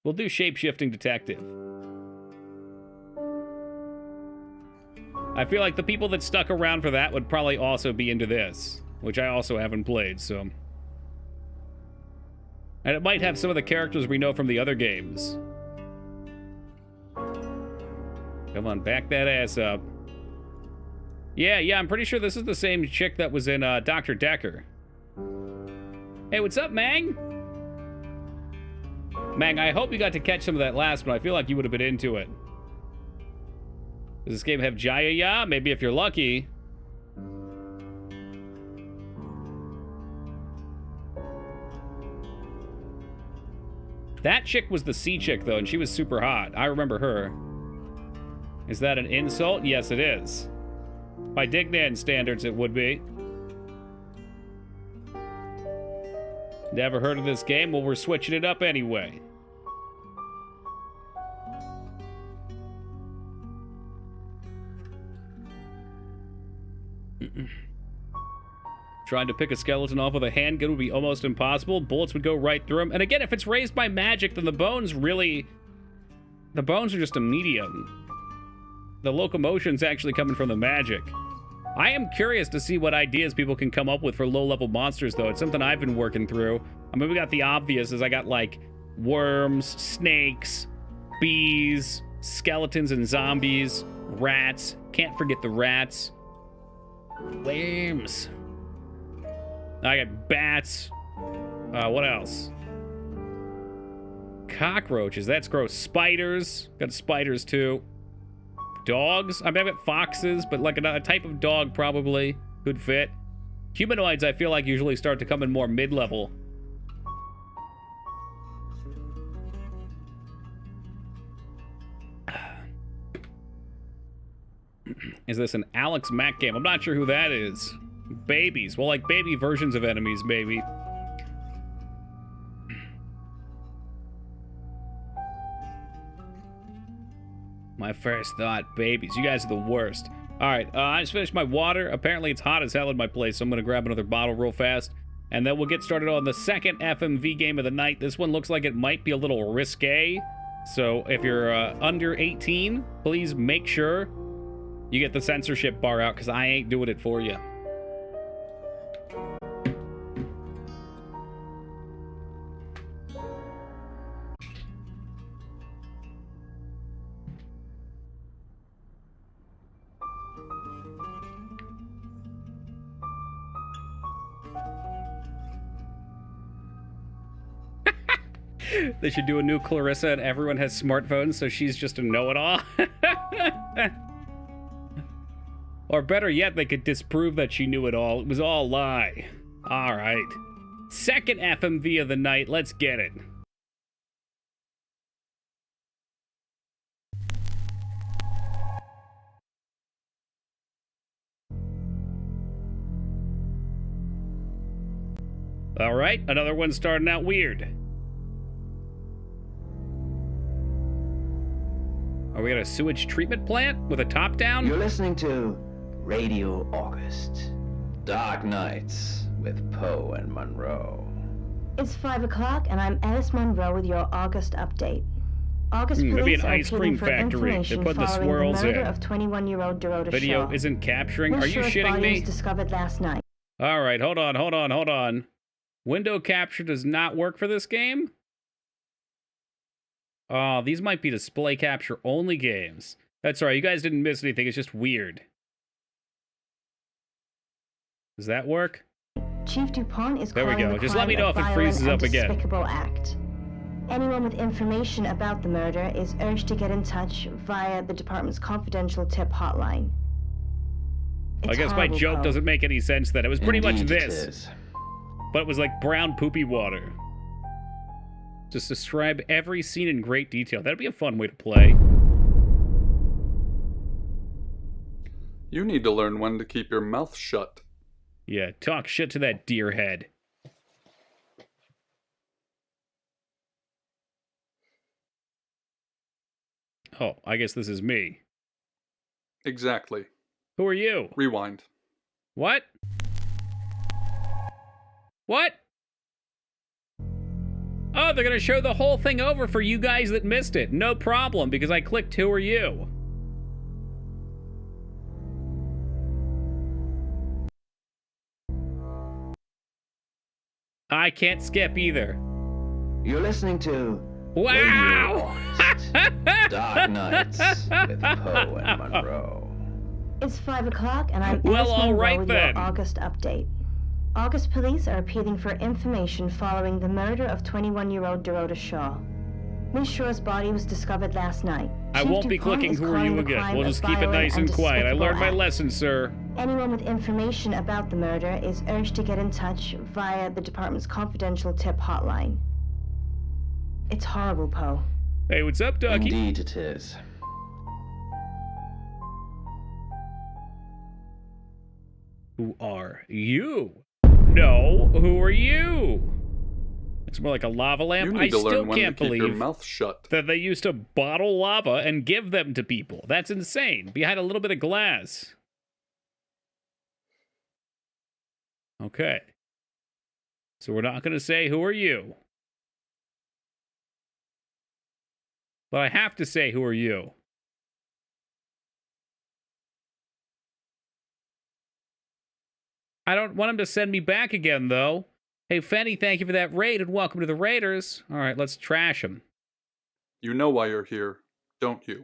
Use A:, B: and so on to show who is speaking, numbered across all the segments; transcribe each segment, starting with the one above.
A: We'll do Shapeshifting Detective. I feel like the people that stuck around for that would probably also be into this, which I also haven't played, so... And it might have some of the characters we know from the other games. Come on, back that ass up. Yeah, I'm pretty sure this is the same chick that was in Dr. Decker. Hey, what's up, Mang? Mang, I hope you got to catch some of that last one. I feel like you would have been into it. Does this game have Jaya? Maybe if you're lucky. That chick was the C chick, though, and she was super hot. I remember her. Is that an insult? Yes, it is. By Dignan standards, it would be. Never heard of this game? Well, we're switching it up anyway. Trying to pick a skeleton off with a handgun would be almost impossible. Bullets would go right through him. And again, if it's raised by magic, then the bones really... The bones are just a medium. The locomotion's actually coming from the magic. I am curious to see what ideas people can come up with for low-level monsters, though. It's something I've been working through. I mean, we got the obvious, is I got, like, worms, snakes, bees, skeletons and zombies, rats. Can't forget the rats. Worms. I got bats. What else? Cockroaches. That's gross. Spiders. Got spiders, too. Dogs. I mean, I've got foxes, but like a type of dog probably could fit. Humanoids, I feel like, usually start to come in more mid-level. Is this an Alex Mack game? I'm not sure who that is. Babies. Well, like baby versions of enemies, maybe. My first thought, babies. You guys are the worst. All right, I just finished my water. Apparently, it's hot as hell in my place, so I'm going to grab another bottle real fast. And then we'll get started on the second FMV game of the night. This one looks like it might be a little risque. So if you're under 18, please make sure you get the censorship bar out, because I ain't doing it for you. They should do a new Clarissa and everyone has smartphones, so she's just a know-it-all. Or better yet, they could disprove that she knew it all. It was all a lie. All right. Second FMV of the night. Let's get it. All right, another one starting out weird. Are we at a sewage treatment plant with a top down?
B: You're listening to Radio August. Dark Nights with Poe and Monroe.
C: It's 5 o'clock, and I'm Alice Monroe with your August update. August
A: maybe
C: police
A: an
C: are
A: ice cream
C: pleading for
A: factory. They
C: information
A: put the
C: following
A: swirls
C: the murder
A: in.
C: of 21-year-old Dorota
A: Video
C: Shaw.
A: isn't capturing.
C: No
A: Are you
C: sheriff
A: shitting
C: body
A: me?
C: was discovered last night.
A: All right, hold on. Window capture does not work for this game? Oh, these might be display capture only games. That's all right, you guys didn't miss anything, it's just weird. Does that work?
C: Chief DuPont is
A: There we
C: calling
A: go.
C: the
A: Just let me
C: crime
A: know
C: a
A: if it
C: violent
A: freezes
C: and
A: up again.
C: despicable act. Anyone with information about the murder is urged to get in touch via the department's confidential tip hotline.
A: I
C: It's
A: guess my
C: horrible,
A: joke
C: Poe.
A: doesn't make any sense then. It was pretty much
B: Indeed it
A: this.
B: is.
A: But it was like brown poopy water. Just describe every scene in great detail. That'd be a fun way to play.
D: You need to learn when to keep your mouth shut.
A: Yeah, talk shit to that deer head. Oh, I guess this is me.
D: Exactly.
A: Who are you?
D: Rewind.
A: Oh, they're gonna show the whole thing over for you guys that missed it. No problem, because I clicked Who Are You? I can't skip either.
B: You're listening to
A: Wow!
B: Radio Dark Nights with Poe and Monroe.
C: It's 5 o'clock, and I'm
A: Well,
C: Alice
A: all
C: Monroe
A: right
C: with
A: then.
C: your August update. August police are appealing for information following the murder of 21-year-old Dorota Shaw. Miss Shaw's body was discovered last night.
A: I
C: Chief
A: won't be
C: DuPont
A: clicking
C: is
A: Who Are
C: calling
A: You
C: the
A: again.
C: crime
A: We'll
C: a
A: just keep it
C: violent
A: nice and quiet. I
C: despicable
A: learned my
C: act.
A: lesson, sir.
C: Anyone with information about the murder is urged to get in touch via the department's confidential tip hotline. It's horrible, Poe.
A: Hey, what's up, Ducky?
B: Indeed it is.
A: Who are you? No, who are you? It's more like a lava lamp.
D: You
A: I
D: need to
A: still
D: learn when to
A: can't
D: keep your
A: believe
D: mouth shut.
A: that they used to bottle lava and give them to people. That's insane. Behind a little bit of glass. Okay. So we're not going to say, who are you? But I have to say, who are you? I don't want him to send me back again, though. Hey, Fenny, thank you for that raid, and welcome to the Raiders. All right, let's trash him.
D: You know why you're here, don't you?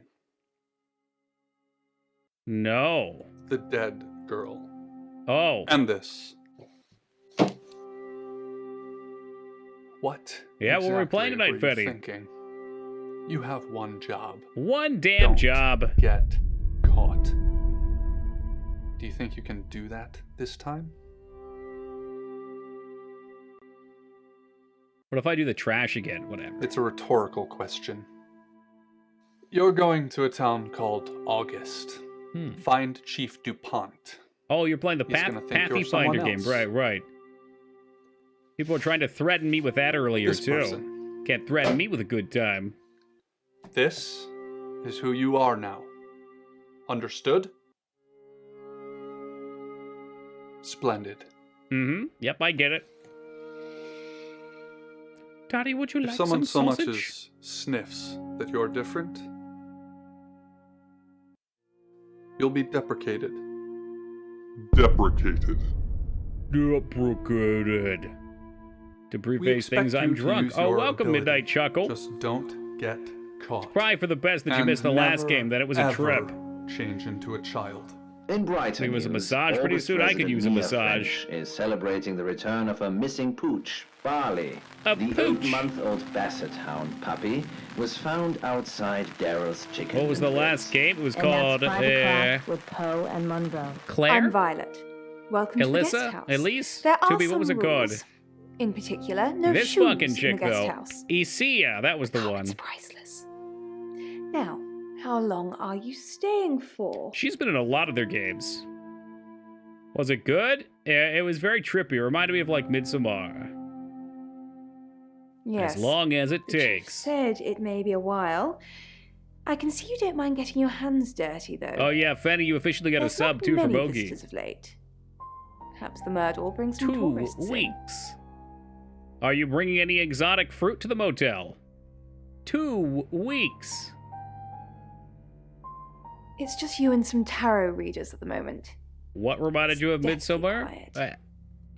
A: No.
D: The dead girl.
A: Oh.
D: And this. What?
A: Yeah, what were we playing tonight,
D: were you
A: Fetty?
D: thinking? You have one job.
A: One damn
D: Don't
A: job.
D: Get caught. Do you think you can do that this time?
A: What if I do the trash again? Whatever.
D: It's a rhetorical question. You're going to a town called August. Find Chief DuPont.
A: Oh, you're playing the
D: He's gonna think you're
A: Pathy Finder
D: someone
A: game.
D: else.
A: Right. People were trying to threaten me with that earlier,
D: This
A: too.
D: person.
A: Can't threaten me with a good time.
D: This is who you are now. Understood? Splendid.
A: Mm-hmm. Yep, I get it. Daddy, would you
D: If
A: like
D: someone
A: some
D: so much
A: sausage?
D: as sniffs that you're different, you'll be deprecated.
A: Deprecated. To
D: We
A: preface
D: expect
A: things,
D: you
A: I'm
D: to
A: drunk.
D: use
A: Oh,
D: your
A: welcome,
D: ability.
A: Midnight Chuckle.
D: Just don't get caught.
A: Probably for the best that you
D: And
A: missed the last
D: never,
A: game, that it was a
D: ever
A: trip.
D: Change into a child.
B: In Brighton,
A: It was a
B: news,
A: massage. Pretty
B: August
A: soon I could
B: resident
A: use a
B: Mia
A: massage.
B: French is celebrating the return of her missing pooch, Barley.
A: A
B: the
A: pooch?
B: 8-month-old Basset Hound puppy was found outside Daryl's chicken.
A: What was the
B: and
A: last
B: Grits.
A: game? It was
C: And
A: called
C: that's 5 o'clock with Poe and Monroe.
A: Claire?
E: I'm Violet. Welcome to the guest
A: Alyssa?
E: house.
A: Elise?
E: There are
A: Tubi, what
E: some
A: was it called?
E: rules. In particular, no
A: This
E: shoes
A: fucking
E: in
A: chick,
E: the guest
A: though.
E: house.
A: Isia, that was the one.
E: It's priceless. Now, how long are you staying for?
A: She's been in a lot of their games. Was it good? Yeah, it was very trippy. It reminded me of, like, Midsommar.
E: Yes.
A: As long as it
E: the chief
A: takes.
E: said it may be a while. I can see you don't mind getting your hands dirty, though.
A: Oh, yeah, Fanny, you officially got a
E: There's
A: sub,
E: not
A: too, for
E: many
A: Bogey.
E: visitors of late. Perhaps the murder will bring some
A: 2
E: tourists in.
A: weeks. Are you bringing any exotic fruit to the motel? 2 weeks.
E: It's just you and some tarot readers at the moment.
A: What reminded you of
E: Deathly
A: Midsommar?
E: quiet.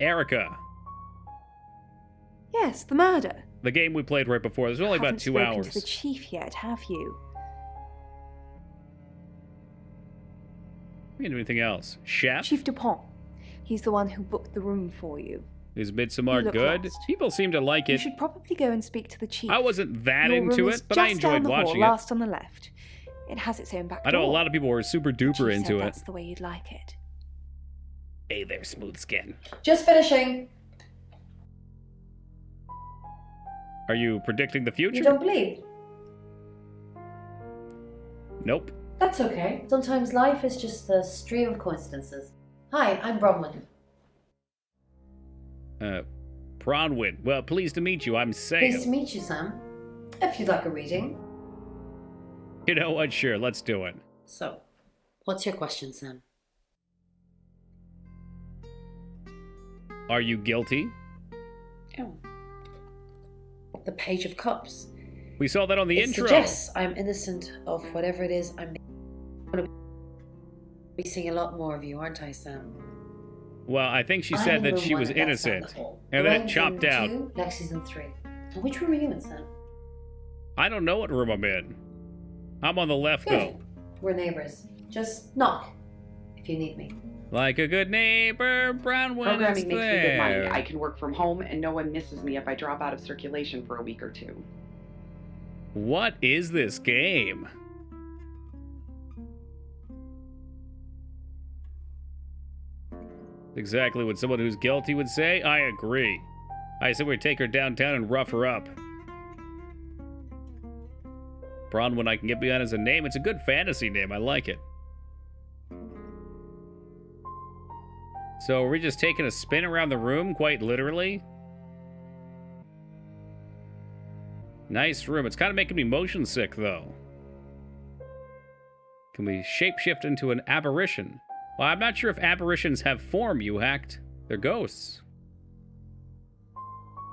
A: Erica.
E: Yes, the murder.
A: The game we played right before. There's only about
E: Haven't
A: 2
E: spoken
A: hours.
E: to the chief yet, have you?
A: We can do anything else. Chef?
E: Chief DuPont. He's the one who booked the room for you.
A: Is
E: You
A: Midsommar
E: look
A: good?
E: lost.
A: People seem to like
E: You
A: it.
E: should probably go and speak to the chief.
A: I wasn't that
E: Your
A: into
E: room
A: it,
E: is
A: but I
E: just down
A: enjoyed
E: the hall,
A: watching it.
E: last on the left. It has its own back door.
A: I know a lot of people were super duper
E: Chief said
A: into it.
E: that's the way you'd like it.
A: Hey there, smooth skin.
F: Just finishing.
A: Are you predicting the future?
F: You don't believe?
A: Nope.
F: That's okay. Sometimes life is just a stream of coincidences. Hi, I'm Bronwyn.
A: Bronwyn. Well, pleased to meet you. I'm Sam.
F: Pleased to meet you, Sam. If you'd like a reading.
A: You know what? Sure, let's do it.
F: So, what's your question, Sam?
A: Are you guilty?
F: Oh. the Page of Cups.
A: We saw that on the
F: It
A: intro.
F: suggests I'm innocent of whatever it is I'm going to be seeing a lot more of you, aren't I, Sam?
A: Well, I think she
F: I'm
A: said
F: in
A: that
F: room
A: she
F: one,
A: was
F: that's down
A: innocent.
F: the hall.
A: And then it
F: Lorraine's
A: chopped
F: in
A: out.
F: 2, Lexi's in 3. And which room are you in, Sam?
A: I don't know what room I'm in. I'm on the left,
F: Good.
A: though.
F: We're neighbors. Just knock if you need me.
A: Like a good neighbor, Brown when it's
G: Programming makes me good money.
A: there.
G: I can work from home and no one misses me if I drop out of circulation for a week or two.
A: What is this game? Exactly what someone who's guilty would say. I agree. I said we'd take her downtown and rough her up. Bronwyn I can get behind as a name. It's a good fantasy name. I like it. So are we just taking a spin around the room, quite literally? Nice room. It's kind of making me motion sick, though. Can we shapeshift into an apparition? Well, I'm not sure if apparitions have form, you hacked. They're ghosts.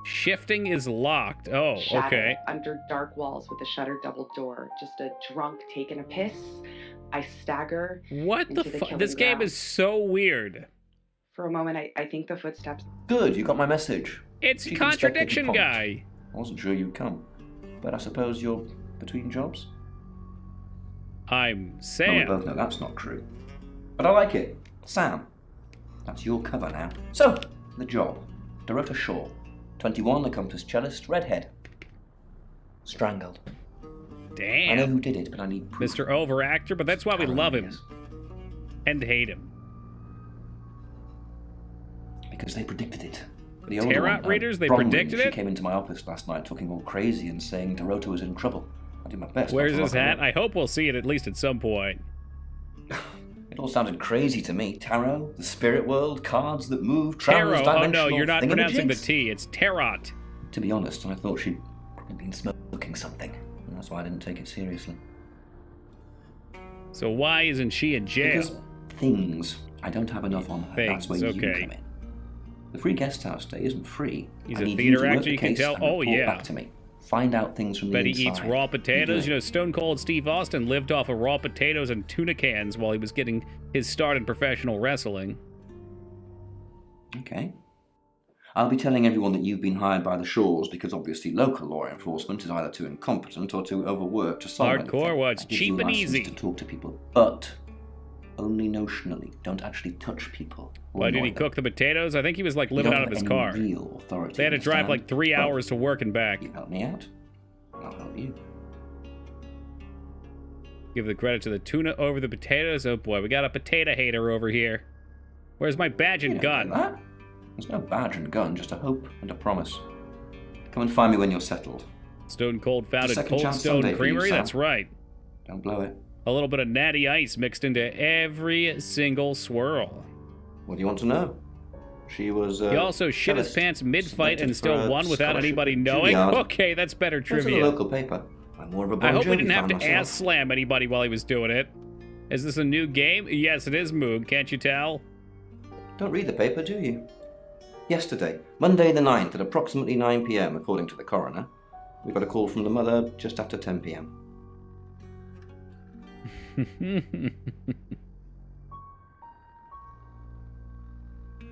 A: Shifting is locked. Oh,
G: Shadow
A: okay.
G: under dark walls with a shuttered double door. Just a drunk taking a piss. I stagger.
A: What the
G: into the
A: fuck?
G: killing
A: This game
G: ground.
A: is so weird.
G: For a moment, I think the footsteps.
H: Good, you got my message.
A: It's
H: Chief
A: Contradiction
H: Inspector
A: Guy.
H: I wasn't sure you'd come, but I suppose you're between jobs?
A: I'm
H: Well, we
A: Sam.
H: both know that's not true. But I like it. Sam. That's your cover now. So, the job. Dorota Shaw. 21, accomplished cellist, redhead. Strangled. I know
A: Damn.
H: who did it, but I need proof.
A: Mr. Overactor, but that's why we love him.
H: Yes.
A: And hate him.
H: Because they predicted it.
A: The
H: older
A: Tarot
H: one,
A: readers, they
H: Bronwyn,
A: predicted
H: she
A: it?
H: came into my office last night talking all crazy and saying Dorota was in trouble. I did my best.
A: Where's
H: not to
A: his
H: lock her
A: hat?
H: up.
A: I hope we'll see it at least at some point.
H: It all sounded crazy to me. Tarot, the spirit world, cards that move,
A: Tarot. Oh no,
H: transdimensional
A: you're not pronouncing the
H: thingamajigs.
A: T. It's tarot.
H: To be honest, I thought she'd probably been smoking something. And that's why I didn't take it seriously.
A: So why isn't she in jail?
H: Because things, I don't have enough on her. That's where
A: Things,
H: you
A: okay.
H: come in. The free guest house stay isn't free.
A: He's
H: I
A: a
H: need
A: theater
H: you to work
A: actor,
H: the
A: you can
H: case
A: tell.
H: and
A: Oh,
H: report
A: yeah.
H: back to me. Find out things from the
A: Bet he
H: inside.
A: eats raw potatoes.
H: do
A: You know,
H: it.
A: Stone Cold Steve Austin lived off of raw potatoes and tuna cans while he was getting his start in professional wrestling.
H: Okay. I'll be telling everyone that you've been hired by the Shaws because obviously local law enforcement is either too incompetent or too overworked to solve
A: Hardcore,
H: anything.
A: well, it's
H: I give
A: cheap
H: you a
A: and
H: license
A: easy.
H: to talk to people, but only notionally. Don't actually touch people. or
A: Why did
H: annoy
A: he
H: them.
A: cook the potatoes? I think he was like
H: You
A: living
H: don't
A: out of
H: have
A: his
H: any
A: car.
H: Real authority,
A: They had to drive like
H: understand?
A: 3
H: But
A: hours to work and back.
H: You help me out, I'll help you.
A: Give the credit to the tuna over the potatoes. Oh boy, we got a potato hater over here. Where's my badge and
H: You don't
A: gun?
H: know that. There's no badge and gun, just a hope and a promise. Come and find me when you're settled.
A: Stone Cold founded
H: second
A: Cold
H: chance
A: Stone
H: Sunday for you,
A: Creamery.
H: Sam.
A: That's right.
H: Don't blow it.
A: A little bit of natty ice mixed into every single swirl.
H: What do you want to know? She was.
A: He also shit his
H: cellist,
A: pants mid-fight
H: selected
A: and still
H: for a
A: won without
H: scholarship
A: anybody
H: at
A: knowing.
H: Juilliard.
A: Okay, that's better
H: Goes in the
A: trivia.
H: local paper. I'm more of a Bon
A: I hope we
H: Jovi
A: didn't have
H: fan
A: to
H: myself.
A: ass slam anybody while he was doing it. Is this a new game? Yes, it is, Moog. Can't you tell?
H: Don't read the paper, do you? Yesterday, Monday the 9th at approximately 9 p.m. according to the coroner, we got a call from the mother just after 10 p.m.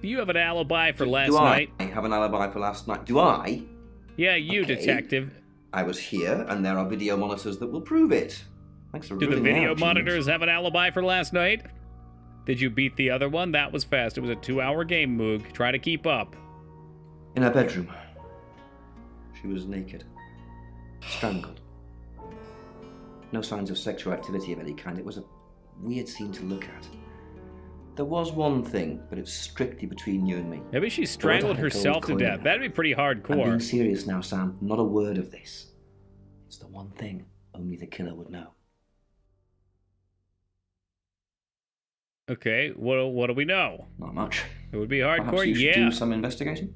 A: Do you have an alibi for last
H: Do
A: night?
H: I have an alibi for last night? Do I?
A: Yeah, you,
H: Okay.
A: detective.
H: I was here, and there are video monitors that will prove it. Thanks for
A: Do the
H: ruling me
A: video
H: out,
A: monitors
H: genius.
A: have an alibi for last night? Did you beat the other one? That was fast. It was a 2-hour game, Moog. Try to keep up.
H: In her bedroom. She was naked. Strangled. No signs of sexual activity of any kind. It was a weird scene to look at. There was one thing, but it's strictly between you and me.
A: Maybe she strangled
H: had a gold
A: herself to
H: coin
A: death.
H: in
A: That'd be pretty
H: I'm being
A: hardcore.
H: serious now, Sam. Not a word of this. It's the one thing only the killer would know.
A: Okay, what do we know?
H: Not much.
A: It would be
H: Perhaps
A: hardcore?
H: you should
A: Yeah.
H: do some investigating?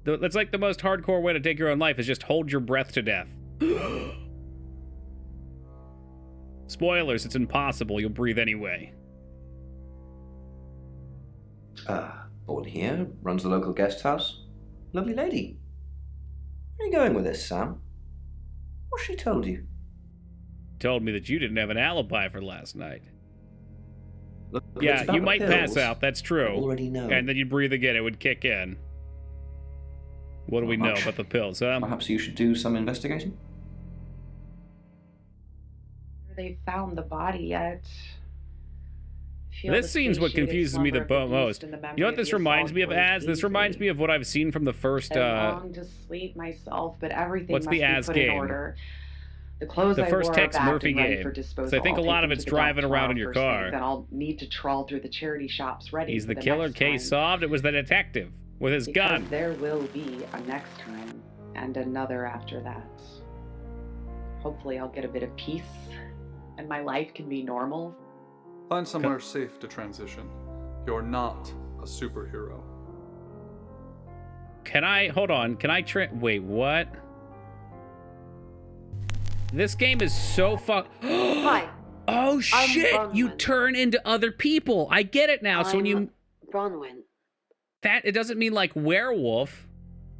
A: That's like the most hardcore way to take your own life is just hold your breath to death. Spoilers, it's impossible. You'll breathe anyway.
H: Born here, runs the local guest house. Lovely lady. Where are you going with this, Sam? What's she told you?
A: Told me that you didn't have an alibi for last night.
H: Look, if it's
A: Yeah,
H: about
A: you
H: the
A: might
H: pills,
A: pass out, that's
H: I
A: true.
H: already know.
A: And then you'd breathe again, it would kick in. What do we know
H: much.
A: about the pills, huh?
H: Perhaps you should do some investigating?
G: They found the body yet. Feel
A: This
G: the
A: scene's what
G: satiated
A: confuses me the
G: slumber of the
A: most.
G: beast and the
A: You
G: memory
A: know what
G: of
A: this
G: the
A: reminds
G: assault
A: me of,
G: weighs
A: Az? This reminds me of what I've seen from the first,
G: I long to sleep myself, but everything
A: what's
G: must
A: the
G: be
A: Az
G: put
A: game?
G: in order. The clothes
A: The
G: I
A: first
G: wore
A: Tex
G: are bagged
A: Murphy
G: and ready
A: game.
G: for disposal.
A: So I think a
G: I'll
A: lot
G: take
A: of
G: them
A: it's
G: to the
A: driving
G: dump
A: around in
G: tomorrow
A: your
G: first thing,
A: car.
G: Then I'll need to trawl through the charity shops ready
A: He's
G: for
A: the
G: the
A: killer,
G: next
A: case
G: time.
A: solved. It was the detective with his
G: Because
A: gun.
G: there will be a next time and another after that. Hopefully I'll get a bit of peace and my life can be normal.
D: Find somewhere safe to transition. You're not a superhero.
A: Can I, hold on, can I wait, what? This game is so
E: Hi.
A: Oh
E: I'm
A: shit, you
E: Bronwyn.
A: turn into other people. I get it now. So when you,
E: Bronwyn.
A: it doesn't mean like werewolf.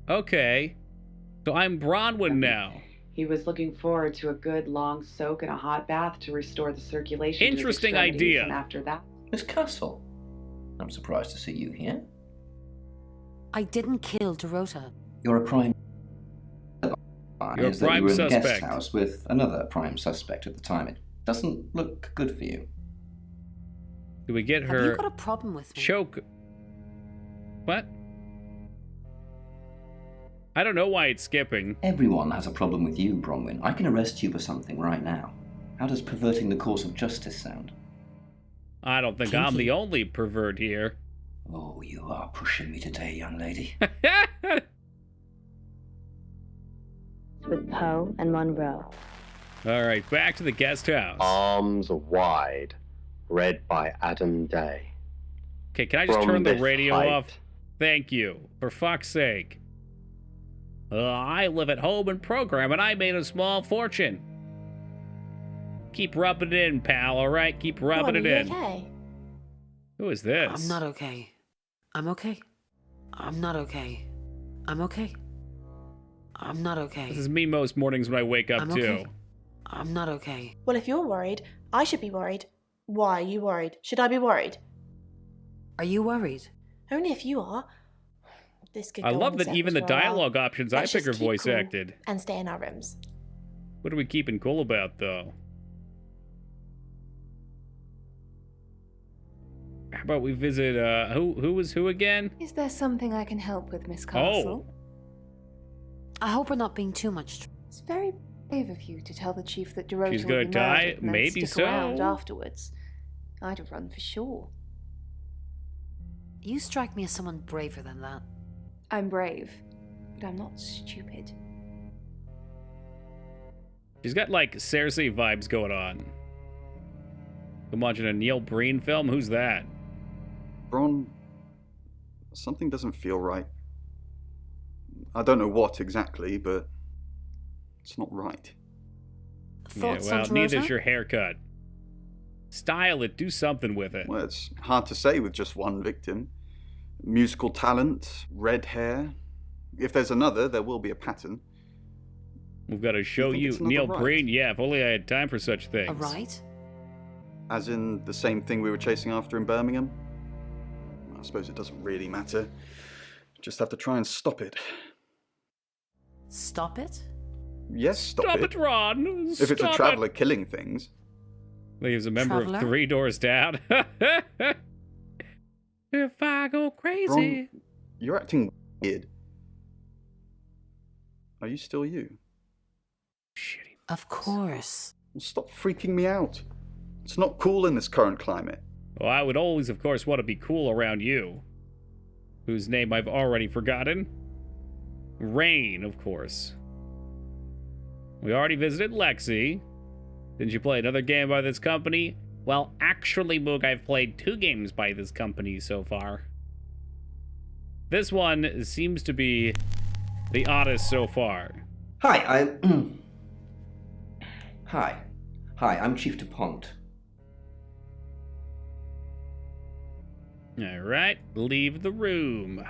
A: Okay. So I'm Bronwyn now.
G: He was looking forward to a good long soak in a hot bath to restore the circulation to his
A: Interesting
G: extremities,
A: idea.
G: And after that,
H: Miss Castle, I'm surprised to see you here.
E: I didn't kill Dorota.
H: You're a prime.
A: You're a
H: Is that
A: prime
H: you were in a guest
A: suspect.
H: house with another prime suspect at the time. It doesn't look good for you.
A: Do we get
E: Have
A: her
E: you got a problem with me?
A: choke? What? I don't know why it's skipping.
H: Everyone has a problem with you, Bronwyn. I can arrest you for something right now. How does perverting the course of justice sound?
A: I don't think I'm the only pervert here.
H: Oh, you are pushing me today, young lady.
C: With Poe and Monroe.
A: All right, back to the guest house.
I: Arms Wide, read by Adam Day.
A: Okay, can I just
I: From
A: turn the
I: this
A: radio
I: height.
A: off? Thank you. For fuck's sake. I live at home and program, and I made a small fortune. Keep rubbing it in, pal, all right? Keep rubbing it in.
E: Okay?
A: Who is this?
E: I'm not okay. I'm okay. I'm not okay. I'm okay. I'm not okay.
A: This is me most mornings when I wake up,
E: I'm
A: too.
E: okay. I'm not okay.
J: Well, if you're worried, I should be worried. Why are you worried? Should I be worried?
E: Are you worried?
J: Only if you are. This could
A: I
J: go
A: love
J: on
A: that
J: as
A: even the
J: for a while.
A: dialogue options I
J: Let's
A: pick
J: just
A: are
J: keep
A: voice
J: cool
A: acted.
J: and stay in our rooms.
A: What are we keeping cool about, though? How about we visit, who was who again?
K: Is there something I can help with, Miss
A: Oh.
K: Castle?
E: I hope we're not being too much.
K: It's very brave of you to tell the chief that Dorota
A: She's
K: will
A: gonna
K: be
A: die?
K: murdered and then
A: Maybe
K: stick around
A: so.
K: afterwards. I'd have run for sure.
E: You strike me as someone braver than that.
K: I'm brave, but I'm not stupid.
A: She's got, like, Cersei vibes going on. I'm watching a Neil Breen film? Who's that?
L: Bron, something doesn't feel right. I don't know what exactly, but it's not right.
E: Thoughts
A: yeah, well,
E: on
A: neither's
E: Dorota?
A: your haircut. Style it, do something with it.
L: Well, it's hard to say with just one victim. Musical talent, red hair. If there's another, there will be a pattern.
A: We've got to show
L: think
A: you
L: it's another
A: Neil
L: right?
A: Breen. Yeah, if only I had time for such things.
E: A right?
L: As in the same thing we were chasing after in Birmingham? I suppose it doesn't really matter. Just have to try and stop it.
E: Stop it?
L: Yes, stop
A: it, Ron.
L: If it's a
A: Stop it.
L: traveller killing things.
A: Like he was a member
E: Traveler?
A: of Three Doors Down. If I go crazy.
L: Bron, you're acting weird. Are you still you?
A: Shitty.
E: Of course.
L: Well, stop freaking me out. It's not cool in this current climate.
A: Well, I would always, of course, want to be cool around you. Whose name I've already forgotten. Rain, of course. We already visited Lexi. Didn't you play another game by this company? Well, actually, Moog, I've played 2 games by this company so far. This one seems to be the oddest so far.
H: Hi, Hi, I'm Chief DuPont.
A: Alright, leave the room.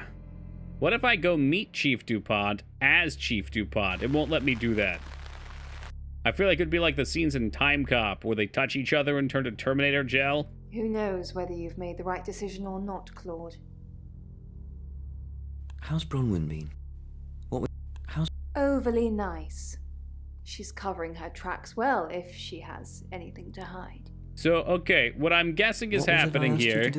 A: What if I go meet Chief DuPont as Chief DuPont? It won't let me do that. I feel like it'd be like the scenes in Time Cop where they touch each other and turn to Terminator gel.
K: Who knows whether you've made the right decision or not, Claude?
H: How's Bronwyn been? How's...
K: Overly nice. She's covering her tracks well if she has anything to hide.
A: So, okay, what I'm guessing is happening here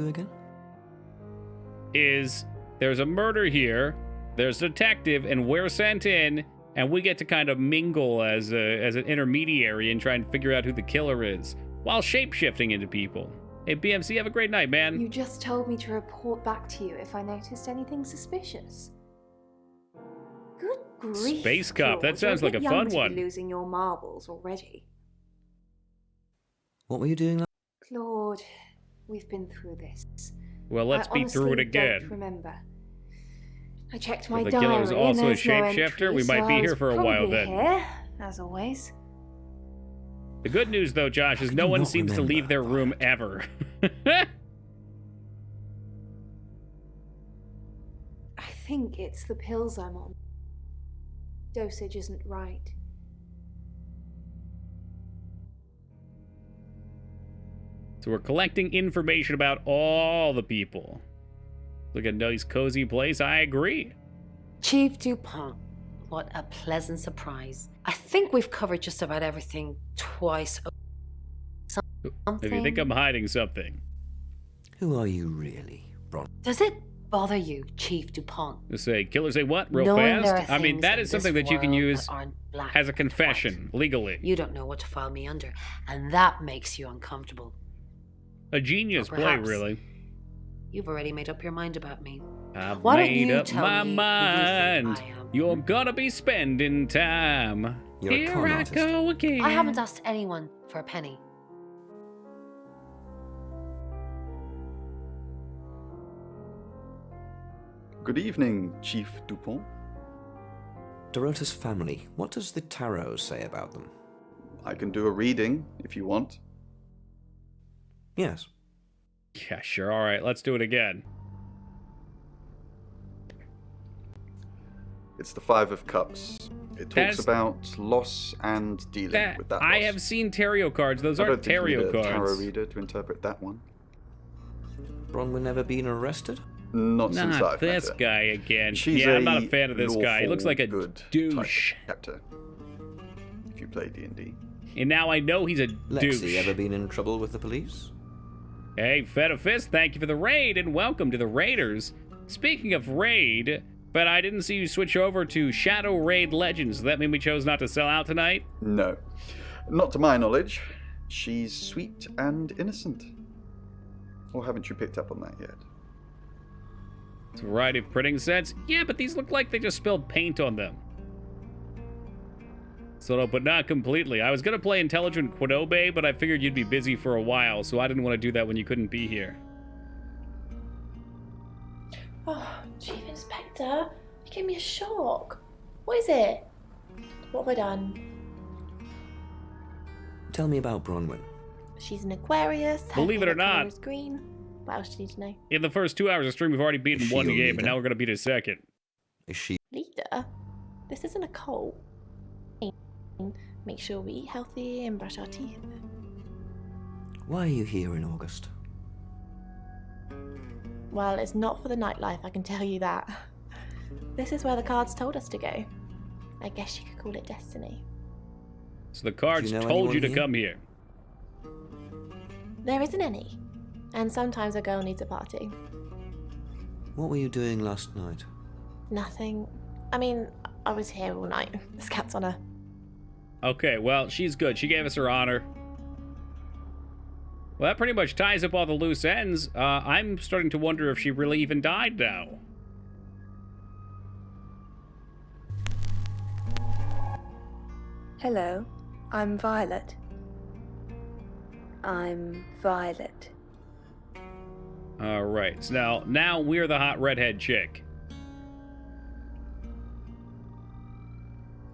A: is there's a murder here, there's a detective, and we're sent in, and we get to kind of mingle as an intermediary and try and figure out who the killer is, while shape-shifting into people. Hey, BMC, have a great night, man.
K: You just told me to report back to you if I noticed anything suspicious. Good grief,
A: Space Cop, that sounds like a fun one.
K: You're losing your marbles already.
H: What were you doing?
K: Claude, we've been through this.
A: Well, let's be through it again.
K: Don't remember. I checked my
A: If the
K: diary.
A: killer's also a
K: and there's no
A: shapeshifter,
K: entry,
A: we might
K: so
A: be
K: I
A: here
K: was
A: for a while
K: probably
A: then.
K: Here, as always.
A: The good news, though, Josh, is no one seems to leave their room ever.
K: I think it's the pills I'm on. Dosage isn't right.
A: So we're collecting information about all the people. Look at a nice, cozy place. I agree.
E: Chief DuPont, what a pleasant surprise. I think we've covered just about everything twice.
A: If you think I'm hiding something.
H: Who are you really, Bron?
E: Does it bother you, Chief DuPont?
A: Just say, killer say what real
E: Knowing
A: fast?
E: there are
A: I mean, that
E: things
A: is
E: in
A: something
E: this
A: that you can
E: world
A: use
E: that aren't black
A: as a
E: and
A: confession, legally.
E: You don't know what to file me under, and that makes you uncomfortable.
A: A genius play,
E: perhaps
A: really.
E: You've already made up your mind about me.
A: I've
E: Why don't
A: made
E: you
A: up
E: tell
A: my
E: me who you
A: mind.
E: think I am?
A: You're gonna be spending time.
H: You're a
A: Here
H: con
A: I
H: artist.
A: go again.
E: I haven't asked anyone for a penny.
L: Good evening, Chief DuPont.
H: Dorota's family. What does the tarot say about them?
L: I can do a reading if you want.
H: Yes.
A: Yeah, sure. All right, let's do it again.
L: It's the Five of Cups. It talks about loss and dealing with that loss.
A: I have seen tarot cards. Those
L: I
A: aren't
L: don't think you
A: tarot
L: need a
A: cards.
L: tarot reader to interpret that one.
H: Bronwyn never been arrested?
L: Not since
A: Not
L: I've met
A: this
L: her.
A: guy again.
L: She's
A: Yeah, I'm not a fan of this guy. He
L: lawful,
A: looks like a
L: good
A: douche.
L: type of character. If you play D&D.
A: And now I know he's a
H: Lexi
A: douche.
H: ever been in trouble with the police?
A: Hey, Fed a Fist, thank you for the raid and welcome to the Raiders. Speaking of raid, but I didn't see you switch over to Shadow Raid Legends. Does that mean we chose not to sell out tonight?
L: No. Not to my knowledge. She's sweet and innocent. Or haven't you picked up on that yet?
A: It's a variety of printing sets. Yeah, but these look like they just spilled paint on them. So, but not completely. I was going to play Intelligent Quinobe, but I figured you'd be busy for a while, so I didn't want to do that when you couldn't be here.
J: Oh, Chief Inspector, you gave me a shock. What is it? What have I done?
H: Tell me about Bronwyn.
J: She's an Aquarius. her
A: Believe it or
J: favourite colour
A: not.
J: is green. What else do you need to know?
A: In the first 2 hours of stream, we've already beaten
H: Is she
A: one
H: your
A: game, and
H: leader?
A: now we're going to beat a second.
H: Is she...
J: Leader? This isn't a cult. Make sure we eat healthy and brush our teeth.
H: Why are you here in August?
J: Well, it's not for the nightlife, I can tell you that. This is where the cards told us to go. I guess you could call it destiny.
A: So the cards
H: Do you know
A: told you to
H: anyone
A: come here.
J: There isn't any. And sometimes a girl needs a party.
H: What were you doing last night?
J: Nothing. I mean, I was here all night. The scat's on her.
A: Okay, well, she's good. She gave us her honor. Well, that pretty much ties up all the loose ends. I'm starting to wonder if she really even died now.
M: Hello, I'm Violet. I'm Violet.
A: All right, so now we're the hot redhead chick.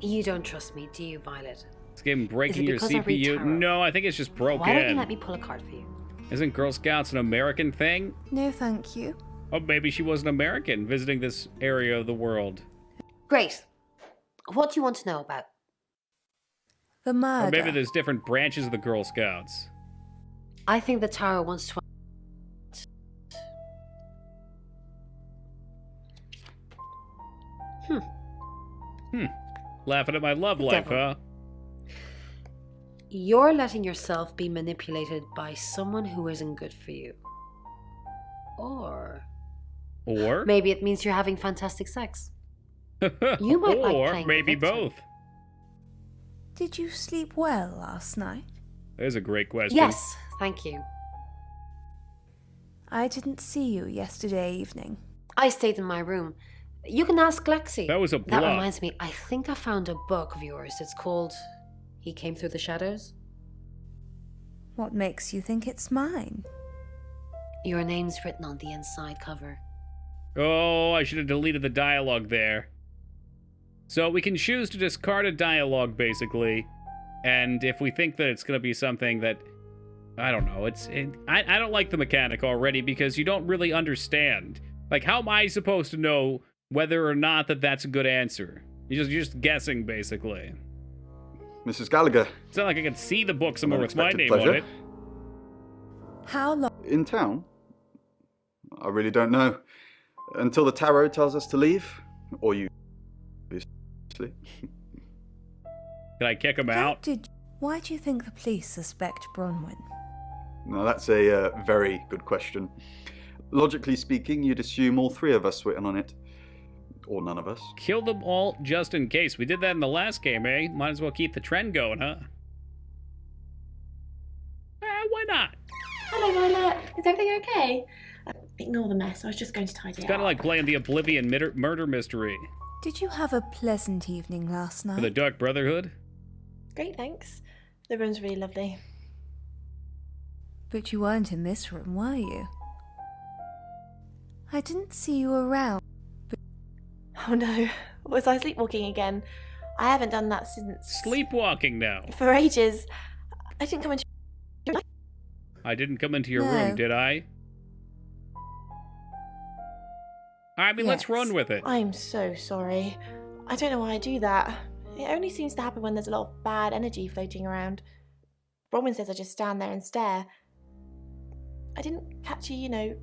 E: You don't trust me, do you, Violet?
A: This game breaking your
E: because I read
A: CPU?
E: tarot?
A: No, I think it's just broken.
E: Why don't you let me pull a card for you?
A: Isn't Girl Scouts an American thing?
M: No, thank you.
A: Oh, maybe she was an American visiting this area of the world.
E: Great. What do you want to know about?
J: The murder.
A: Or maybe there's different branches of the Girl Scouts.
E: I think the tower wants to...
A: Laughing at my love life, huh?
E: You're letting yourself be manipulated by someone who isn't good for you. Or maybe it means you're having fantastic sex. You might like playing
A: maybe
E: the victim.
A: both.
J: Did you sleep well last night?
A: There's a great question.
E: Yes, thank you.
J: I didn't see you yesterday evening.
E: I stayed in my room. You can ask Lexi.
A: That was a bluff.
E: That reminds me, I think I found a book of yours. It's called He Came Through the Shadows.
J: What makes you think it's mine?
E: Your name's written on the inside cover.
A: Oh, I should have deleted the dialogue there. So we can choose to discard a dialogue, basically. And if we think that it's going to be something that... I don't know. I don't like the mechanic already because you don't really understand. Like, how am I supposed to know whether or not that's a good answer? You're just guessing, basically.
L: Mrs. Gallagher.
A: It's not like I can see the book somewhere with my name
L: pleasure.
A: on it.
J: How long?
L: In town? I really don't know. Until the tarot tells us to leave. Or you, obviously.
A: Can I kick him out?
J: Why do you think the police suspect Bronwyn?
L: Now, that's a very good question. Logically speaking, you'd assume all three of us were in on it. Or none of us.
A: Kill them all just in case. We did that in the last game, eh? Might as well keep the trend going, huh? Why not?
K: Hello, Violet. Is everything okay? Ignore the mess. I was just going to tidy it up.
A: It's kind of like playing the Oblivion murder mystery.
J: Did you have a pleasant evening last night?
A: For the Dark Brotherhood?
J: Great, thanks. The room's really lovely. But you weren't in this room, were you? I didn't see you around.
N: Oh no, was I sleepwalking again? I haven't done that since...
A: Sleepwalking now?
N: For ages. I didn't come into...
A: I didn't come into your room, did I? I mean, let's run with it.
N: I'm so sorry. I don't know why I do that. It only seems to happen when there's a lot of bad energy floating around. Bronwyn says I just stand there and stare. I didn't catch you,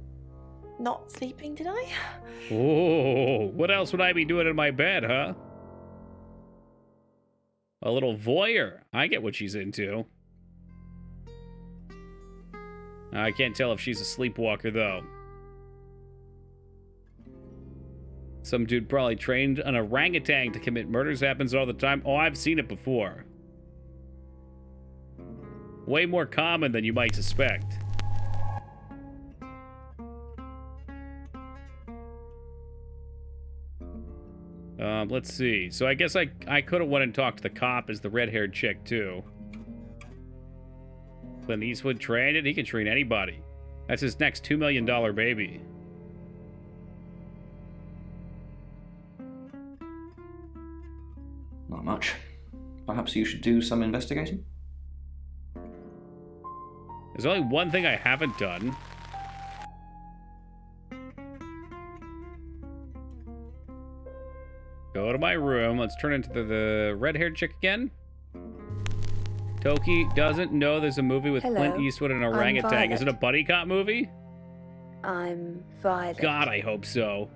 N: not sleeping, did I?
A: Oh, what else would I be doing in my bed, huh? A little voyeur. I get what she's into. I can't tell if she's a sleepwalker, though. Some dude probably trained an orangutan to commit murders. Happens all the time. Oh, I've seen it before. Way more common than you might suspect. Let's see. So I guess I could have went and talked to the cop as the red-haired chick, too. Clint Eastwood trained it. He can train anybody. That's his next $2 million baby.
H: Not much. Perhaps you should do some investigating?
A: There's only one thing I haven't done. Go to my room. Let's turn into the red-haired chick again. Toki doesn't know there's a movie with Clint Eastwood and an orangutan. Is it a buddy cop movie?
M: I'm Violet.
A: God, I hope so.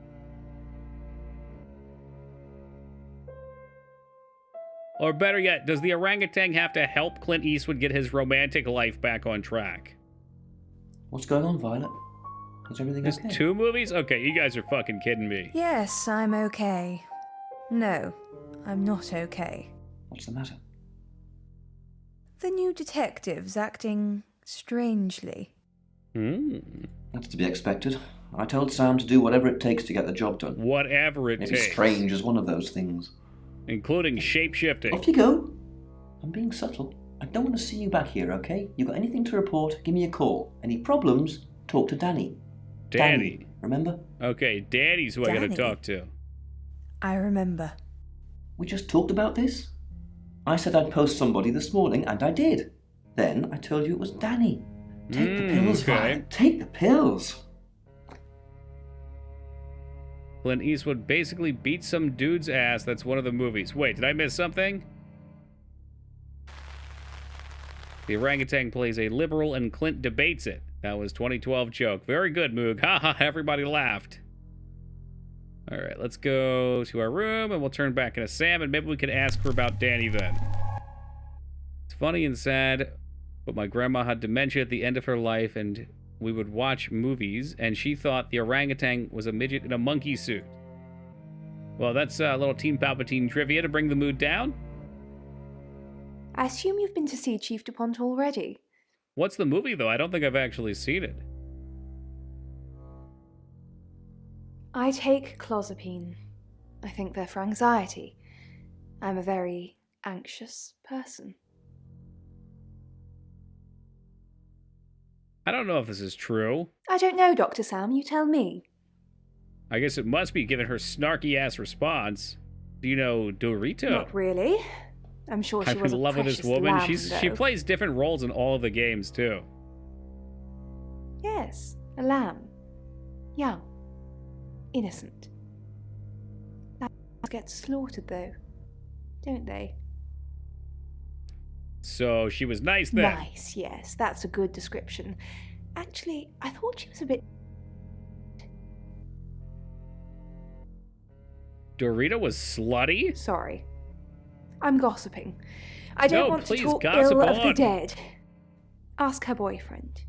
A: Or better yet, does the orangutan have to help Clint Eastwood get his romantic life back on track?
H: What's going on, Violet? Is everything
A: There's
H: okay?
A: 2 movies? Okay, you guys are fucking kidding me.
J: Yes, I'm okay. No, I'm not okay.
H: What's the matter?
J: The new detective's acting strangely.
H: That's to be expected. I told Sam to do whatever it takes to get the job done.
A: Whatever it
H: Maybe
A: takes.
H: strange is one of those things.
A: Including shape-shifting.
H: Off you go. I'm being subtle. I don't want to see you back here, okay? You got anything to report, give me a call. Any problems, talk to Danny.
A: Danny.
H: Remember?
A: Okay, Danny's who I gotta talk to.
J: I remember.
H: We just talked about this. I said I'd post somebody this morning, and I did. Then I told you it was Danny. Take the pills,
A: okay.
H: Violet. Take the pills.
A: Clint Eastwood basically beats some dude's ass. That's one of the movies. Wait, did I miss something? The orangutan plays a liberal and Clint debates it. That was 2012 joke. Very good, Moog. Haha, everybody laughed. All right, let's go to our room and we'll turn back into Sam and maybe we can ask her about Danny then. It's funny and sad, but my grandma had dementia at the end of her life and we would watch movies and she thought the orangutan was a midget in a monkey suit. Well, that's a little Team Palpatine trivia to bring the mood down.
K: I assume you've been to see Chief DuPont already.
A: What's the movie, though? I don't think I've actually seen it.
K: I take clozapine. I think they're for anxiety. I'm a very anxious person.
A: I don't know if this is true.
K: I don't know, Dr. Sam. You tell me.
A: I guess it must be, given her snarky-ass response. Do you know Dorito?
K: Not really. I'm sure she was
A: in love with this woman.
K: Lamb,
A: She plays different roles in all of the games, too.
K: Yes, a lamb. Young. Innocent. Lambs get slaughtered, though. Don't they?
A: So she was nice then.
K: Nice, yes. That's a good description. Actually, I thought she was a bit...
A: Dorito was slutty?
K: Sorry. I'm gossiping. I don't want to talk
A: gossip
K: ill of the
A: on.
K: dead. Ask her boyfriend.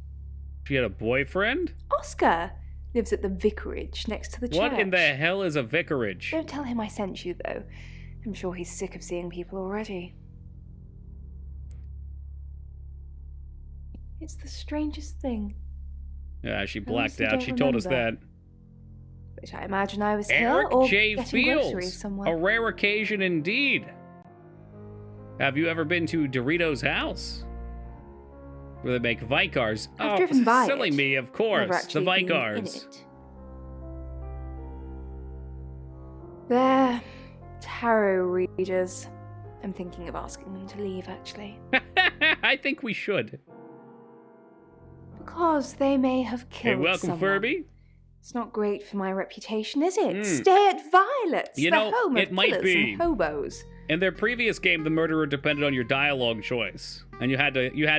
A: She had a boyfriend?
K: Oscar lives at the vicarage next to the church.
A: What in the hell is a vicarage?
K: Don't tell him I sent you, though. I'm sure he's sick of seeing people already. It's the strangest thing.
A: Yeah, she blacked out. She told us that.
K: But I imagine I was
A: Eric
K: here or
A: J.
K: getting groceries
A: Fields.
K: somewhere.
A: A rare occasion indeed. Have you ever been to Dorito's house? Where they make Vicars?
K: I've driven by
A: silly
K: it.
A: me, of course.
K: Never
A: The
K: actually been in
A: Vicars.
K: it. They're tarot readers. I'm thinking of asking them to leave, actually.
A: I think we should.
K: Because they may have killed
A: Hey, welcome,
K: someone.
A: Furby.
K: It's not great for my reputation, is it? Stay at Violet's,
A: You
K: the
A: know,
K: home of
A: it might
K: killers
A: be.
K: and hobos.
A: In their previous game, the murderer depended on your dialogue choice, and you had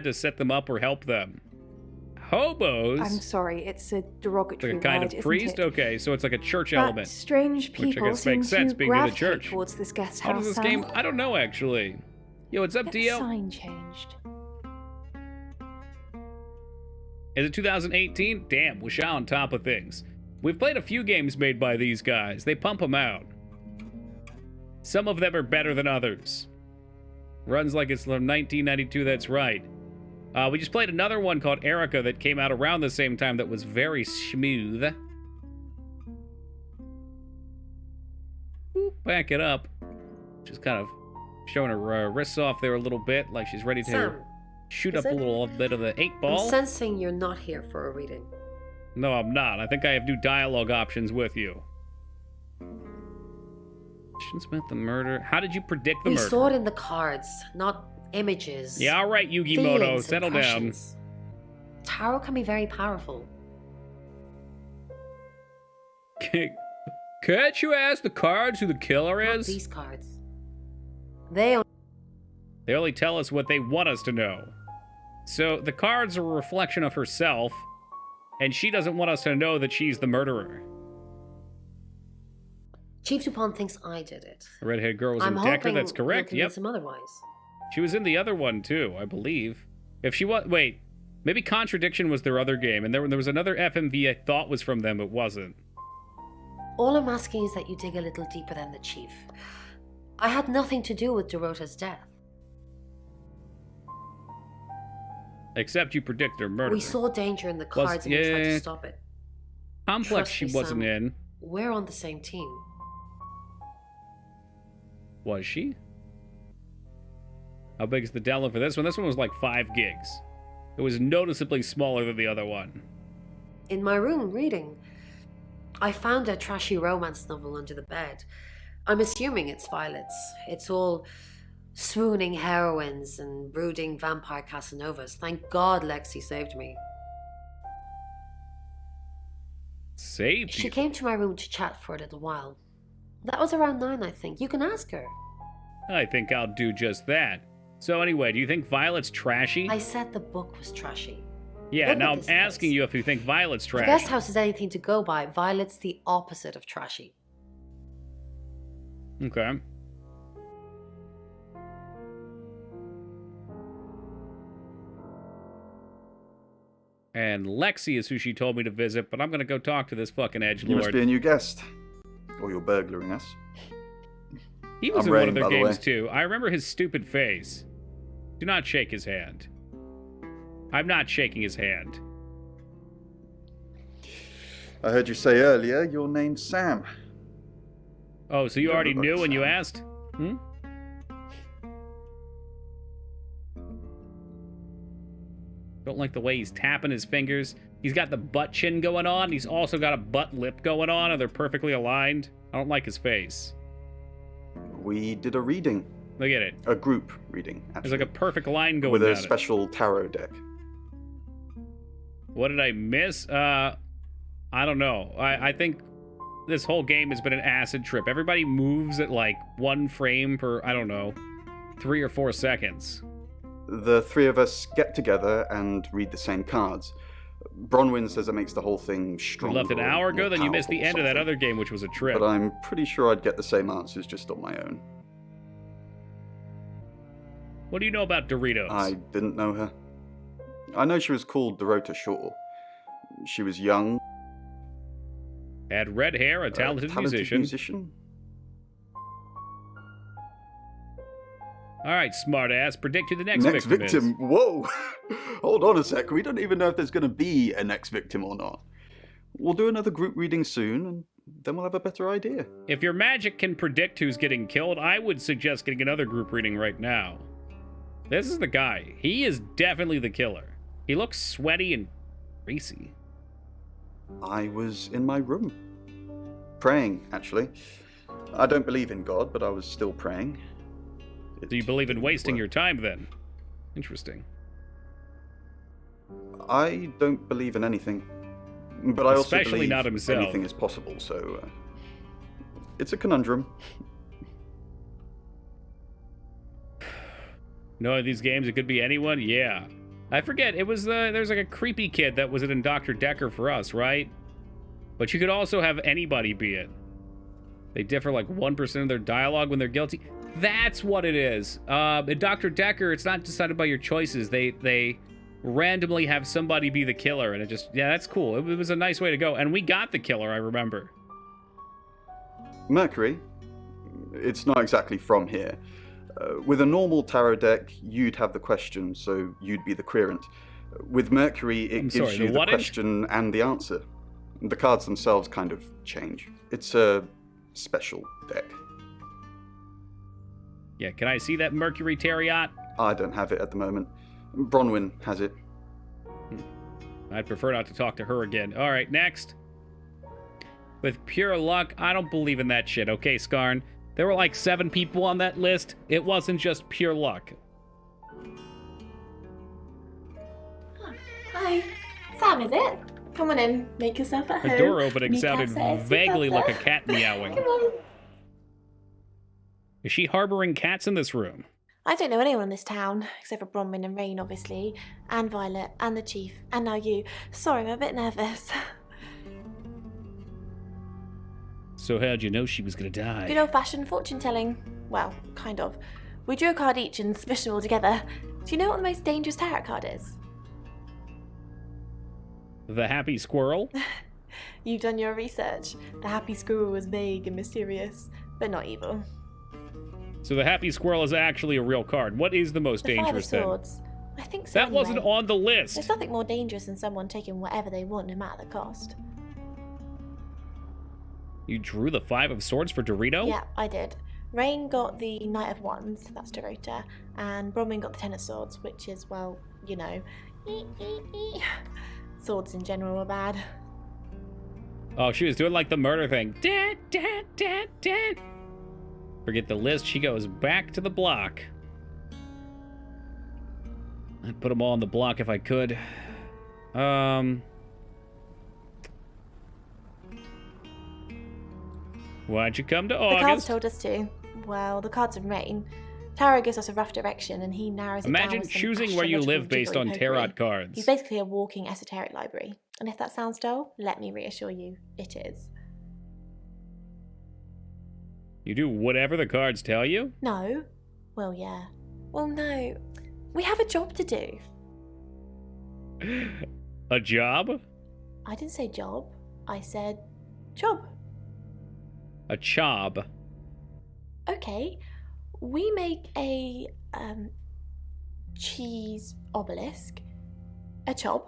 A: to set them up or help them. Hobos.
K: I'm sorry, it's a derogatory
A: Like a kind
K: word,
A: of priest?
K: isn't it?
A: Okay, so it's like a church
K: But
A: element.
K: strange
A: Which I
K: people
A: guess
K: seem
A: makes sense
K: to
A: being in the
K: gravitate
A: church.
K: towards this guest
A: How
K: house.
A: does this
K: Sam.
A: game? I don't know, actually. Yo, what's up,
K: Get the
A: Dio?
K: sign changed.
A: Is it 2018? Damn, we're on top of things. We've played a few games made by these guys. They pump them out. Some of them are better than others. Runs like it's from 1992, that's right. We just played another one called Erica that came out around the same time that was very smooth. Ooh, back it up. Just kind of showing her wrists off there a little bit, like she's ready to
E: Sam,
A: shoot
E: is
A: up a
E: it?
A: little bit of the 8-ball.
E: I'm sensing you're not here for a reading.
A: No, I'm not. I think I have new dialogue options with you. Smith, the murder. How did you predict the
E: We
A: murder?
E: saw it in the cards, not images.
A: Yeah, all right, Yugi
E: feelings,
A: Moto, settle down.
E: impressions. Tarot can be very powerful.
A: Can't you ask the cards who the killer
E: Not
A: is?
E: these cards. They
A: only tell us what they want us to know. So the cards are a reflection of herself, and she doesn't want us to know that she's the murderer.
E: Chief DuPont thinks I did it.
A: The redhead girl was
E: I'm
A: in Decker,
E: hoping
A: that's
E: you'll
A: correct, yep.
E: convince him otherwise.
A: She was in the other one, too, I believe. If she was... Wait. Maybe Contradiction was their other game, and there was another FMV I thought was from them, it wasn't.
E: All I'm asking is that you dig a little deeper than the chief. I had nothing to do with Dorota's death.
A: Except you predicted her murder.
E: We saw danger in the cards and we tried to stop it.
A: Complex
E: Trust
A: she
E: me,
A: wasn't
E: Sam,
A: in.
E: We're on the same team.
A: Was she? How big is the download for this one? This one was like 5 gigs. It was noticeably smaller than the other one.
E: In my room, reading. I found a trashy romance novel under the bed. I'm assuming it's Violet's. It's all swooning heroines and brooding vampire Casanovas. Thank God Lexi saved me.
A: Saved
E: She
A: you?
E: came to my room to chat for a little while. That was around 9, I think. You can ask her.
A: I think I'll do just that. So anyway, do you think Violet's trashy?
E: I said the book was trashy.
A: Yeah,
E: Look
A: now
E: at
A: I'm
E: this
A: asking
E: place.
A: you if you think Violet's
E: If
A: trashy.
E: the guest house is anything to go by, Violet's the opposite of trashy.
A: Okay. And Lexi is who she told me to visit, but I'm gonna go talk to this fucking edgelord.
L: You must be a new guest. Or you're burglaring us.
A: He was
L: I'm
A: in one
L: Rain,
A: of their
L: by the
A: games
L: way.
A: too. I remember his stupid face. Do not shake his hand. I'm not shaking his hand.
L: I heard you say earlier your name's Sam.
A: Oh, so you
L: don't
A: already
L: look like
A: knew when you
L: Sam.
A: asked? Hmm? Don't like the way he's tapping his fingers. He's got the butt chin going on. He's also got a butt lip going on, and they're perfectly aligned. I don't like his face.
L: We did a reading.
A: Look at it.
L: A group reading,
A: There's
L: actually.
A: like a perfect line going
L: with a
A: down it.
L: special tarot deck.
A: What did I miss? I don't know. I think this whole game has been an acid trip. Everybody moves at like 1 frame per, I don't know, 3 or 4 seconds.
L: The three of us get together and read the same cards. Bronwyn says it makes the whole thing
A: We
L: stronger.
A: left an
L: or
A: hour ago,
L: more
A: then you missed the
L: powerful
A: end
L: or
A: of that
L: something.
A: other game, which was a trip.
L: But I'm pretty sure I'd get the same answers just on my own.
A: What do you know about Doritos?
L: I didn't know her. I know she was called Dorota Shaw. She was young.
A: Had red hair, a talented musician. All right, smartass. Predict who the next victim is.
L: Whoa! Hold on a sec. We don't even know if there's going to be a next victim or not. We'll do another group reading soon, and then we'll have a better idea.
A: If your magic can predict who's getting killed, I would suggest getting another group reading right now. This is the guy. He is definitely the killer. He looks sweaty and greasy.
L: I was in my room. Praying, actually. I don't believe in God, but I was still praying.
A: Do you believe in wasting your time, then? Interesting.
L: I don't believe in anything. But I also
A: Especially
L: believe
A: not himself.
L: anything is possible, so... it's a conundrum.
A: No, these games, it could be anyone? Yeah. I forget, it was there's like a creepy kid that was in Dr. Decker for us, right? But you could also have anybody be it. They differ like 1% of their dialogue when they're guilty. That's what it is. In Dr. Decker, it's not decided by your choices. They randomly have somebody be the killer, and it just, yeah, that's cool. It was a nice way to go. And we got the killer, I remember.
L: Mercury? It's not exactly from here. With a normal tarot deck, you'd have the question, so you'd be the querent. With Mercury, it gives you the question and the answer. The cards themselves kind of change. It's a special deck.
A: Yeah, can I see that Mercury Terriot?
L: I don't have it at the moment. Bronwyn has it.
A: I'd prefer not to talk to her again. All right, next. With pure luck, I don't believe in that shit. Okay, Skarn. There were like 7 people on that list. It wasn't just pure luck.
N: Hi. Sam, is it? Come on in. Make yourself at home.
A: The door opening
N: Mi
A: sounded
N: casa es tu
A: vaguely
N: casa.
A: like a cat meowing.
N: Come on.
A: Is she harboring cats in this room?
N: I don't know anyone in this town, except for Bronwyn and Rain, obviously, and Violet, and the Chief, and now you. Sorry, I'm a bit nervous.
A: So how'd you know she was gonna die?
N: Good old-fashioned fortune-telling. Well, kind of. We drew a card each and smushed them all together. Do you know what the most dangerous tarot card is?
A: The happy squirrel?
N: You've done your research. The happy squirrel was vague and mysterious, but not evil.
A: So the happy squirrel is actually a real card. What is the most
N: The
A: dangerous
N: Five
A: then?
N: of Swords. I think so.
A: That
N: anyway.
A: wasn't on the list.
N: There's nothing more dangerous than someone taking whatever they want, no matter the cost.
A: You drew the 5 of Swords for Dorito?
N: Yeah, I did. Rain got the Knight of Wands, that's Dorota, and Bronwyn got the Ten of Swords, which is, well, you know, swords in general are bad.
A: Oh, she was doing like the murder thing. Dead, dead, dead, dead. Forget the list. She goes back to the block. I'd put them all on the block if I could. Why'd you come to
N: The
A: August?
N: cards told us to. Well, the cards of rain. Tarot gives us a rough direction, and he narrows it down.
A: Imagine
N: with some
A: choosing where you
N: astrological
A: live based on
N: jiggery-pokery.
A: tarot cards.
N: He's basically a walking esoteric library. And if that sounds dull, let me reassure you, it is.
A: You do whatever the cards tell you?
N: No. Well, yeah. Well, no. We have a job to do.
A: A job?
N: I didn't say job. I said job.
A: A chob.
N: Okay. We make a cheese obelisk, a chob,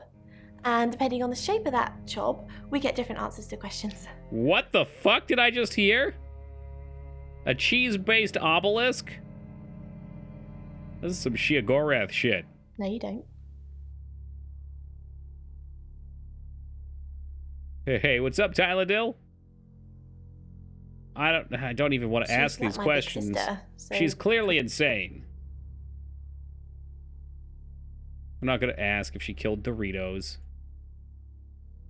N: and depending on the shape of that chob, we get different answers to questions.
A: What the fuck did I just hear? A cheese-based obelisk? This is some Shia-Gorath shit.
N: No, you don't.
A: Hey, what's up, Tyler Dill? I don't even want to ask these
N: not my big
A: questions.
N: sister, so-
A: She's clearly insane. I'm not gonna ask if she killed Doritos.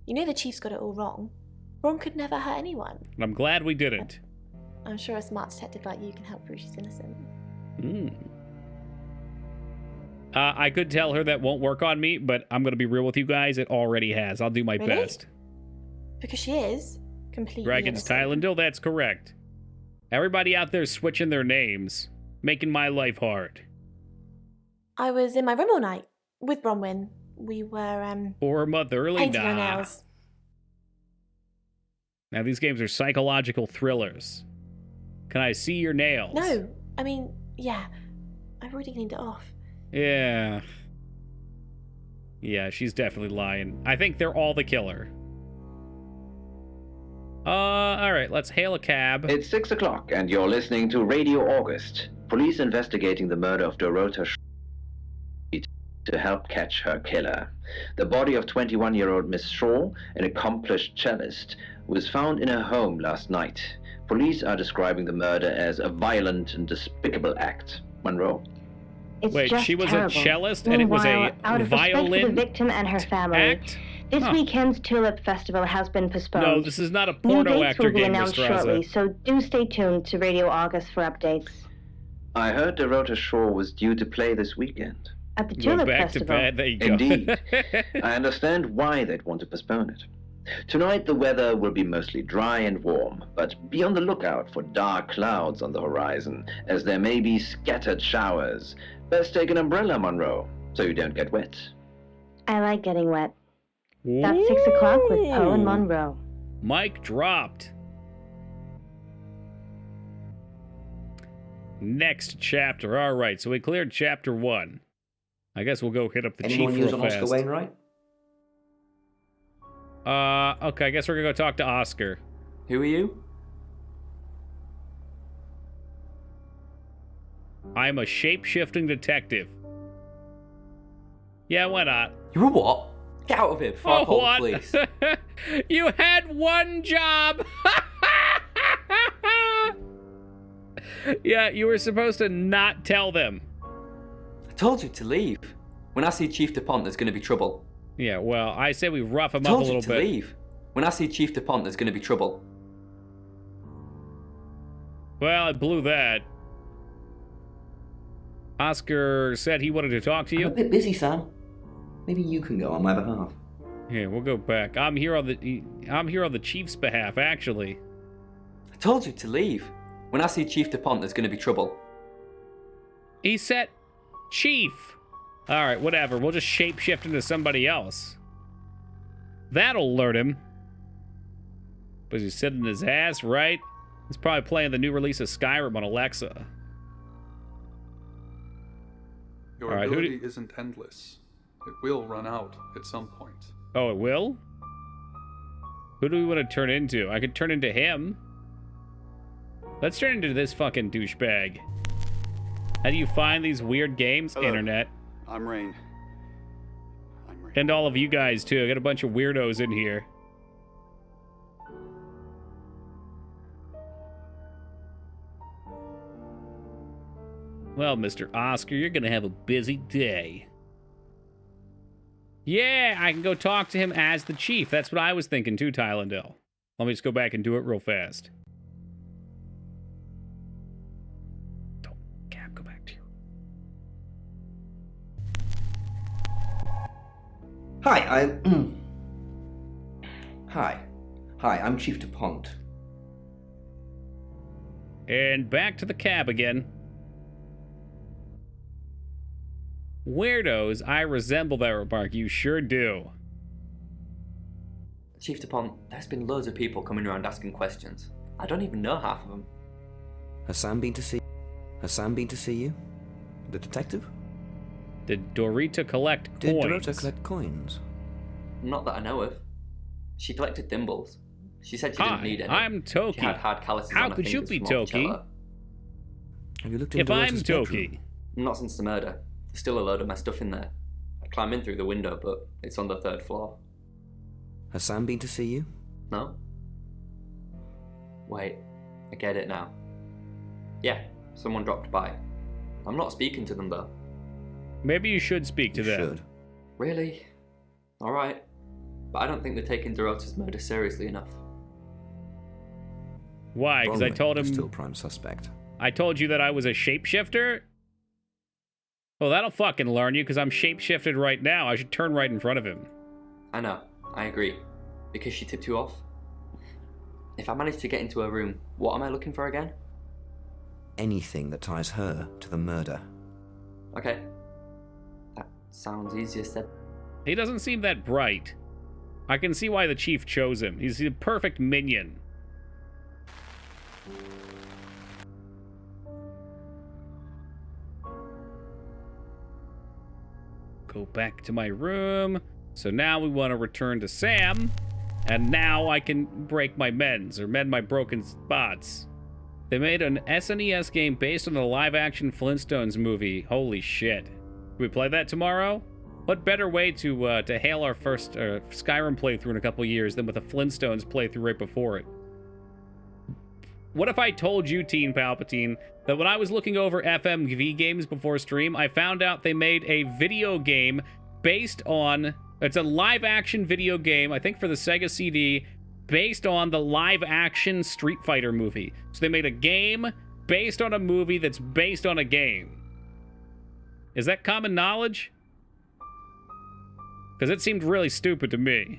N: You know the chief's got it all wrong. Ron could never hurt anyone.
A: And I'm glad we didn't.
N: I'm sure a smart detective like you can help prove she's innocent.
A: I could tell her that won't work on me, but I'm gonna be real with you guys. It already has. I'll do my
N: Really?
A: best.
N: Because she is completely
A: Dragons
N: innocent.
A: Tylendil, that's correct. Everybody out there switching their names, making my life hard.
N: I was in my room all night with Bronwyn. We were
A: Or motherly
N: painting our
A: nah.
N: nails.
A: Now these games are psychological thrillers. Can I see your nails?
N: No, I mean, yeah. I've already cleaned it off.
A: Yeah. Yeah, she's definitely lying. I think they're all the killer. All right, let's hail a cab.
B: It's 6 o'clock, and you're listening to Radio August. Police investigating the murder of Dorota to help catch her killer. The body of 21-year-old Miss Shaw, an accomplished cellist, was found in her home last night. Police are describing the murder as a violent and despicable act. Monroe?
C: It's
A: Wait,
C: just
A: she was
C: terrible.
A: a cellist and it was
C: Meanwhile,
A: a
C: out of respect for the
A: violin
C: victim and her family,
A: act?
C: this
A: Huh.
C: weekend's Tulip Festival has been postponed.
A: No, this is not a
C: New
A: porno
C: dates
A: actor
C: will be
A: game,
C: announced
A: Mr.
C: shortly,
A: Raza.
C: so do stay tuned to Radio August for updates.
B: I heard Dorota Shaw was due to play this weekend.
C: At the
A: Go
C: Tulip
A: back
C: Festival.
A: to bed. There you go.
B: Indeed. I understand why they'd want to postpone it. Tonight the weather will be mostly dry and warm, but be on the lookout for dark clouds on the horizon, as there may be scattered showers. Best take an umbrella, Monroe, so you don't get wet.
C: I like getting wet. That's 6 o'clock with Poe and Monroe.
A: Mic dropped. Next chapter. All right, so we cleared chapter 1. I guess we'll go hit up the
H: Anyone
A: chief
H: use
A: real
H: on Oscar
A: fast.
H: Wainwright?
A: Okay, I guess we're gonna go talk to Oscar.
O: Who are you?
A: I'm a shape-shifting detective. Yeah, why not?
O: You're a what? Get out of here before I call the police.
A: You had one job! Yeah, you were supposed to not tell them.
O: I told you to leave. When I see Chief DuPont, there's going to be trouble.
A: Yeah, well, I say we rough him
O: I
A: up a
O: told you
A: little
O: to
A: bit.
O: leave. When I see Chief DuPont, there's going to be trouble.
A: Well, I blew that. Oscar said he wanted to talk to you.
H: I'm a bit busy, Sam. Maybe you can go on my behalf.
A: Yeah, we'll go back. I'm here on the Chief's behalf, actually.
O: I told you to leave. When I see Chief DuPont, there's going to be trouble.
A: He said Chief. All right, whatever. We'll just shapeshift into somebody else. That'll alert him. Was he sitting his ass, right? He's probably playing the new release of Skyrim on Alexa.
D: Your
A: All right,
D: ability isn't endless. It will run out at some point.
A: Oh, it will? Who do we want to turn into? I could turn into him. Let's turn into this fucking douchebag. How do you find these weird games?
L: Hello.
A: Internet.
L: I'm Rain.
A: And all of you guys, too. I got a bunch of weirdos in here. Well, Mr. Oscar, you're going to have a busy day. Yeah, I can go talk to him as the chief. That's what I was thinking, too, Tylendil. Let me just go back and do it real fast.
H: Hi, Hi, I'm Chief DuPont.
A: And back to the cab again. Weirdos, I resemble that remark. You sure do.
O: Chief DuPont, there's been loads of people coming around asking questions. I don't even know half of them.
H: Has Sam been to see you? The detective?
A: Did Dorita collect coins?
H: Did Dorita collect coins?
O: Not that I know of. She collected thimbles. She said she didn't need any.
A: I'm Toki.
O: She had hard calluses
A: How
O: on her
A: could you
O: fingers
A: be
O: from
A: Toki?
O: Monticello.
H: Have you looked in
A: If I'm
H: Dorita's
A: Toki.
H: bedroom?
O: Not since the murder. There's still a load of my stuff in there. I'd climb in through the window, but it's on the 3rd floor.
H: Has Sam been to see you?
O: No? Wait, I get it now. Yeah, someone dropped by. I'm not speaking to them though.
A: Maybe you should speak to them.
H: Should.
O: Really? Alright. But I don't think they're taking Dorota's murder seriously enough.
A: Why? Because I told him...
H: Still prime suspect.
A: I told you that I was a shapeshifter? Well, that'll fucking learn you, because I'm shapeshifted right now. I should turn right in front of him.
O: I know, I agree. Because she tipped you off? If I manage to get into her room, what am I looking for again?
H: Anything that ties her to the murder.
O: Okay. That sounds easier said.
A: He doesn't seem that bright. I can see why the chief chose him. He's the perfect minion. Go back to my room. So now we want to return to Sam. And now I can break my mends, or mend my broken spots. They made an SNES game based on the live-action Flintstones movie. Holy shit. Can we play that tomorrow? What better way to hail our first Skyrim playthrough in a couple years than with a Flintstones playthrough right before it? What if I told you, Teen Palpatine, that when I was looking over FMV games before stream, I found out they made a video game based on... It's a live-action video game, I think for the Sega CD, based on the live-action Street Fighter movie. So they made a game based on a movie that's based on a game. Is that common knowledge? Because it seemed really stupid to me.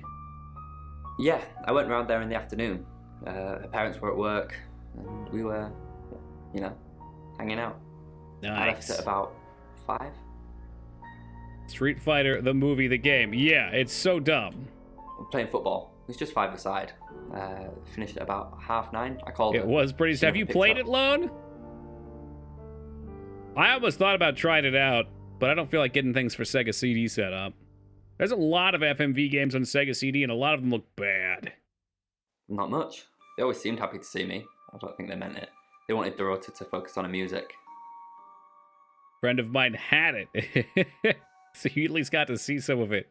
O: Yeah, I went round there in the afternoon. Her parents were at work, and we were, you know, hanging out.
A: Nice.
O: I left at about 5.
A: Street Fighter, the movie, the game. Yeah, it's so dumb.
O: Playing football. It's just 5-a-side. Finished at about 9:30. I called
A: it. It was pretty... Have you played it, Lone? I almost thought about trying it out, but I don't feel like getting things for Sega CD set up. There's a lot of FMV games on Sega CD, and a lot of them look bad.
O: Not much. They always seemed happy to see me. I don't think they meant it. They wanted Dorota to focus on her music.
A: Friend of mine had it. So you at least got to see some of it.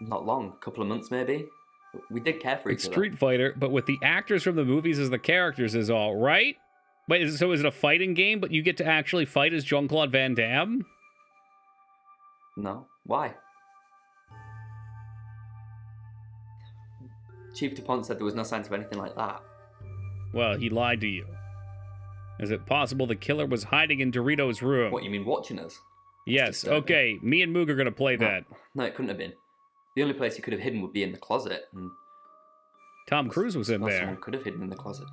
O: Not long. A couple of months, maybe. We did care for each other.
A: It's Street Fighter, but with the actors from the movies as the characters is all, right? Wait, so is it a fighting game, but you get to actually fight as Jean-Claude Van Damme?
O: No. Why? Chief DuPont said there was no signs of anything like that.
A: Well, he lied to you. Is it possible the killer was hiding in Dorito's room?
O: What, you mean watching us?
A: Yes, okay. Me and Moog are going to play that.
O: No, it couldn't have been. The only place he could have hidden would be in the closet. And
A: Tom Cruise was in there.
O: Someone could have hidden in the closet.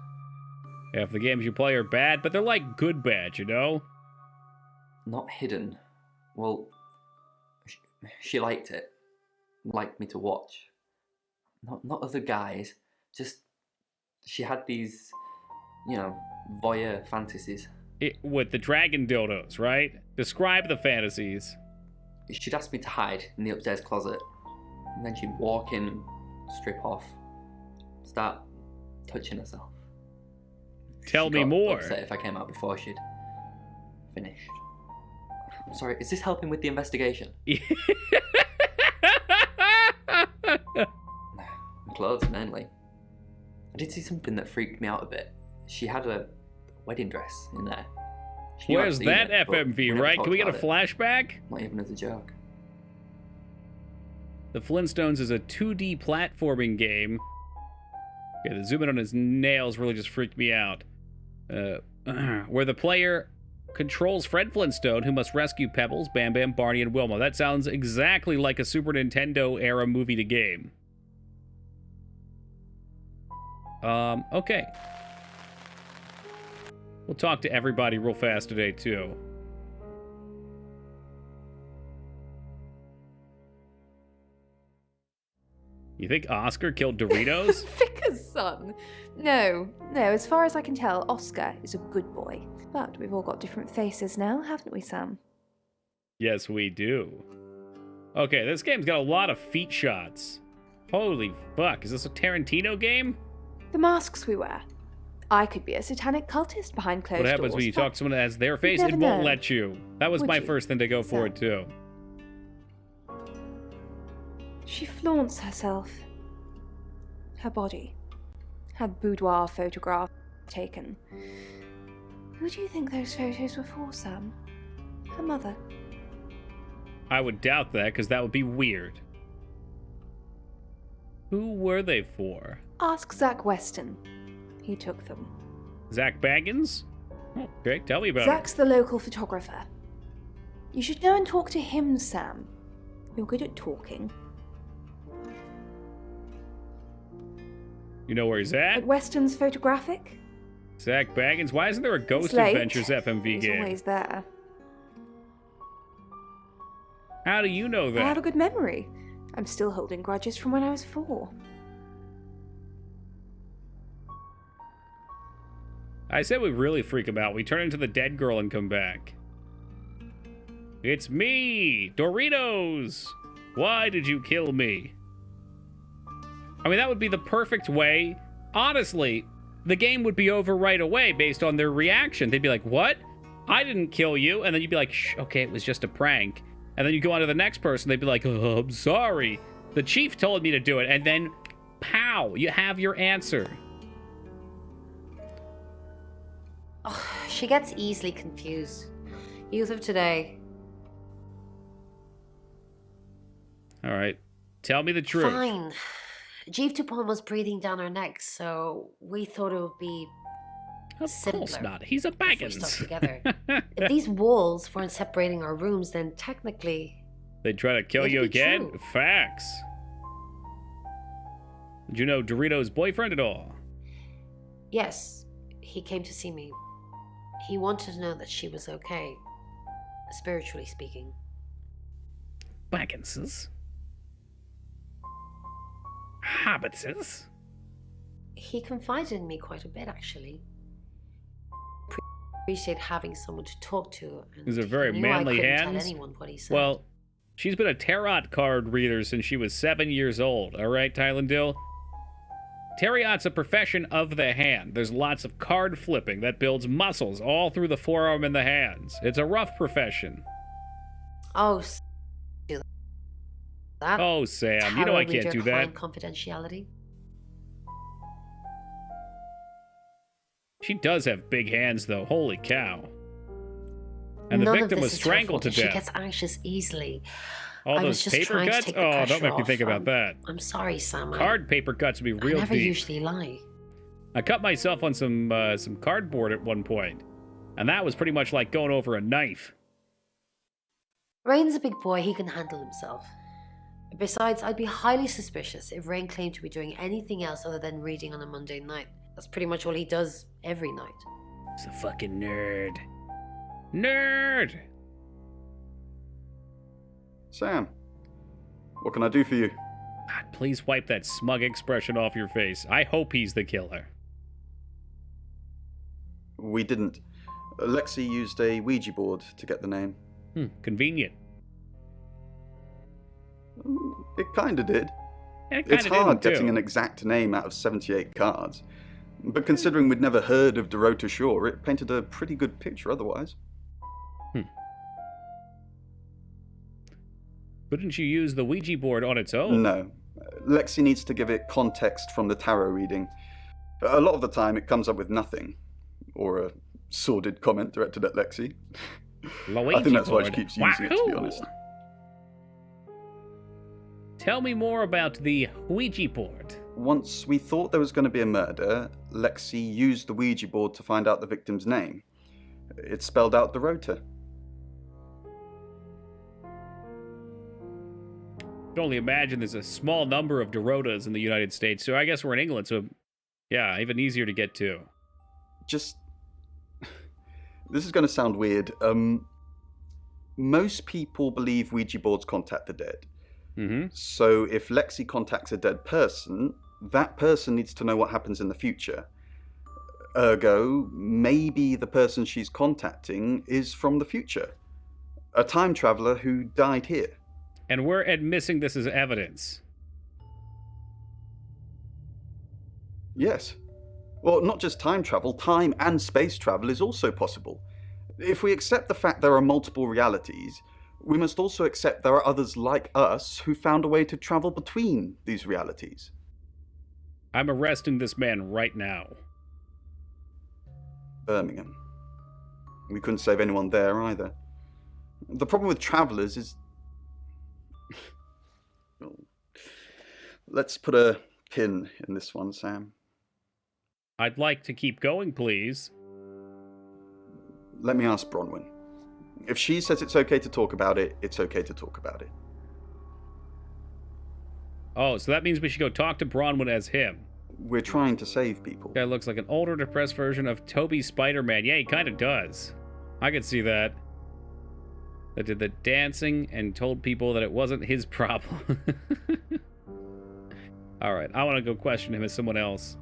A: Yeah, if the games you play are bad, but they're like good bad, you know?
O: Not hidden. Well, she liked it. Liked me to watch. Not other guys. Just, she had these, you know, voyeur fantasies.
A: With the dragon dildos, right? Describe the fantasies.
O: She'd ask me to hide in the upstairs closet. And then she'd walk in and strip off. Start touching herself.
A: Tell me more.
O: Upset if I came out before she'd finished. I'm sorry, is this helping with the investigation? Clothes, mainly. I did see something that freaked me out a bit. She had a wedding dress in there.
A: Where's that FMV, right? Can we get a flashback?
O: Not even as a joke.
A: The Flintstones is a 2D platforming game. Yeah, the zoom in on his nails really just freaked me out. Where the player controls Fred Flintstone, who must rescue Pebbles, Bam Bam, Barney, and Wilma. That sounds exactly like a Super Nintendo era movie to game. Okay. We'll talk to everybody real fast today, too. You think Oscar killed Doritos?
K: Vicar's son. No, as far as I can tell, Oscar is a good boy. But we've all got different faces now, haven't we, Sam?
A: Yes, we do. Okay, this game's got a lot of feet shots. Holy fuck, is this a Tarantino game?
K: The masks we wear. I could be a satanic cultist behind closed doors.
A: What happens when you talk to someone that has their face? It won't let you. That was my first thing to go for it, too.
K: She flaunts herself. Her body. Had boudoir photograph taken. Who do you think those photos were for, Sam? Her mother?
A: I would doubt that, because that would be weird. Who were they for?
K: Ask Zach Weston. He took them.
A: Zach Baggins? Oh, okay, tell me about
K: Zach's the local photographer. You should go and talk to him, Sam. You're good at talking.
A: You know where he's at?
K: At Weston's Photographic?
A: Zach Baggins? Why isn't there a Ghost Adventures FMV game?
K: He's always there.
A: How do you know that?
K: I have a good memory. I'm still holding grudges from when I was 4.
A: I said we really freak him out. We turn into the dead girl and come back. It's me, Doritos. Why did you kill me? I mean, that would be the perfect way. Honestly, the game would be over right away based on their reaction. They'd be like, what? I didn't kill you. And then you'd be like, shh, okay, it was just a prank. And then you go on to the next person. They'd be like, oh, I'm sorry. The chief told me to do it. And then, pow, you have your answer.
E: Oh, she gets easily confused. Youth of today.
A: All right. Tell me the truth.
E: Fine. Jeeve Dupont was breathing down her neck, so we thought it would be simpler.
A: Of course not. He's a Baggins.
E: If we stuck together. If these walls weren't separating our rooms, then technically...
A: They'd try to kill you again? True. Facts. Did you know Dorito's boyfriend at all?
E: Yes. He came to see me. He wanted to know that she was okay, spiritually speaking.
A: Bagginses? Hobbitses?
E: He confided in me quite a bit, actually. Appreciate having someone to talk to.
A: These are very manly hands.
E: Tell anyone what he said.
A: Well, she's been a tarot card reader since she was 7 years old. All right, Tylandil? Tarot's a profession of the hand. There's lots of card flipping that builds muscles all through the forearm and the hands. It's a rough profession.
E: Oh, that.
A: Oh, Sam, you know I can't do that.
E: Confidentiality.
A: She does have big hands, though. Holy cow. And the victim was strangled to death.
E: She gets anxious easily.
A: All those paper cuts? Oh, don't make me think about that.
E: I'm sorry, Sam.
A: Card paper cuts would be real deep.
E: I never usually lie.
A: I cut myself on some cardboard at one point, and that was pretty much like going over a knife.
E: Rain's a big boy. He can handle himself. Besides, I'd be highly suspicious if Rain claimed to be doing anything else other than reading on a Monday night. That's pretty much all he does every night.
A: He's a fucking nerd. Nerd!
L: Sam, what can I do for you?
A: God, please wipe that smug expression off your face. I hope he's the killer.
L: We didn't. Lexi used a Ouija board to get the name.
A: Convenient.
L: It kinda did.
A: It's
L: hard getting an exact name out of 78 cards. But considering we'd never heard of Dorota Shaw, it painted a pretty good picture otherwise.
A: Couldn't you use the Ouija board on its own?
L: No. Lexi needs to give it context from the tarot reading. A lot of the time it comes up with nothing. Or a sordid comment directed at Lexi. I think that's why she keeps using it, to be honest.
A: Tell me more about the Ouija board.
L: Once we thought there was going to be a murder, Lexi used the Ouija board to find out the victim's name. It spelled out Dorota.
A: I can only imagine there's a small number of Dorotas in the United States, so I guess we're in England, so yeah, even easier to get to.
L: Just... This is going to sound weird. Most people believe Ouija boards contact the dead.
A: Mm-hmm.
L: So if Lexi contacts a dead person, that person needs to know what happens in the future. Ergo, maybe the person she's contacting is from the future. A time traveler who died here.
A: And we're admitting this as evidence.
L: Yes. Well, not just time travel, time and space travel is also possible. If we accept the fact there are multiple realities, we must also accept there are others like us who found a way to travel between these realities.
A: I'm arresting this man right now.
L: Birmingham. We couldn't save anyone there either. The problem with travelers is... Let's put a pin in this one, Sam.
A: I'd like to keep going, please.
L: Let me ask Bronwyn. If she says it's okay to talk about it, it's okay to talk about it.
A: Oh, so that means we should go talk to Bronwyn as him.
L: We're trying to save people.
A: Guy looks like an older, depressed version of Toby Spider-Man. Yeah, he kind of does. I could see that. That did the dancing and told people that it wasn't his problem. All right, I want to go question him as someone else.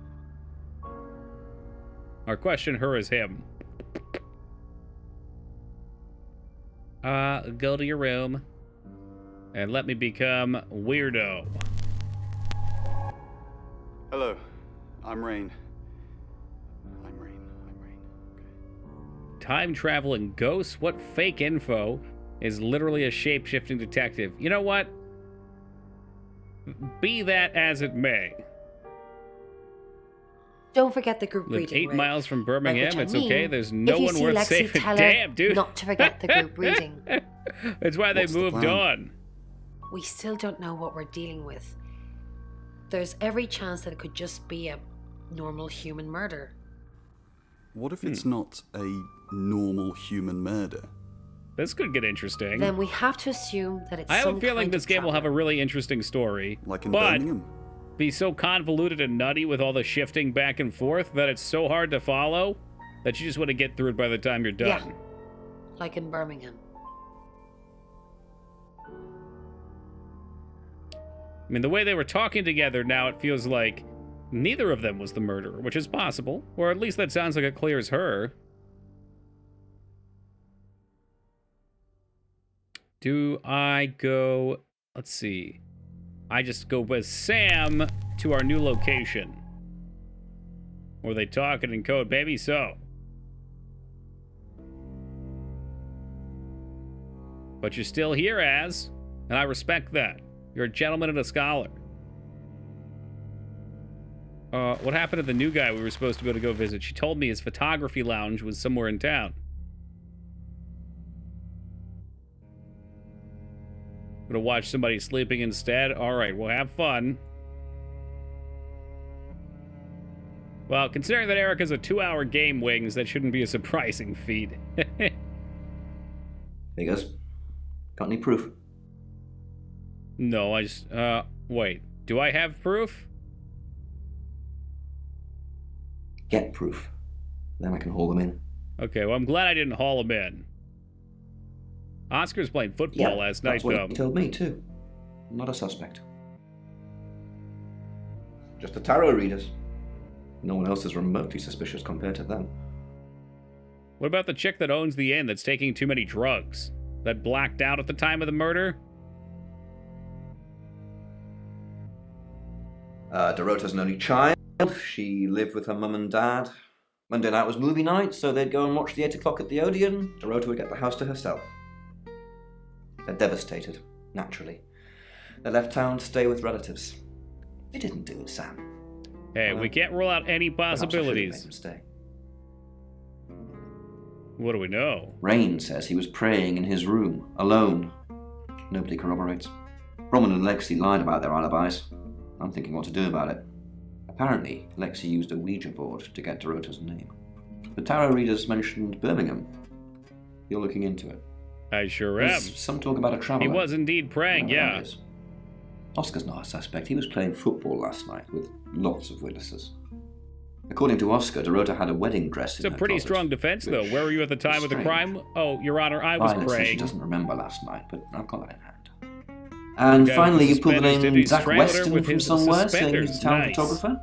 A: Or question her as him. Go to your room. And let me become weirdo.
L: Hello, I'm Rain. Okay.
A: Time-traveling ghosts? What fake info is literally a shape-shifting detective? You know what? Be that as it may.
E: Don't forget the group
A: Live
E: reading.
A: 8 miles from Birmingham. It's okay. There's no
E: if you
A: one
E: see
A: worth
E: Lexi,
A: saving.
E: tell
A: Damn,
E: her
A: dude.
E: not to forget the group reading.
A: That's why they
L: What's the
A: moved
L: plan?
A: on.
E: We still don't know what we're dealing with. There's every chance that it could just be a normal human murder.
L: What if it's not a normal human murder?
A: This could get interesting.
E: Then we have to assume that it's
A: I have
E: some
A: a feeling
E: kind
A: this
E: of
A: game will have a
E: traveler.
A: really interesting story.
L: Like in
A: but
L: Birmingham?
A: Be so convoluted and nutty with all the shifting back and forth that it's so hard to follow that you just want to get through it by the time you're done.
E: Yeah, like in Birmingham.
A: I mean, the way they were talking together now, it feels like neither of them was the murderer, which is possible. Or at least that sounds like it clears her. Do I go... Let's see. I just go with Sam to our new location. Were they talking in code? Maybe so. But you're still here, Az, and I respect that. You're a gentleman and a scholar. What happened to the new guy we were supposed to be able to go visit? She told me his photography lounge was somewhere in town. Gonna watch somebody sleeping instead? Alright, well, have fun. Well, considering that Erica's a 2-hour game, Wings, that shouldn't be a surprising feat.
H: Figures. Got any proof?
A: No, I just, wait. Do I have proof?
H: Get proof. Then I can haul them in.
A: Okay, well, I'm glad I didn't haul him in. Oscar's playing football last night,
H: that's what
A: though.
H: he told me too. Not a suspect. Just the tarot readers. No one else is remotely suspicious compared to them.
A: What about the chick that owns the inn that's taking too many drugs? That blacked out at the time of the murder?
H: Dorota's an only child. She lived with her mum and dad. Monday night was movie night, so they'd go and watch the 8 o'clock at the Odeon. Dorota would get the house to herself. They're devastated, naturally. They left town to stay with relatives. They didn't do it, Sam.
A: Hey, we can't rule out any possibilities.
H: Them stay.
A: What do we know?
H: Rain says he was praying in his room, alone. Nobody corroborates. Roman and Lexi lied about their alibis. I'm thinking what to do about it. Apparently, Lexi used a Ouija board to get Dorota's name. The tarot readers mentioned Birmingham, You're looking into it.
A: I sure am.
H: There's some talk about a traveller.
A: He was indeed praying, yeah.
H: Oscar's not a suspect. He was playing football last night with lots of witnesses. According to Oscar, Dorota had a wedding dress in her
A: It's a pretty
H: closet,
A: strong defense, though. Where were you at the time of the crime? Oh, Your Honor, I was
H: Violet says she
A: praying.
H: doesn't remember last night, but I've got that in hand. And finally, you pulled the name Zach Weston from somewhere, saying he's a town photographer?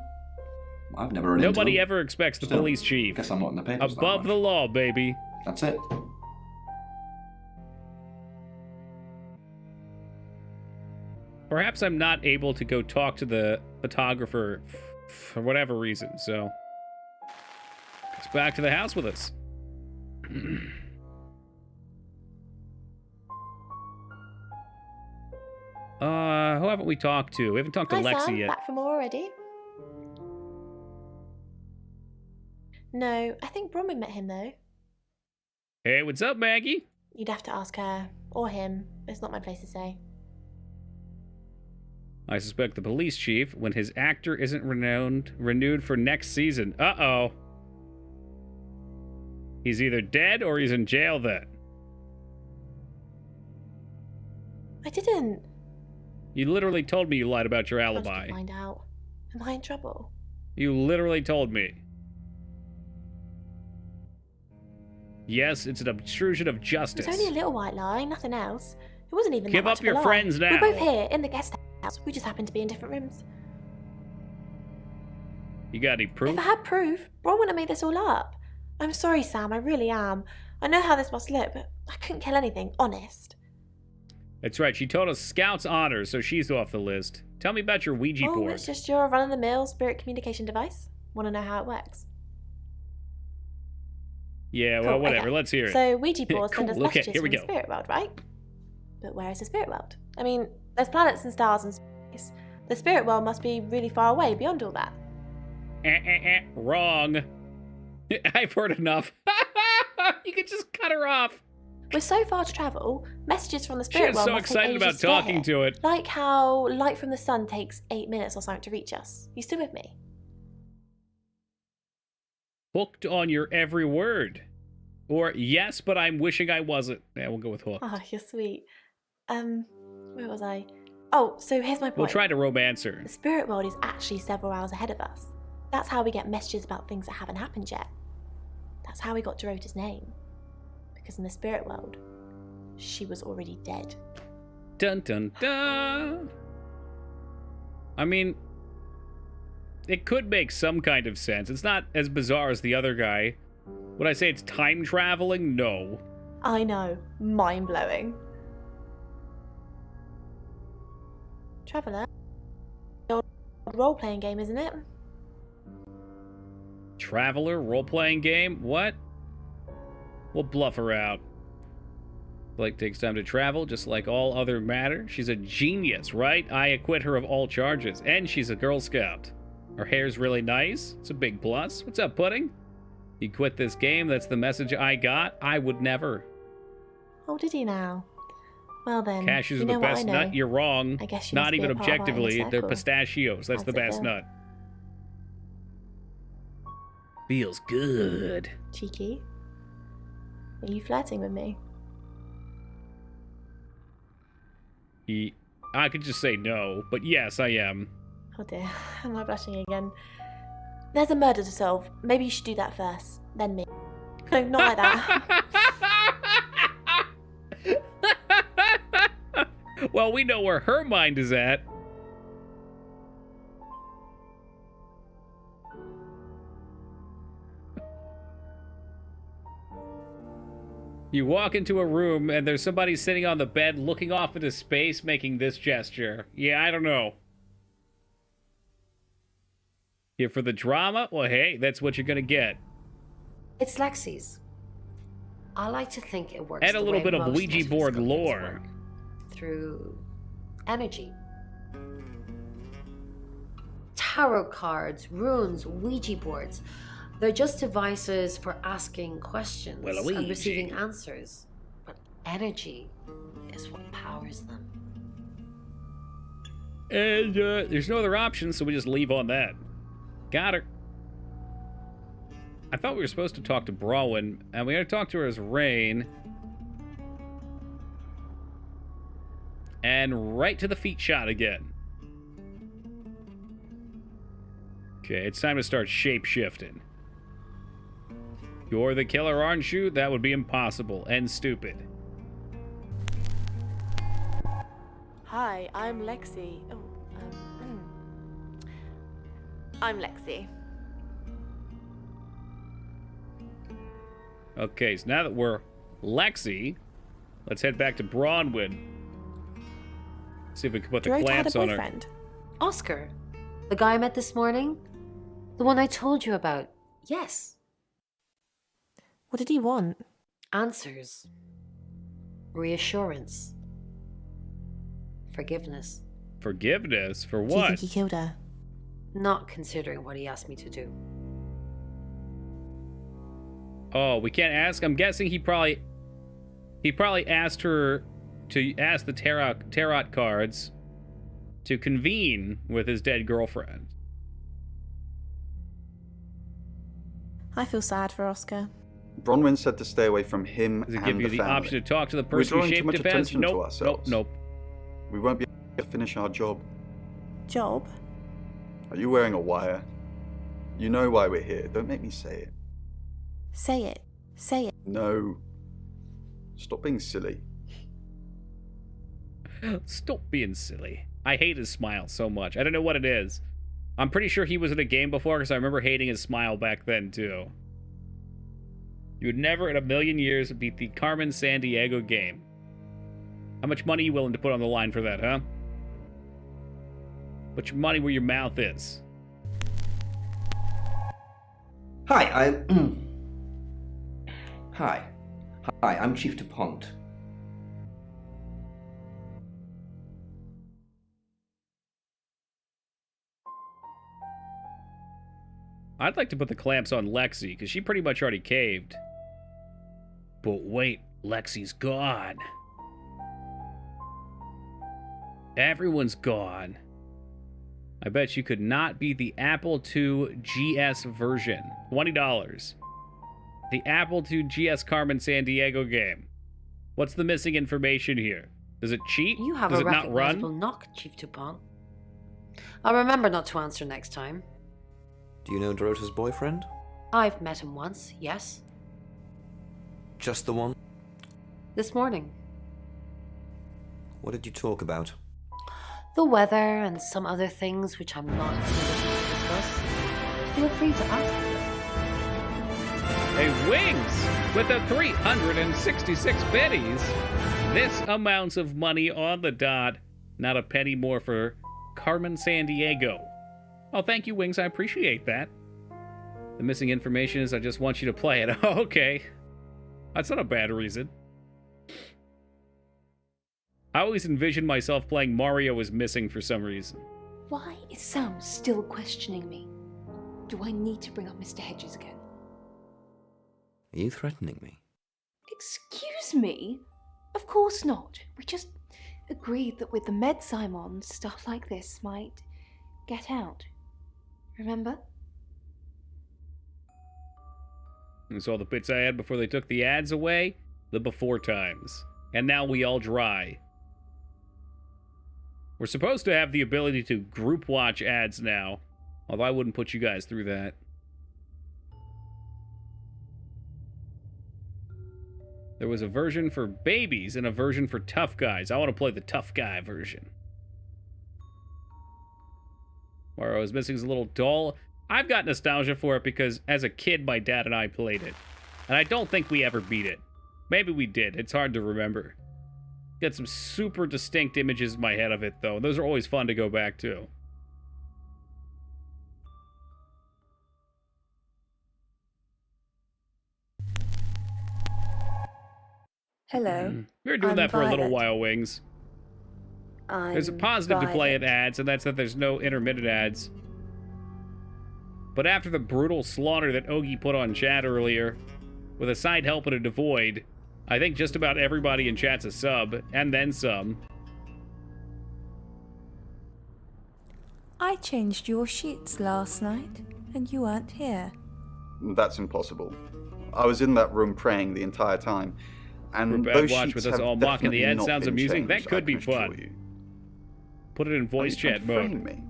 H: I've never run into him.
A: Nobody ever expects the police chief.
H: Guess I'm not in the papers
A: Above the law, baby.
H: That's it.
A: Perhaps I'm not able to go talk to the photographer for whatever reason, so it's back to the house with us. Who haven't we talked to? We haven't talked to
N: Hi,
A: Lexi
N: Sam.
A: yet.
N: Back from already? No, I think Bronwyn met him though.
A: Hey, what's up, Maggie?
N: You'd have to ask her or him. It's not my place to say.
A: I suspect the police chief when his actor isn't renewed for next season. Uh-oh. He's either dead or he's in jail then.
N: I didn't.
A: You literally told me you lied about your alibi.
N: I'll find out. Am I in trouble?
A: You literally told me. Yes, it's an obstruction of justice.
N: It was only a little white lie, nothing else. It wasn't even
A: Give
N: that much
A: up
N: of
A: your
N: a lie.
A: friends now.
N: We're both here in the guest house. We just happen to be in different rooms.
A: You got any proof?
N: If I had proof, Ron wouldn't have made this all up. I'm sorry, Sam, I really am. I know how this must look, but I couldn't kill anything, honest.
A: That's right, she told us Scout's honors, so she's off the list. Tell me about your Ouija board.
N: It's just your run-of-the-mill spirit communication device. Want to know how it works?
A: Yeah, well,
N: Cool,
A: whatever.
N: okay.
A: Let's hear it.
N: So Ouija boards
A: Cool,
N: send us
A: okay,
N: messages
A: here we
N: from
A: go.
N: the spirit world, right? But where is the spirit world? I mean, there's planets and stars and space. The spirit world must be really far away beyond all that.
A: Wrong. I've heard enough. You could just cut her off.
N: We're so far to travel, messages from the spirit world
A: so
N: must take
A: excited
N: ages
A: about
N: to get
A: talking
N: here.
A: to it.
N: Like how light from the sun takes 8 minutes or something to reach us. You still with me?
A: Hooked on your every word. Or, yes, but I'm wishing I wasn't. Yeah, we'll go with hooked.
N: Oh, you're sweet. Where was I? Oh, so here's my point.
A: We'll try to romance her.
N: The spirit world is actually several hours ahead of us. That's how we get messages about things that haven't happened yet. That's how we got Dorota's name. Because in the spirit world, she was already dead.
A: Dun dun dun. I mean, it could make some kind of sense. It's not as bizarre as the other guy. Would I say it's time traveling? No.
N: I know. Mind-blowing. Traveller? The old role-playing game, isn't it?
A: Traveler role-playing game? What? We'll bluff her out. Blake takes time to travel, just like all other matter. She's a genius, right? I acquit her of all charges. And she's a Girl Scout. Her hair's really nice. It's a big plus. What's up, Pudding? You quit this game, that's the message I got. I would never.
N: Oh, did he now? Well then,
A: Cashews
N: you
A: are the
N: know what I
A: best
N: know.
A: nut. You're wrong.
N: I guess you
A: Not
N: must be
A: even
N: a part of our inner
A: objectively. They're
N: circle.
A: pistachios. That's the
N: How's it
A: best
N: feel?
A: nut. Feels good.
N: Cheeky. Are you flirting with me?
A: I could just say no, but yes, I am.
N: Oh dear, am I blushing again? There's a murder to solve. Maybe you should do that first, then me. No, not like that.
A: Well, we know where her mind is at. You walk into a room and there's somebody sitting on the bed looking off into space making this gesture. Yeah, I don't know. Here for the drama? Well, hey, that's what you're gonna get.
E: It's Lexi's. I like to think it works.
A: Add a
E: the
A: little
E: way
A: bit of
E: most
A: Ouija board
E: metaphysical things
A: lore.
E: work, through energy. Tarot cards, runes, Ouija boards. They're just devices for asking questions
A: Well,
E: and
A: Ouija.
E: receiving answers. But energy is what powers them.
A: And there's no other option, so we just leave on that. Got her. I thought we were supposed to talk to Bronwyn, and we had to talk to her as Rain. And right to the feet shot again. Okay, it's time to start shape-shifting. You're the killer, aren't you? That would be impossible and stupid.
J: Hi, I'm Lexi. Oh, I'm Lexi.
A: Okay, so now that we're Lexi, let's head back to Bronwyn. See if we can put the clamps on her.
E: Oscar, the guy I met this morning, the one I told you about. Yes.
J: What did he want?
E: Answers. Reassurance. Forgiveness.
A: Forgiveness? For what?
J: Do you think he killed her?
E: Not considering what he asked me to do.
A: Oh, we can't ask? I'm guessing he probably asked her to ask the tarot cards to convene with his dead girlfriend.
J: I feel sad for Oscar.
L: Bronwyn said to stay away from him
A: Does it
L: and
A: give you
L: the
A: the
L: family.
A: option to talk to the
L: We're
A: person who
L: drawing too
A: shaped
L: much
A: it as?
L: attention to
A: Nope,
L: ourselves.
A: nope.
L: We won't be able to finish our job.
J: Job?
L: Are you wearing a wire? You know why we're here. Don't make me say it.
J: Say it. Say it.
L: No. Stop being silly.
A: Stop being silly. I hate his smile so much. I don't know what it is. I'm pretty sure he was in a game before because I remember hating his smile back then too. You would never in a million years beat the Carmen Sandiego game. How much money are you willing to put on the line for that, huh? Put your money where your mouth is.
H: Hi, Hi, I'm Chief DuPont.
A: I'd like to put the clamps on Lexi, because she pretty much already caved. But wait, Lexi's gone. Everyone's gone. I bet you could not be the Apple II GS version. $20. The Apple II GS Carmen Sandiego game. What's the missing information here? Does it cheat?
E: You have
A: Does
E: a
A: it not
E: recognizable
A: run?
E: knock, Chief DuPont. I'll remember not to answer next time.
P: Do you know Dorota's boyfriend?
E: I've met him once, yes.
P: Just the one?
E: This morning.
P: What did you talk about?
E: The weather and some other things which I'm not at liberty to discuss. Feel free to ask me.
A: Hey, Wings! With the 366 pennies, this amounts of money on the dot. Not a penny more for Carmen Sandiego. Oh, thank you, Wings. I appreciate that. The missing information is I just want you to play it. Oh, okay. That's not a bad reason. I always envisioned myself playing Mario as missing for some reason.
K: Why is Sam still questioning me? Do I need to bring up Mr. Hedges again?
P: Are you threatening me?
K: Excuse me? Of course not. We just agreed that with the meds I'm on, stuff like this might get out. Remember?
A: And so all the bits I had before they took the ads away, the before times. And now we all dry. We're supposed to have the ability to group watch ads now, although I wouldn't put you guys through that. There was a version for babies and a version for tough guys. I want to play the tough guy version. Where I was missing is a little dull. I've got nostalgia for it because as a kid, my dad and I played it. And I don't think we ever beat it. Maybe we did. It's hard to remember. Got some super distinct images in my head of it, though. Those are always fun to go back to.
M: Hello.
A: We were doing
M: I'm
A: that for a little
M: Violet.
A: while, Wings. There's a positive to play at ads, and that's that there's no intermittent ads. But after the brutal slaughter that Ogie put on chat earlier, with a side help and a devoid, I think just about everybody in chat's a sub, and then some.
Q: I changed your sheets last night, and you weren't here.
L: That's impossible. I was in that room praying the entire time, And
A: Bad
L: those
A: watch
L: sheets
A: with us
L: have
A: all mocking the
L: definitely
A: ad
L: not
A: sounds
L: been
A: amusing.
L: changed,
A: That could
L: I
A: be
L: can assure
A: fun.
L: you.
A: Put it in voice
L: Are you trying
A: chat
L: to
A: mode.
L: frame me?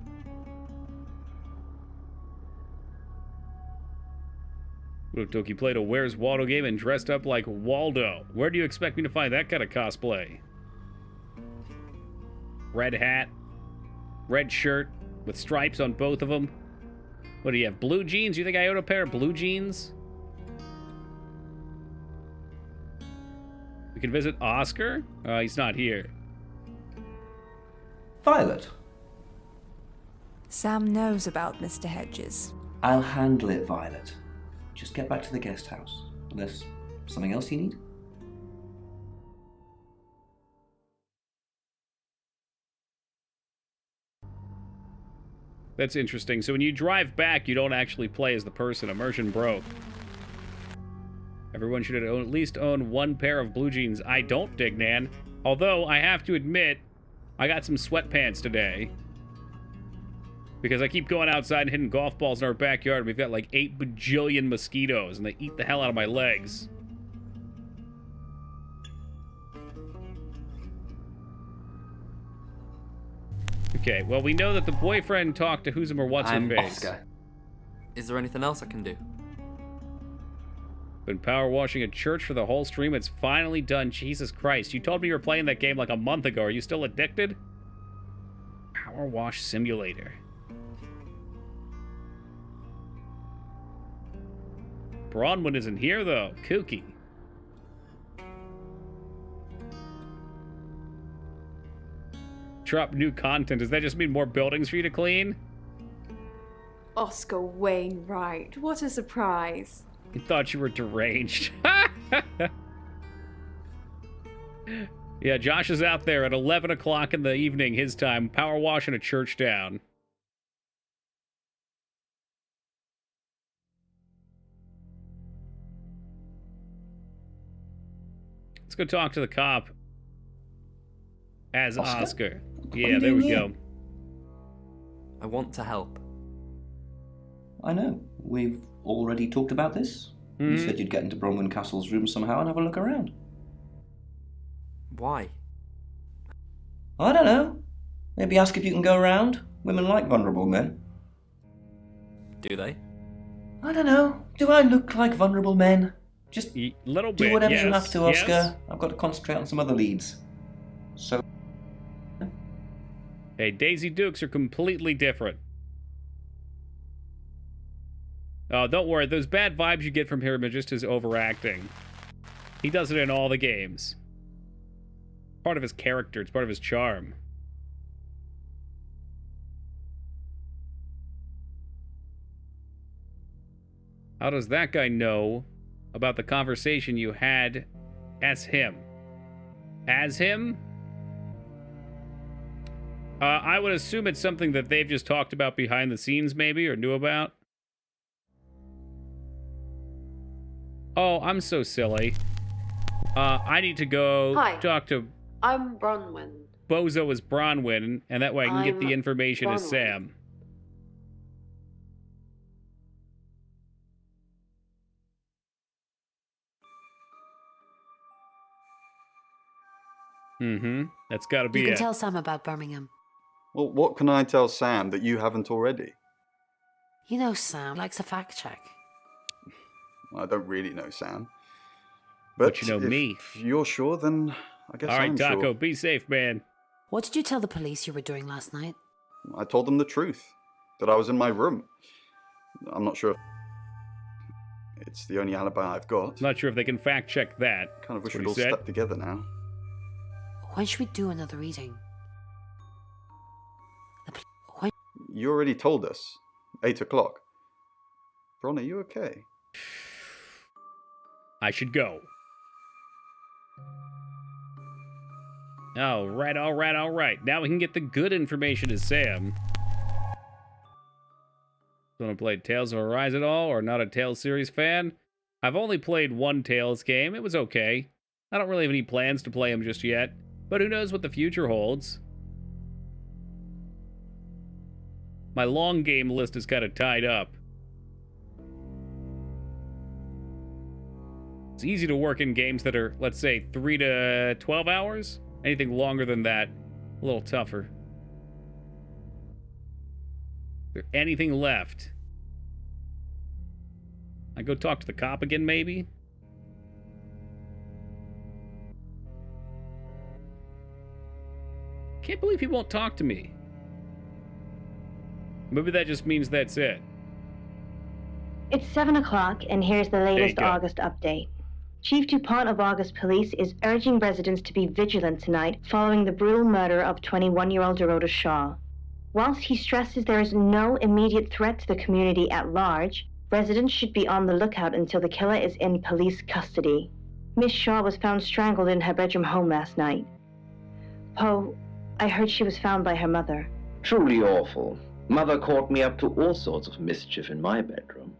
A: Toki played a Where's Waldo game and dressed up like Waldo. Where do you expect me to find that kind of cosplay? Red hat, red shirt with stripes on both of them. What do you have, blue jeans? You think I own a pair of blue jeans? We can visit Oscar? He's not here.
H: Violet.
Q: Sam knows about Mr. Hedges.
H: I'll handle it, Violet. Just get back to the guest house. Unless something else you need?
A: That's interesting. So when you drive back, you don't actually play as the person. Immersion broke. Everyone should at least own one pair of blue jeans. I don't, Dignan. Although, I have to admit, I got some sweatpants today. Because I keep going outside and hitting golf balls in our backyard. And we've got like 8 bajillion mosquitoes, and they eat the hell out of my legs. Okay, well, we know that the boyfriend talked to Who's Him or What's Her
O: I'm
A: Face.
O: Oscar. Is there anything else I can do?
A: Been power washing a church for the whole stream. It's finally done. Jesus Christ. You told me you were playing that game like a month ago. Are you still addicted? Power wash simulator. Bronwyn isn't here, though. Kooky. Drop new content. Does that just mean more buildings for you to clean?
K: Oscar Wainwright, what a surprise.
A: I thought you were deranged. Yeah, Josh is out there at 11 o'clock in the evening, his time, power washing a church down. Let's go talk to the cop as Oscar. Yeah, there we go.
O: I want to help.
H: I know. We've already talked about this. You said you'd get into Bronwyn Castle's room somehow and have a look around.
O: Why?
H: I don't know. Maybe ask if you can go around. Women like vulnerable men.
O: Do they?
H: I don't know. Do I look like vulnerable men? Just
A: little
H: do
A: bit,
H: whatever
A: yes,
H: you have to, Oscar.
A: yes.
H: I've got to concentrate on some other leads. So...
A: Hey, Daisy Dukes are completely different. Oh, don't worry. Those bad vibes you get from him are just his overacting. He does it in all the games. Part of his character. It's part of his charm. How does that guy know about the conversation you had as him? As him? I would assume it's something that they've just talked about behind the scenes, maybe, or knew about. Oh, I'm so silly. I need to go talk to
E: I'm Bronwyn.
A: Bozo as Bronwyn, and that way I can get the information as
E: Bronwyn.
A: Sam. That's gotta be
E: You
A: it.
E: can tell Sam about Birmingham.
L: Well, what can I tell Sam that you haven't already?
E: You know Sam likes a fact check.
L: I don't really know Sam.
A: But you know me.
L: If you're sure, then I guess
A: All right,
L: I'm
A: Taco,
L: sure.
A: be safe, man.
E: What did you tell the police you were doing last night?
L: I told them the truth, that I was in my room. I'm not sure if it's the only alibi I've got.
A: Not sure if they can fact check that.
L: Kind of wish
A: That's
L: we'd
A: what
L: all
A: he said.
L: stuck together now.
E: When should we do another reading?
L: You already told us. 8 o'clock. Bron, are you okay?
A: I should go. All right, all right, all right. Now we can get the good information to Sam. Want to play Tales of Arise at all, or not a Tales series fan? I've only played one Tales game. It was okay. I don't really have any plans to play them just yet, but who knows what the future holds. My long game list is kind of tied up. It's easy to work in games that are, let's say, 3 to 12 hours. Anything longer than that, a little tougher. Is there anything left? I go talk to the cop again, maybe? Can't believe he won't talk to me. Maybe that just means that's it.
C: It's 7 o'clock, and here's the latest August update. Chief DuPont of August Police is urging residents to be vigilant tonight following the brutal murder of 21-year-old Dorota Shaw. Whilst he stresses there is no immediate threat to the community at large, residents should be on the lookout until the killer is in police custody. Miss Shaw was found strangled in her bedroom home last night. Poe, I heard she was found by her mother.
B: Truly awful. Mother caught me up to all sorts of mischief in my bedroom.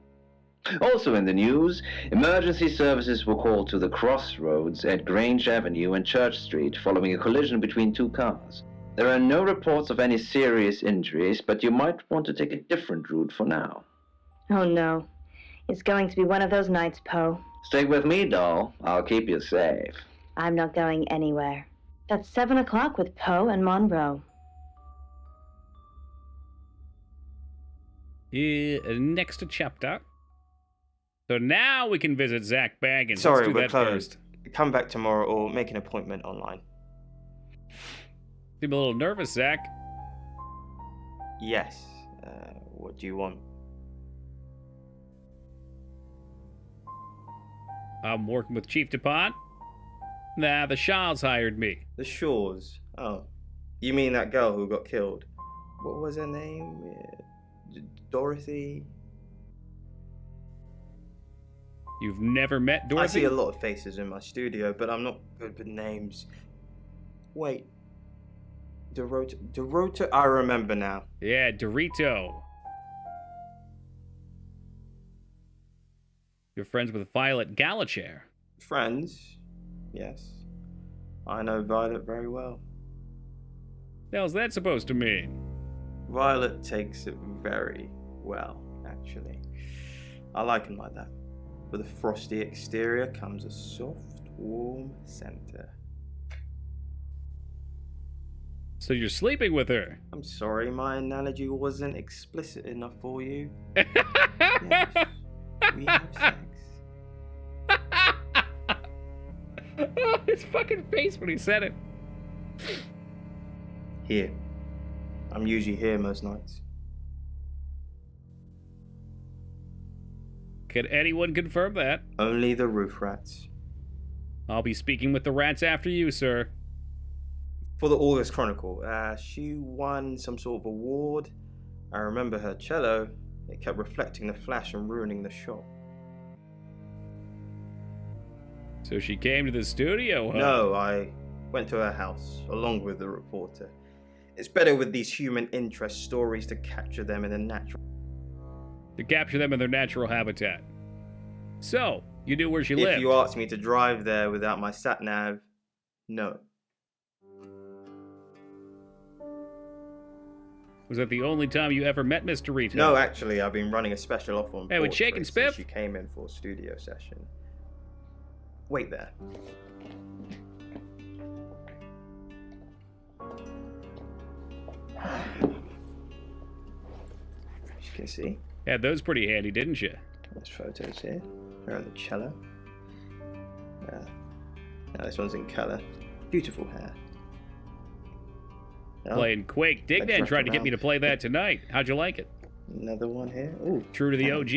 B: Also in the news, emergency services were called to the crossroads at Grange Avenue and Church Street following a collision between 2 cars. There are no reports of any serious injuries, but you might want to take a different route for now.
C: Oh no. It's going to be one of those nights, Poe.
B: Stay with me, doll. I'll keep you safe.
C: I'm not going anywhere. That's 7 o'clock with Poe and Monroe.
A: Next chapter. So now we can visit Zach Baggins.
R: Sorry,
A: Let's do
R: we're
A: that
R: closed.
A: First.
R: Come back tomorrow or make an appointment online.
A: Seem a little nervous, Zach.
R: Yes. What do you want?
A: I'm working with Chief DuPont. Nah, the Shaws hired me.
R: The Shaws? Oh. You mean that girl who got killed? What was her name? Dorothy?
A: You've never met Dorothy?
R: I see a lot of faces in my studio, but I'm not good with names. Wait. Dorota, I remember now.
A: Yeah, Dorito. You're friends with Violet Galachair.
R: Friends? Yes. I know Violet very well.
A: What hell's that supposed to mean?
R: Violet takes it very well, actually. I like him like that. With a frosty exterior comes a soft, warm center.
A: So you're sleeping with her?
R: I'm sorry, my analogy wasn't explicit enough for you. Yes, we have sex.
A: Oh, his fucking face when he said it.
R: Here. I'm usually here most nights.
A: Can anyone confirm that?
R: Only the roof rats.
A: I'll be speaking with the rats after you, sir.
R: For the August Chronicle, she won some sort of award. I remember her cello. It kept reflecting the flash and ruining the shot.
A: So she came to the studio, huh?
R: No, I went to her house, along with the reporter. It's better with these human interest stories to capture them in their natural
A: habitat. So, you knew where she lived?
R: If you asked me to drive there without my sat-nav, no.
A: Was that the only time you ever met Miss Dorito?
R: No, actually, I've been running a special off on
A: with Shake and Spiff?
R: She came in for a studio session. Wait there. As you can see.
A: Had those pretty handy, didn't you?
R: There's photos here. Her on the cello. Now this one's in colour. Beautiful hair.
A: Playing Quake Dig then tried to get me to play that tonight. How'd you like it?
R: Another one here. Ooh.
A: True to the OG?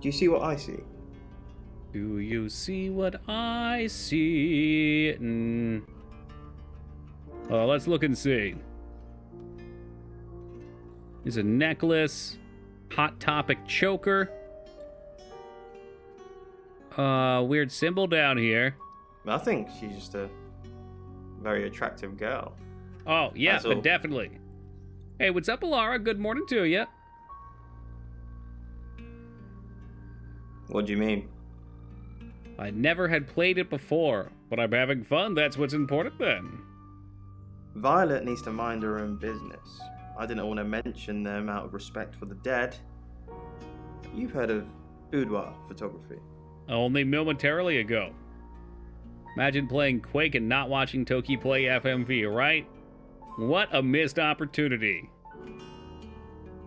R: Do you see what I see?
A: Do you see what I see? Oh, let's look and see. There's a necklace. Hot Topic choker. Weird symbol down here.
R: I think she's just a very attractive girl.
A: Oh, yeah, but definitely. Hey, what's up, Alara? Good morning to you.
R: What do you mean?
A: I never had played it before, but I'm having fun. That's what's important then.
R: Violet needs to mind her own business. I didn't want to mention them out of respect for the dead. You've heard of boudoir photography.
A: Only momentarily ago. Imagine playing Quake and not watching Toki play FMV, right? What a missed opportunity.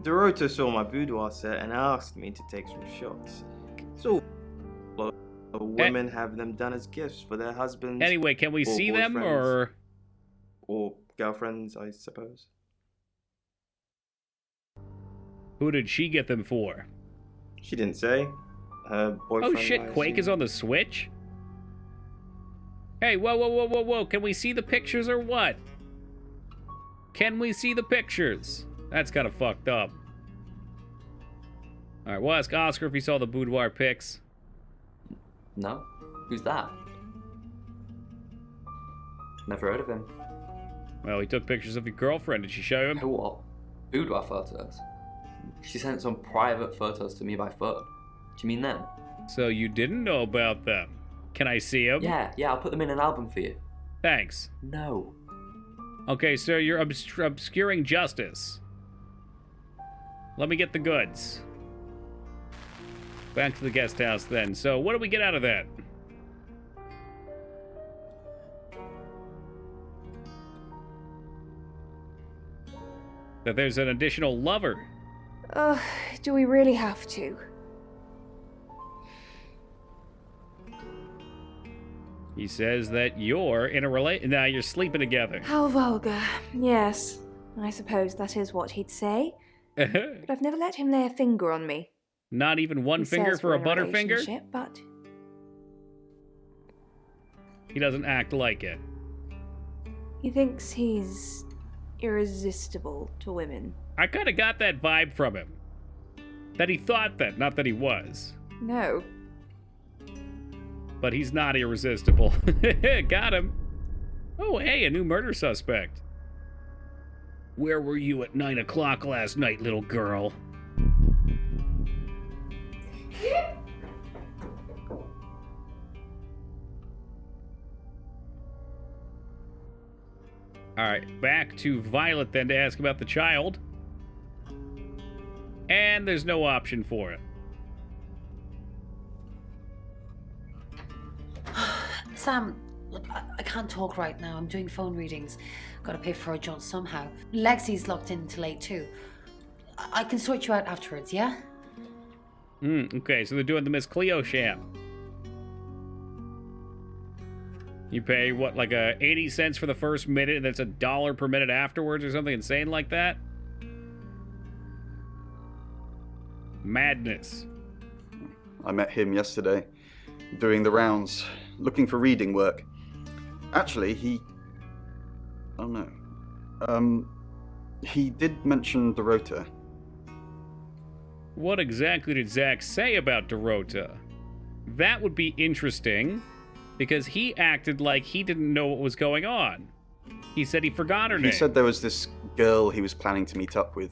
R: Dorota saw my boudoir set and asked me to take some shots. So, women have them done as gifts for their husbands.
A: Anyway, can we see them or
R: girlfriends, I suppose?
A: Who did she get them for?
R: She didn't say. Her boyfriend.
A: Oh shit, Quake is on the Switch? Hey, whoa. Can we see the pictures or what? Can we see the pictures? That's kind of fucked up. Alright, we'll ask Oscar if he saw the boudoir pics.
O: No? Who's that? Never heard of him.
A: Well, he took pictures of your girlfriend. Did she show him?
O: What? Boudoir photos? She sent some private photos to me by phone. Do you mean them?
A: So you didn't know about them? Can I see them?
O: Yeah, I'll put them in an album for you.
A: Thanks.
O: No.
A: Okay, so you're obscuring justice. Let me get the goods. Back to the guest house then. So what do we get out of that? That there's an additional lover.
K: Do we really have to?
A: He says that you're in a now you're sleeping together.
K: How vulgar. Yes, I suppose that is what he'd say. But I've never let him lay a finger on me.
A: Not even one finger for a butterfinger?
K: But
A: he doesn't act like it.
K: He thinks he's irresistible to women.
A: I kind of got that vibe from him. That he thought that, not that he was.
K: No.
A: But he's not irresistible. Got him. Oh, hey, a new murder suspect. Where were you at 9 o'clock last night, little girl? Alright, back to Violet then to ask about the child. And there's no option for it.
E: Sam, look, I can't talk right now. I'm doing phone readings. Gotta pay for a John somehow. Lexi's locked in till late too. I can sort you out afterwards, yeah?
A: Okay, so they're doing the Miss Cleo sham. You pay, what, like 80 cents for the first minute, and that's $1 per minute afterwards or something insane like that? Madness.
L: I met him yesterday, doing the rounds, looking for reading work. Actually, he did mention Dorota.
A: What exactly did Zach say about Dorota? That would be interesting, because he acted like he didn't know what was going on. He said he forgot her name.
L: He said there was this girl he was planning to meet up with.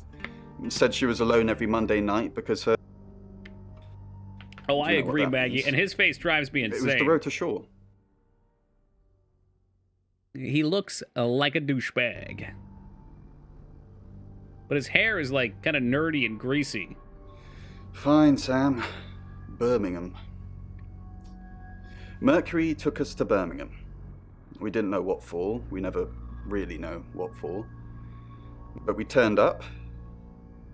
L: Said she was alone every Monday night because her...
A: Oh, I agree, Maggie, and his face drives me insane.
L: It was Dorota Shaw.
A: He looks like a douchebag. But his hair is like kind of nerdy and greasy.
L: Fine, Sam. Birmingham. Mercury took us to Birmingham. We didn't know what for. We never really know what for. But we turned up.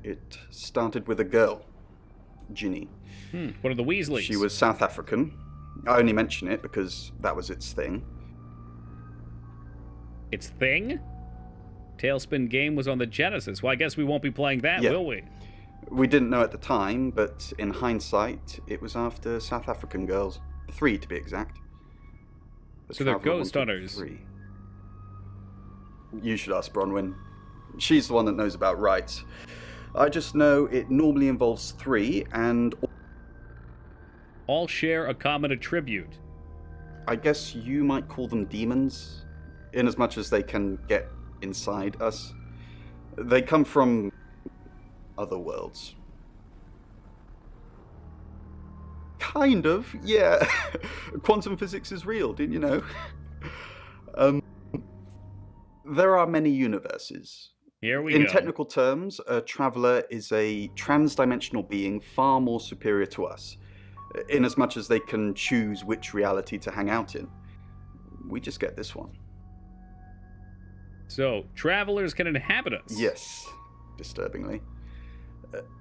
L: It started with a girl, Ginny.
A: One of the Weasleys.
L: She was South African. I only mention it because that was its thing.
A: Its thing? Tailspin game was on the Genesis. Well, I guess we won't be playing that, will we?
L: We didn't know at the time, but in hindsight, it was after South African girls. 3 to be exact.
A: So they're ghost hunters.
L: 3. You should ask Bronwyn. She's the one that knows about rights. I just know it normally involves 3 and...
A: all share a common attribute.
L: I guess you might call them demons, in as much as they can get inside us. They come from other worlds. Kind of, yeah. Quantum physics is real, didn't you know? There are many universes.
A: Here we go.
L: In technical terms, a traveler is a trans-dimensional being far more superior to us. in as much as they can choose which reality to hang out in. We just get this one.
A: So, travelers can inhabit us?
L: Yes, disturbingly.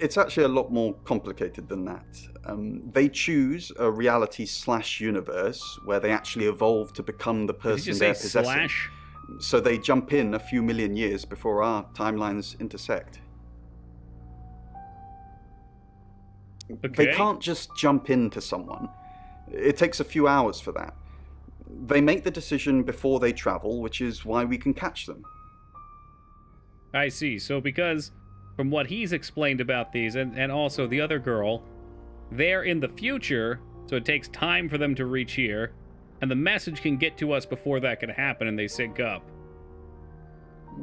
L: It's actually a lot more complicated than that. They choose a reality/universe where they actually evolve to become the person they're possessing.
A: Slash?
L: So they jump in a few million years before our timelines intersect.
A: Okay.
L: They can't just jump into someone. It takes a few hours for that. They make the decision before they travel, which is why we can catch them.
A: I see. So because, from what he's explained about these, and also the other girl, they're in the future, so it takes time for them to reach here, and the message can get to us before that can happen, and they sync up.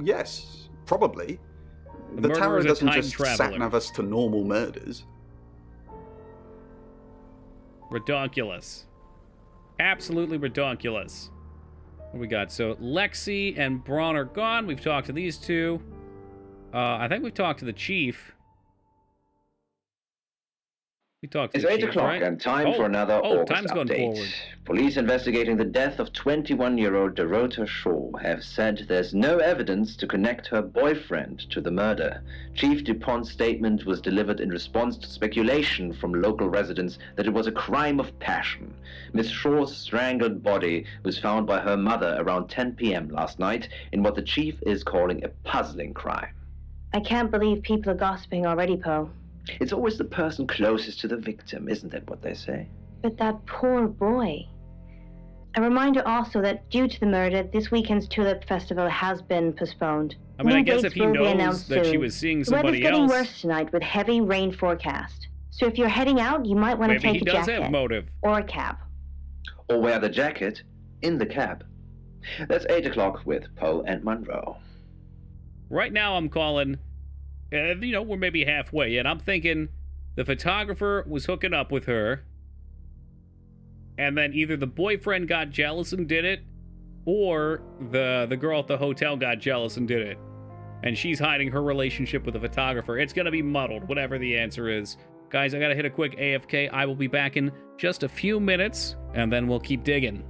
L: Yes, probably. The tower doesn't just sat-nav us to normal murders.
A: Redonkulous. Absolutely redonkulous. What we got? So Lexi and Braun are gone. We've talked to these two. I think we've talked to the chief. We talked to
B: It's
A: the
B: 8
A: chief,
B: o'clock
A: right?
B: and time for another August
A: time's gone
B: update.
A: forward.
B: Police investigating the death of 21-year-old Dorota Shaw have said there's no evidence to connect her boyfriend to the murder. Chief DuPont's statement was delivered in response to speculation from local residents that it was a crime of passion. Miss Shaw's strangled body was found by her mother around 10 p.m. last night in what the chief is calling a puzzling crime.
C: I can't believe people are gossiping already, Poe.
B: It's always the person closest to the victim, isn't that what they say?
C: But that poor boy. A reminder also that due to the murder, this weekend's Tulip Festival has been postponed.
A: I mean, I guess
C: dates
A: if he
C: will be
A: knows
C: announced
A: that she
C: soon.
A: was seeing
C: The weather's
A: somebody
C: getting
A: else,
C: worse tonight with heavy rain forecast. So if you're heading out, you might want to
A: maybe
C: take
A: he
C: a
A: does
C: jacket.
A: have motive.
C: Or a cab.
B: Or wear the jacket in the cab. That's 8 o'clock with Poe and Monroe.
A: Right now, I'm calling. We're maybe halfway, and I'm thinking the photographer was hooking up with her, and then either the boyfriend got jealous and did it, or the girl at the hotel got jealous and did it, and she's hiding her relationship with the photographer. It's gonna be muddled, whatever the answer is. Guys, I gotta hit a quick AFK. I will be back in just a few minutes, and then we'll keep digging.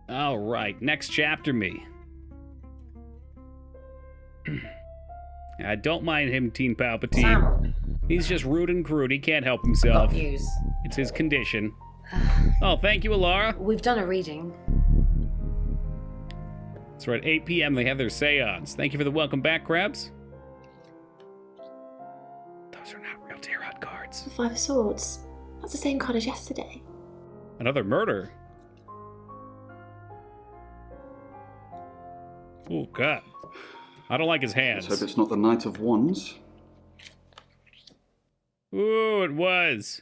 A: All right, next chapter me. I don't mind him, Teen Palpatine.
E: Sam.
A: He's just rude and crude. He can't help himself.
E: Got news.
A: It's his condition. Oh, thank you, Alara.
E: We've done a reading.
A: That's right, 8 p.m. they have their seance. Thank you for the welcome back, Krabs. Those are not real tarot cards.
N: The Five of Swords. That's the same card as yesterday.
A: Another murder. Oh, God. I don't like his hands.
L: Let's hope it's not the Knight of Wands.
A: Ooh, it was.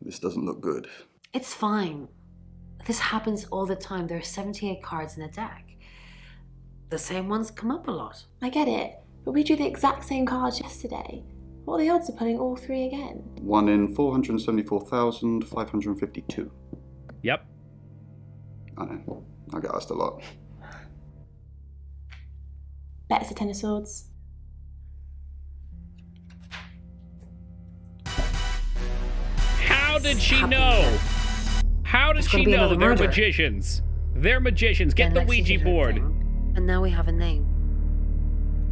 L: This doesn't look good.
E: It's fine. This happens all the time. There are 78 cards in a deck. The same ones come up a lot.
N: I get it, but we drew the exact same cards yesterday. What are the odds of pulling all three again?
L: 1 in 474,552.
A: Yep.
L: I know. I get asked a lot.
N: Bet it's a Ten of Swords.
A: How did she know? How did she know that they're magicians? They're magicians. Get the Ouija board.
E: And now we have a name.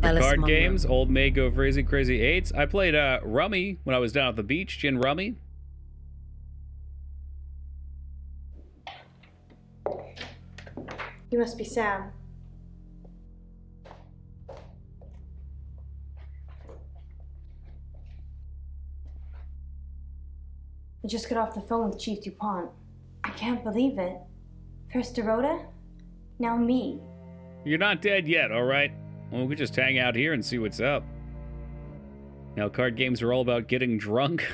A: Card games, Old Maid Go Crazy Crazy 8s. I played Rummy when I was down at the beach, Gin Rummy.
C: You must be Sam. I just got off the phone with Chief DuPont. I can't believe it. First Dorota, now me.
A: You're not dead yet, all right? Well, we could just hang out here and see what's up. Now, card games are all about getting drunk.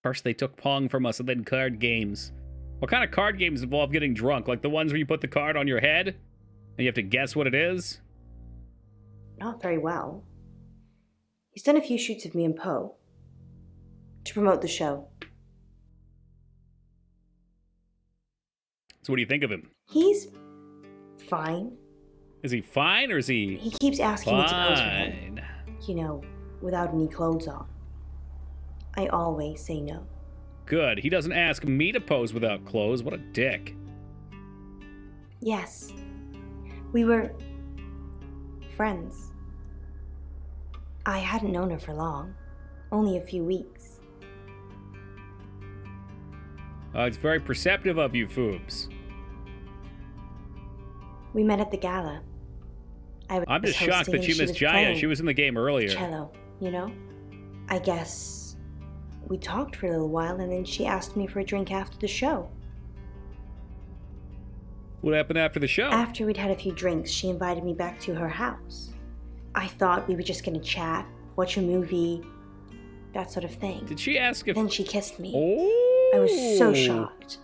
A: First they took Pong from us and then card games. What kind of card games involve getting drunk? Like the ones where you put the card on your head and you have to guess what it is?
C: Not very well. He's done a few shoots of me and Poe to promote the show.
A: So what do you think of him?
C: He's fine.
A: Is he fine or is he...
C: He keeps asking me to pose for
A: fine?
C: him. You know, without any clothes on. I always say no.
A: Good. He doesn't ask me to pose without clothes. What a dick.
C: Yes. We were friends. I hadn't known her for long. Only a few weeks.
A: It's very perceptive of you, Foobs.
C: We met at the gala.
A: I'm just shocked that you missed Jaya. She was in the game earlier.
C: Cello, you know? I guess we talked for a little while and then she asked me for a drink after the show.
A: What happened after the show?
C: After we'd had a few drinks, she invited me back to her house. I thought we were just gonna chat, watch a movie, that sort of thing.
A: Did she ask if...
C: Then she kissed me.
A: Oh!
C: I was so shocked.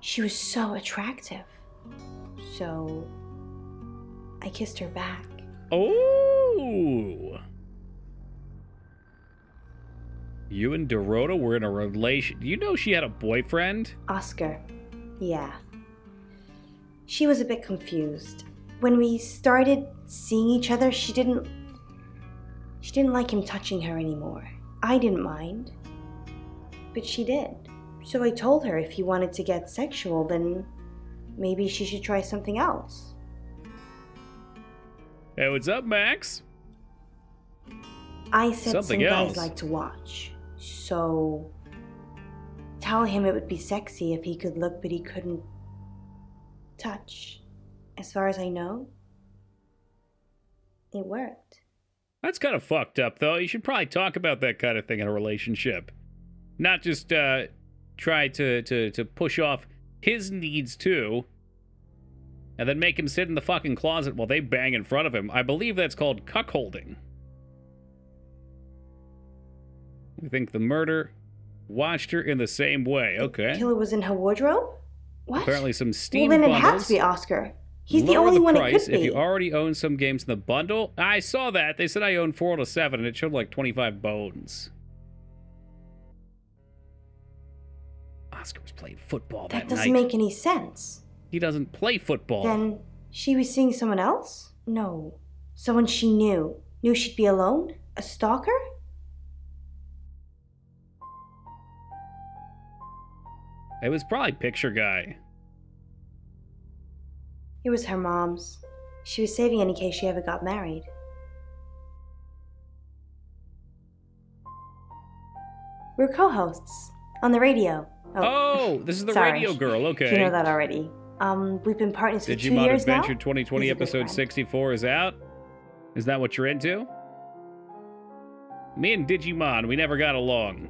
C: She was so attractive. So I kissed her back.
A: Oh! You and Dorota were in a relation. Do you know she had a boyfriend?
C: Oscar. Yeah. She was a bit confused. When we started seeing each other, she didn't like him touching her anymore. I didn't mind. But she did. So I told her if he wanted to get sexual, then maybe she should try something else.
A: Hey, what's up, Max?
C: I said
A: something
C: some
A: else.
C: guys like to watch. So tell him it would be sexy if he could look but he couldn't touch. As far as I know, it worked.
A: That's kind of fucked up, though. You should probably talk about that kind of thing in a relationship. Not just try to push off his needs, too, and then make him sit in the fucking closet while they bang in front of him. I believe that's called cuckolding. We think the murder watched her in the same way. Okay.
C: The killer was in her wardrobe? What?
A: Apparently some Steam
C: well, then
A: bundles.
C: it had to be Oscar. He's the
A: Lower
C: only one it
A: price
C: could be.
A: if you already own some games in the bundle. I saw that. They said I owned 4 out of 7, and it showed like 25 bones. Oscar was playing football that night.
C: That doesn't make any sense.
A: He doesn't play football.
C: Then she was seeing someone else? No. Someone she knew. Knew she'd be alone? A stalker?
A: It was probably Picture Guy.
C: It was her mom's. She was saving in case she ever got married. We're co-hosts on the radio.
A: Oh, this is the
C: sorry.
A: radio girl. Okay.
C: You know that already. We've been partners for 2
A: Digimon
C: years now.
A: Adventure 2020 episode 64 is out. Is that what you're into? Me and Digimon, we never got along.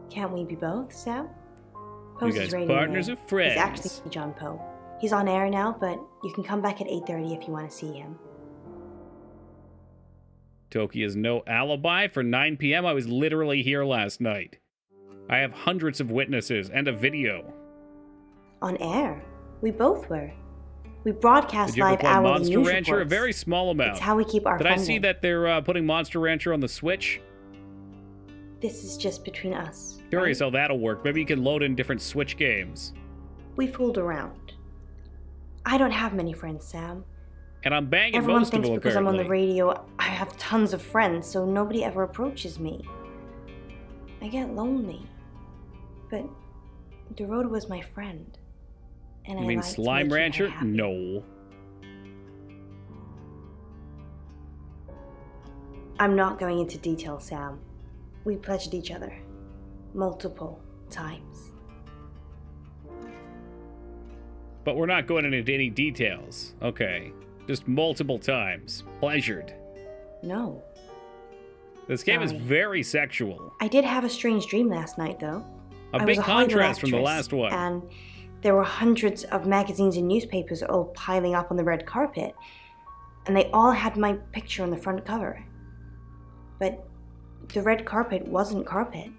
C: Can't we be both, Sam?
A: You guys partners or friends?
C: He's actually John Poe. He's on air now, but you can come back at 8:30 if you want to see him.
A: Toki has no alibi for 9 p.m. I was literally here last night. I have hundreds of witnesses and a video.
C: On air? We both were. We broadcast
A: Did you ever
C: live
A: play
C: hourly
A: Monster
C: news
A: Rancher?
C: reports.
A: A very small amount.
C: It's how we keep our
A: Did I
C: funding.
A: see that they're putting Monster Rancher on the Switch?
C: This is just between us.
A: Curious how that'll work. Maybe you can load in different Switch games.
C: We fooled around. I don't have many friends, Sam.
A: And I'm banging
C: Everyone
A: most of
C: thinks
A: them,
C: because I'm on the
A: apparently.
C: radio, I have tons of friends, so nobody ever approaches me. I get lonely. But Dorota was my friend. And
A: You
C: I
A: mean
C: like to
A: Slime
C: make her
A: Rancher?
C: happy.
A: No.
C: I'm not going into detail, Sam. We pledged each other. Multiple times.
A: But we're not going into any details. Okay. Just multiple times. Pleasured.
C: No.
A: This game is
C: Sorry.
A: very sexual.
C: I did have a strange dream last night, though.
A: A
C: I
A: big
C: was a Hollywood
A: contrast from the
C: actress,
A: last one.
C: And there were hundreds of magazines and newspapers all piling up on the red carpet. And they all had my picture on the front cover. But the red carpet wasn't carpet.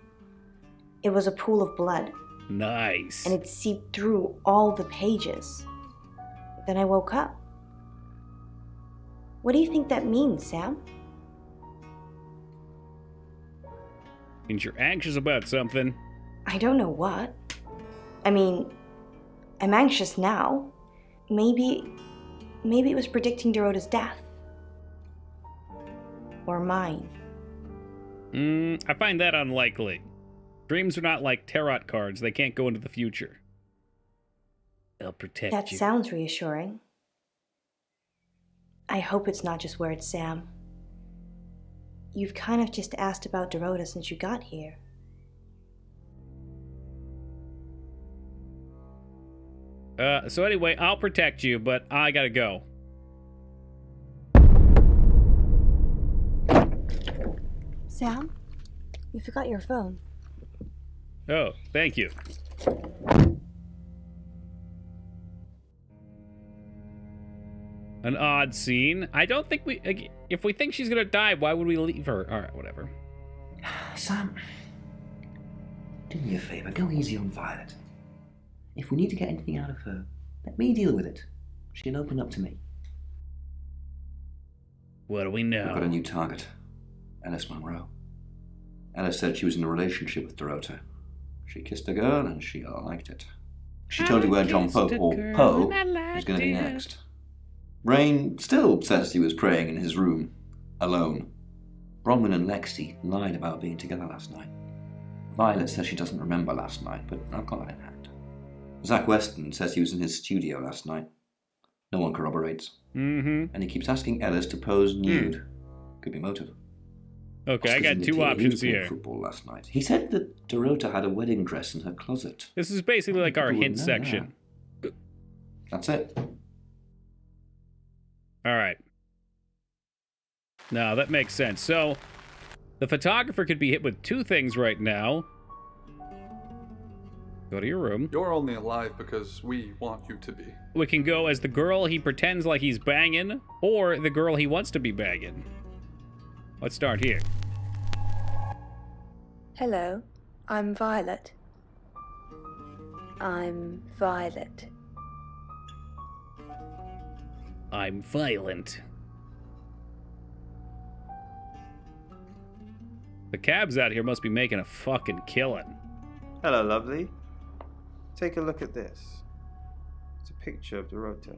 C: It was a pool of blood.
A: Nice.
C: And it seeped through all the pages. Then I woke up. What do you think that means, Sam?
A: Means you're anxious about something.
C: I don't know what. I mean, I'm anxious now. Maybe it was predicting Dorota's death. Or mine.
A: I find that unlikely. Dreams are not like tarot cards. They can't go into the future. They'll protect
C: That
A: you.
C: sounds reassuring. I hope it's not just words, Sam. You've kind of just asked about Dorota since you got here.
A: So anyway, I'll protect you, but I gotta go.
C: Sam? You forgot your phone.
A: Oh, thank you. An odd scene. I don't think we... If we think she's gonna die, why would we leave her? Alright, whatever.
H: Sam, do me a favor, go easy on Violet. If we need to get anything out of her, let me deal with it. She'll open up to me.
A: What do we know?
H: We've got a new target. Alice Monroe. Alice said she was in a relationship with Dorota. She kissed a girl and she liked it. She told you where John Poe, or Poe, was going to be next. Rain still says he was praying in his room, alone. Bronwyn and Lexi lied about being together last night. Violet says she doesn't remember last night, but I've got that in hand. Zach Weston says he was in his studio last night. No one corroborates.
A: Mm-hmm.
H: And he keeps asking Ellis to pose nude. Could be motive.
A: Okay, I
H: Oscar's
A: got
H: in the
A: two
H: team. He
A: options
H: was playing
A: here.
H: football last night. He said that Dorota had a wedding dress in her closet.
A: This is basically like our
H: People would
A: hint
H: know
A: section.
H: that. That's it.
A: All right. Now, that makes sense. So, the photographer could be hit with two things right now. Go to your room.
D: You're only alive because we want you to be.
A: We can go as the girl he pretends like he's banging, or the girl he wants to be banging. Let's start here.
K: Hello, I'm Violet. I'm Violet.
A: I'm violent. The cabs out here must be making a fucking killing.
R: Hello, lovely. Take a look at this. It's a picture of Dorota.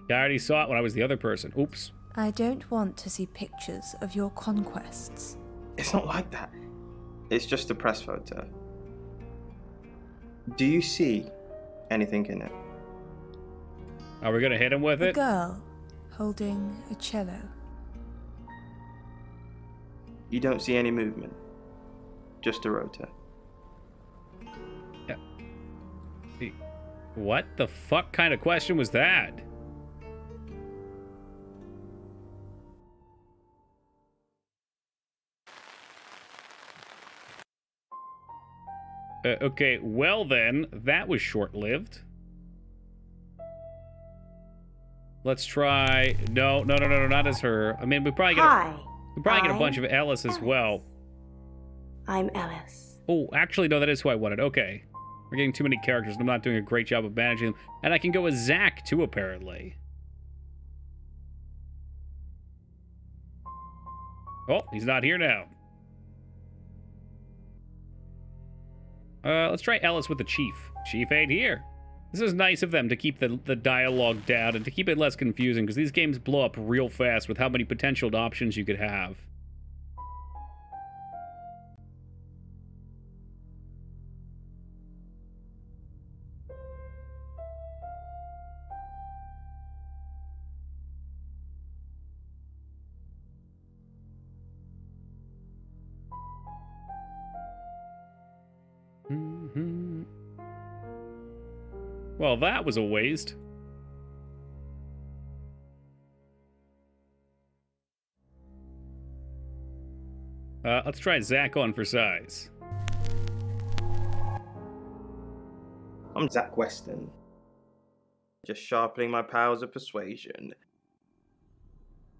A: I already saw it when I was the other person. Oops.
Q: I don't want to see pictures of your conquests.
R: It's not like that. It's just a press photo. Do you see anything in it?
A: Are we gonna hit him with
Q: A
A: it?
Q: girl holding a cello.
R: You don't see any movement. Just a rotor.
A: Yeah. What the fuck kind of question was that? Okay, well then, that was short-lived. Let's try... No, not as her. I mean, we probably get a bunch of Ellis as well.
C: I'm Ellis.
A: Oh, actually, no, that is who I wanted. Okay. We're getting too many characters, and I'm not doing a great job of managing them. And I can go with Zach, too, apparently. Oh, he's not here now. Let's try Ellis with the Chief. Chief ain't here. This is nice of them to keep the dialogue down and to keep it less confusing, because these games blow up real fast with how many potential options you could have. Well, that was a waste. Let's try Zach on for size.
R: I'm Zach Weston. Just sharpening my powers of persuasion.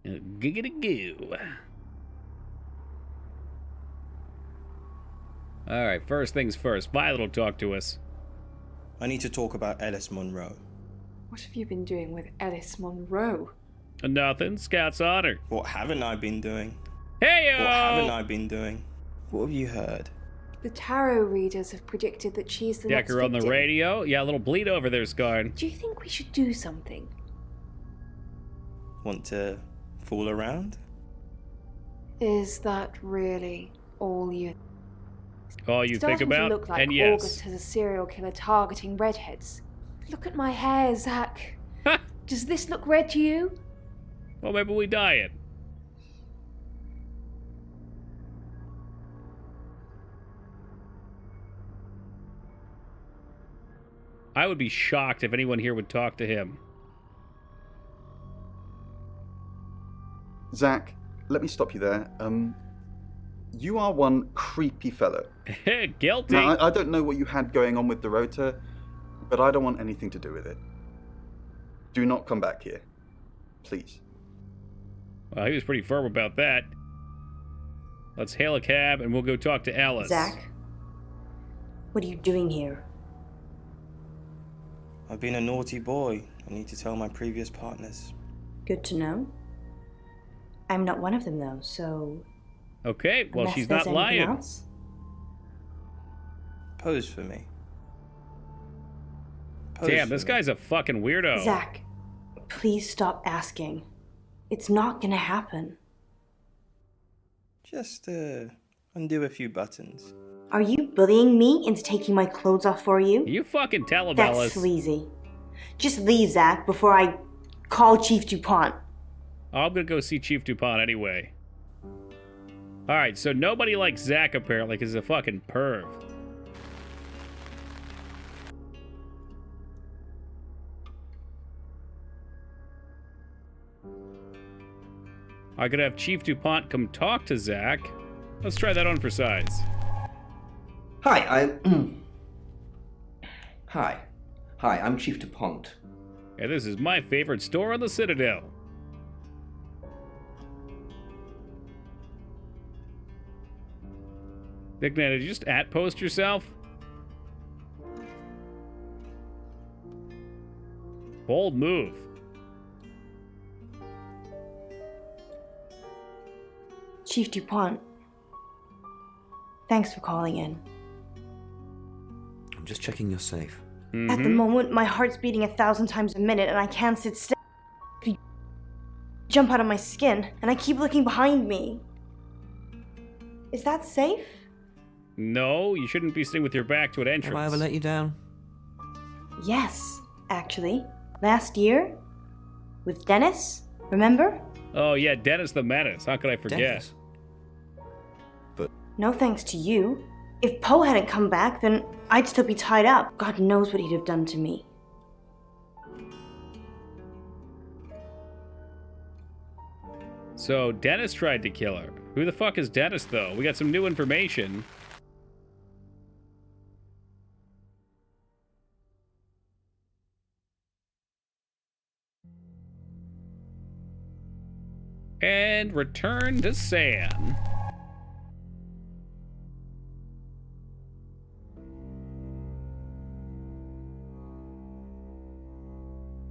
A: Giggity-goo. Alright, first things first. Violet will talk to us.
S: I need to talk about Ellis Monroe.
K: What have you been doing with Ellis Monroe?
A: Nothing. Scout's honor.
S: What haven't I been doing?
A: Hey-o!
S: What haven't I been doing? What have you heard?
K: The tarot readers have predicted that she's the next
A: Decker on the
K: victim.
A: radio. Yeah, a little bleed over there, Scarred.
K: Do you think we should do something?
S: Want to fool around?
K: Is that really all you...
A: All you think about?
K: To look like
A: and yes.
K: August has a serial killer targeting redheads. Look at my hair, Zach. Does this look red to you?
A: Well, maybe we dye it. I would be shocked if anyone here would talk to him.
L: Zach, let me stop you there. You are one creepy fellow.
A: Guilty.
L: Now, I don't know what you had going on with Dorota, but I don't want anything to do with it. Do not come back here. Please.
A: Well, he was pretty firm about that. Let's hail a cab and we'll go talk to Alice.
C: Zach, what are you doing here?
S: I've been a naughty boy. I need to tell my previous partners.
C: Good to know. I'm not one of them, though, so...
A: Okay, well, she's not lying.
C: Else?
S: Pose for me.
A: Damn, this guy's a fucking weirdo.
C: Zach, please stop asking. It's not gonna happen.
S: Just, undo a few buttons.
C: Are you bullying me into taking my clothes off for you?
A: You fucking tell him,
C: That's
A: Alice.
C: sleazy. Just leave, Zach, before I call Chief DuPont.
A: I'm gonna go see Chief DuPont anyway. Alright, so nobody likes Zach apparently because he's a fucking perv. I could have Chief DuPont come talk to Zach. Let's try that on for size.
H: Hi, I'm Chief DuPont.
A: Yeah, this is my favorite store on the Citadel. Nickname, did you just @post yourself? Bold move.
C: Chief DuPont, thanks for calling in.
P: I'm just checking you're safe.
C: At the moment, my heart's beating 1,000 times a minute and I can't sit still. Jump out of my skin, and I keep looking behind me. Is that safe?
A: No, you shouldn't be sitting with your back to an entrance.
P: Have I ever let you down?
C: Yes, actually. Last year? With Dennis? Remember?
A: Oh yeah, Dennis the Menace. How could I forget?
P: Dennis? But...
C: No thanks to you. If Poe hadn't come back, then I'd still be tied up. God knows what he'd have done to me.
A: So Dennis tried to kill her. Who the fuck is Dennis, though? We got some new information. And return to Sam.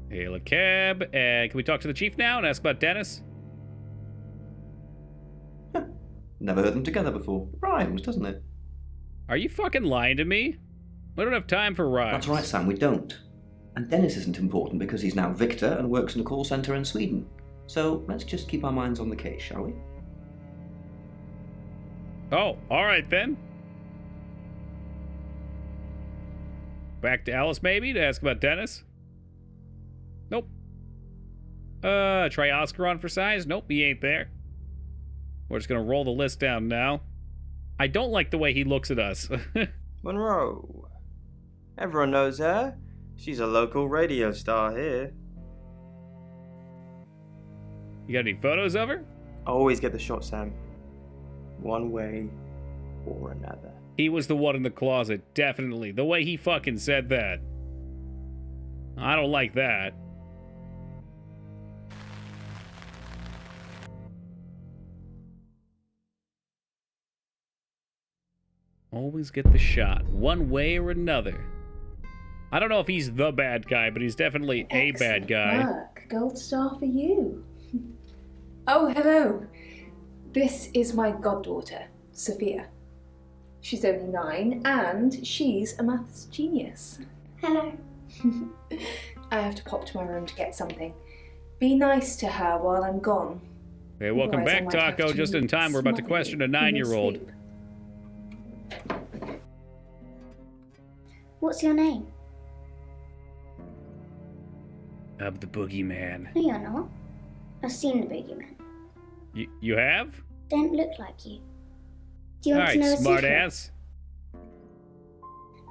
A: Hail a cab. And can we talk to the chief now and ask about Dennis?
H: Never heard them together before. Rhymes, doesn't it?
A: Are you fucking lying to me? We don't have time for rhymes.
H: That's right, Sam, we don't. And Dennis isn't important because he's now Victor and works in a call centre in Sweden. So let's just keep our minds on the case, shall we?
A: Oh, alright then. Back to Alice, maybe, to ask about Dennis? Nope. Try Oscar on for size? Nope, he ain't there. We're just gonna roll the list down now. I don't like the way he looks at us.
R: Monroe. Everyone knows her. She's a local radio star here.
A: You got any photos of her?
R: I always get the shot, Sam. One way or another.
A: He was the one in the closet, definitely. The way he fucking said that. I don't like that. Always get the shot, one way or another. I don't know if he's the bad guy, but he's definitely a bad guy.
K: Work. Gold star for you. Oh, hello. This is my goddaughter, Sophia. She's only 9, and she's a maths genius.
T: Hello.
K: I have to pop to my room to get something. Be nice to her while I'm gone.
A: Hey, welcome back, Taco. Just in time. We're about to question a 9-year-old.
T: What's your name?
A: I'm the boogeyman.
T: No, you're not. I've seen the boogeyman.
A: You have?
T: Don't look like you. Do you want to know a
A: Alright, smart
T: secret?
A: ass.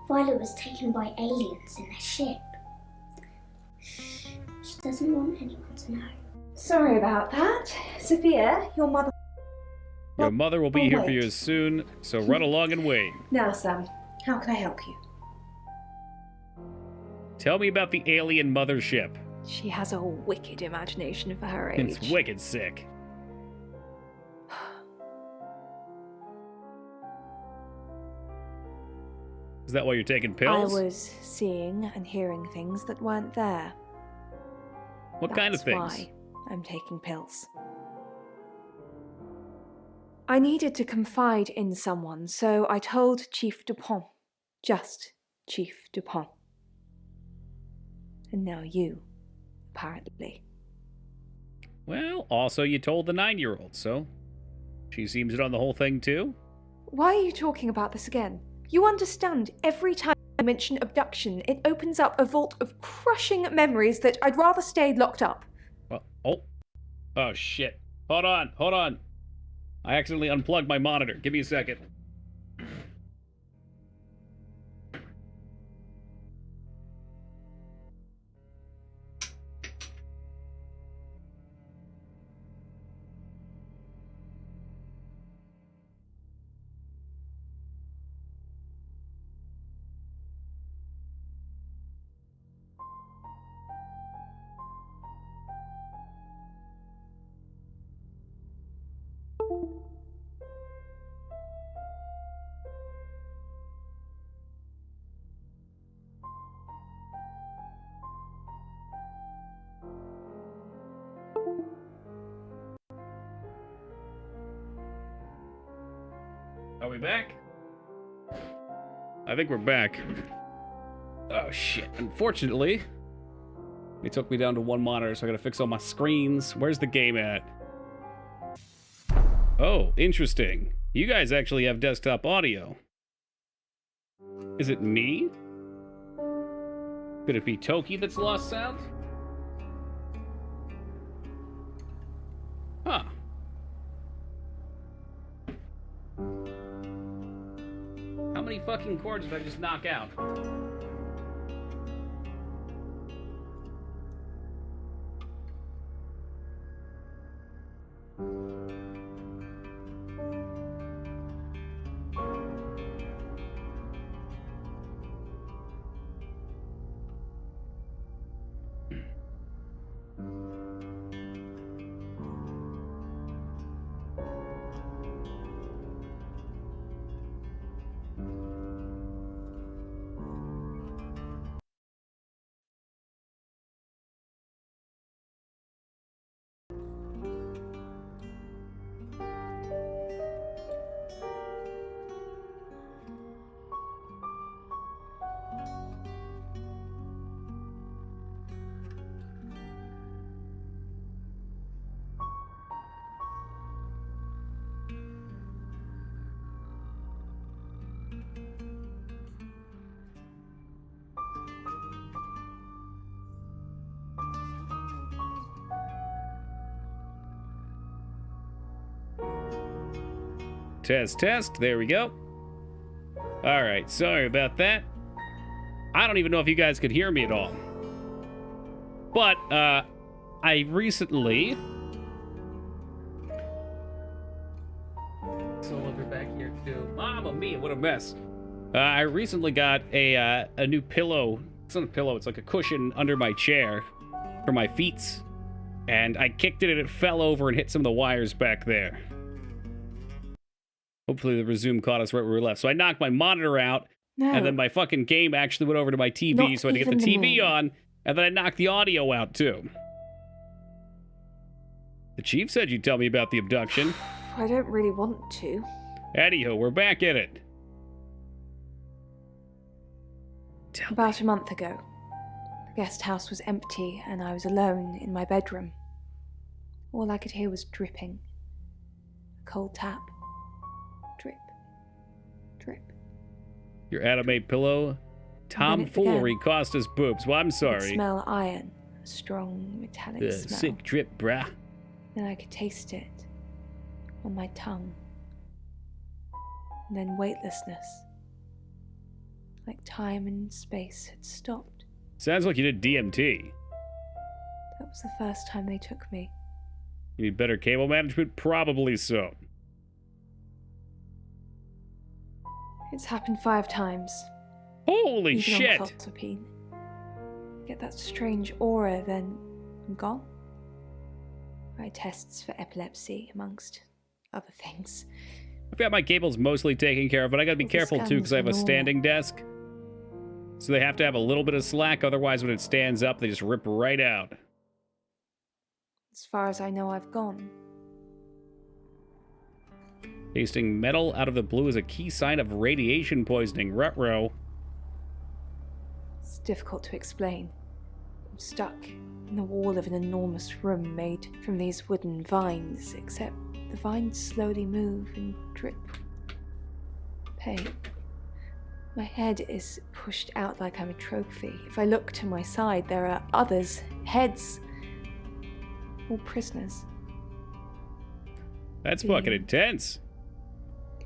T: Violet was taken by aliens in their ship. She doesn't want anyone to know.
K: Sorry about that. Sophia, your mother...
A: Your mother will be here for you soon, so run along and wait.
K: Now, Sam, how can I help you?
A: Tell me about the alien mothership.
K: She has a wicked imagination for her age.
A: It's wicked sick. Is that why you're taking pills?
K: I was seeing and hearing things that weren't there.
A: What kind of things?
K: That's why I'm taking pills. I needed to confide in someone, so I told Chief Dupont. Just Chief Dupont. And now you, apparently.
A: Well, also you told the 9-year-old, so she seems in on the whole thing too.
K: Why are you talking about this again? You understand, every time I mention abduction, it opens up a vault of crushing memories that I'd rather stay locked up.
A: Oh shit. Hold on. I accidentally unplugged my monitor. Give me a second. Are we back? I think we're back. Oh shit. Unfortunately, it took me down to one monitor, so I gotta fix all my screens. Where's the game at? Oh, interesting. You guys actually have desktop audio. Is it me? Could it be Toki that's lost sound? many fucking cords did I just knock out? Test, test. There we go. All right, sorry about that. I don't even know if you guys could hear me at all. But, I recently... So over back here, too. Mamma mia, what a mess. I recently got a new pillow. It's not a pillow, it's like a cushion under my chair for my feet. And I kicked it and it fell over and hit some of the wires back there. Hopefully the resume caught us right where we left. So I knocked my monitor out, and then my fucking game actually went over to my TV, so I had to get the TV on, and then I knocked the audio out, too. The chief said you'd tell me about the abduction.
K: I don't really want to.
A: Anyhow, we're back at it.
K: About a month ago, the guest house was empty, and I was alone in my bedroom. All I could hear was dripping. A cold tap. Drip. Drip.
A: Your anime pillow? Tomfoolery cost us boobs. Well, I'm sorry.
K: I smell iron. A strong, metallic smell.
A: Sick drip, brah.
K: Then I could taste it on my tongue. And then weightlessness. Like time and space had stopped.
A: Sounds like you did DMT.
K: That was the first time they took me.
A: You need better cable management? Probably so.
K: It's happened 5 times.
A: Holy
K: even
A: shit!
K: On clozapine. Get that strange aura, then I'm gone. I had tests for epilepsy, amongst other things.
A: I've got my cables mostly taken care of, but I gotta be careful too because I have a standing desk. So they have to have a little bit of slack, otherwise when it stands up, they just rip right out.
K: As far as I know, I've gone.
A: Tasting metal out of the blue is a key sign of radiation poisoning. Ruh-roh.
K: It's difficult to explain. I'm stuck in the wall of an enormous room made from these wooden vines, except the vines slowly move and drip. Pain. My head is pushed out like I'm a trophy. If I look to my side, there are others, heads, all prisoners.
A: That's fucking intense.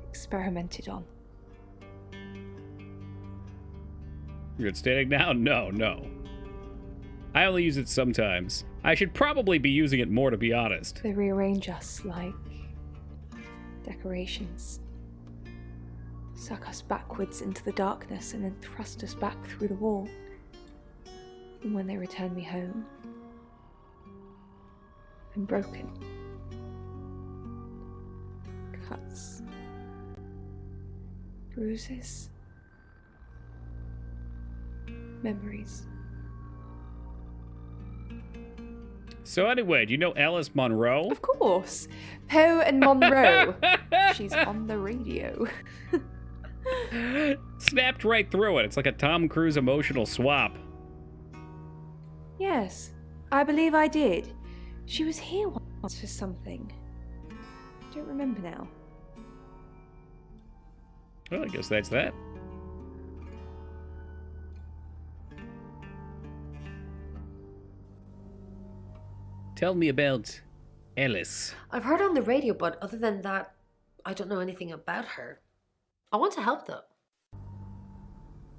K: Experimented on.
A: You're good standing now? No. I only use it sometimes. I should probably be using it more, to be honest.
K: They rearrange us like decorations. Suck us backwards into the darkness and then thrust us back through the wall. And when they return me home, I'm broken. Cuts. Bruises. Memories.
A: So anyway, do you know Alice Monroe?
K: Of course. Poe and Monroe. She's on the radio.
A: Snapped right through it. It's like a Tom Cruise emotional swap.
K: Yes, I believe I did. She was here once for something. I don't remember now.
A: Well, I guess that's that. Tell me about Alice.
E: I've heard on the radio, but other than that, I don't know anything about her. I want to help, though.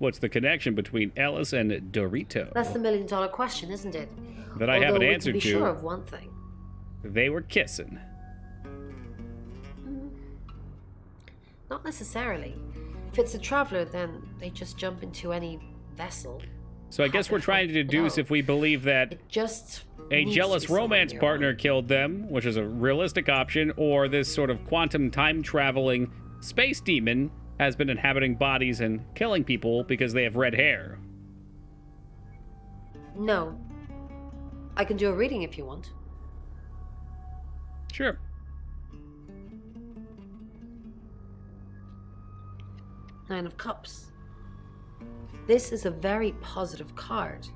A: What's the connection between Ellis and Dorito?
E: That's the $1 million question, isn't it?
A: That I haven't answered
E: to.
A: to.
E: Be sure of one thing.
A: They were kissing.
E: Not necessarily. If it's a traveler, then they just jump into any vessel.
A: So I guess we're trying to deduce if we believe that a jealous romance partner killed them, which is a realistic option, or this sort of quantum time-traveling space demon has been inhabiting bodies and killing people because they have red hair.
E: No. I can do a reading if you want.
A: Sure.
E: Nine of Cups. This is a very positive card.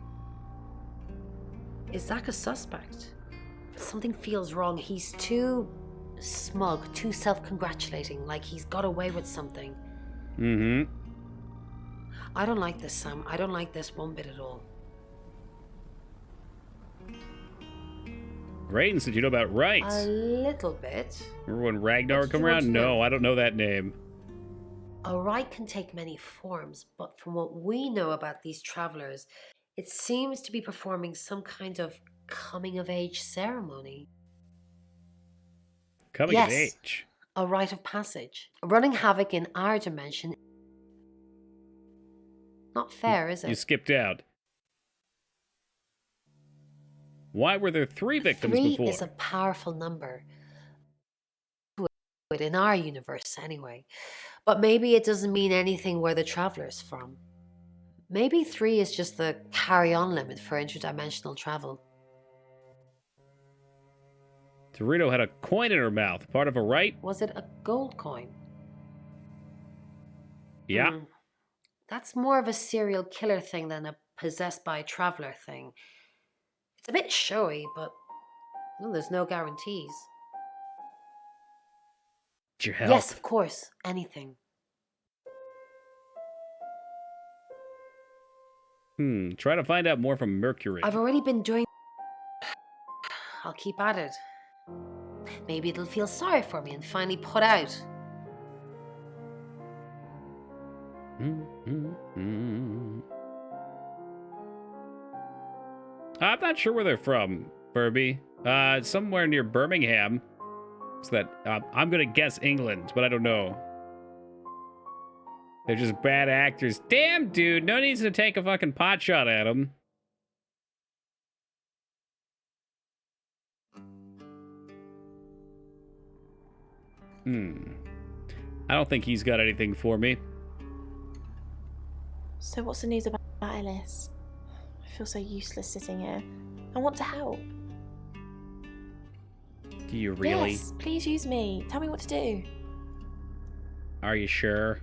E: Is Zach a suspect? Something feels wrong. He's too smug, too self-congratulating, like he's got away with something.
A: Mm-hmm.
E: I don't like this, Sam. I don't like this one bit at all.
A: Raiden said you know about rights.
E: A little bit.
A: Remember when Ragnar would come around? No, I don't know that name.
E: A rite can take many forms, but from what we know about these travelers, it seems to be performing some kind of coming-of-age ceremony.
A: Coming of age?
E: A rite of passage. Running havoc in our dimension. Not fair, is it?
A: You skipped out. Why were there 3 victims before?
E: 3 is a powerful number. In our universe, anyway. But maybe it doesn't mean anything where the traveler's from. Maybe 3 is just the carry-on limit for interdimensional travel.
A: Dorito had a coin in her mouth, part of a rite?
E: Was it a gold coin?
A: Yeah.
E: That's more of a serial killer thing than a possessed by a traveler thing. It's a bit showy, but well, there's no guarantees.
A: Did you help?
E: Yes, of course. Anything.
A: Try to find out more from Mercury.
E: I've already been doing... I'll keep at it. Maybe it'll feel sorry for me and finally put out.
A: I'm not sure where they're from, Furby. Somewhere near Birmingham. So that I'm gonna guess England, but I don't know. They're just bad actors. Damn, dude, no need to take a fucking pot shot at them. I don't think he's got anything for me.
N: So what's the news about Ellis? I feel so useless sitting here. I want to help.
A: Do you really?
N: Yes, please use me. Tell me what to do.
A: Are you sure?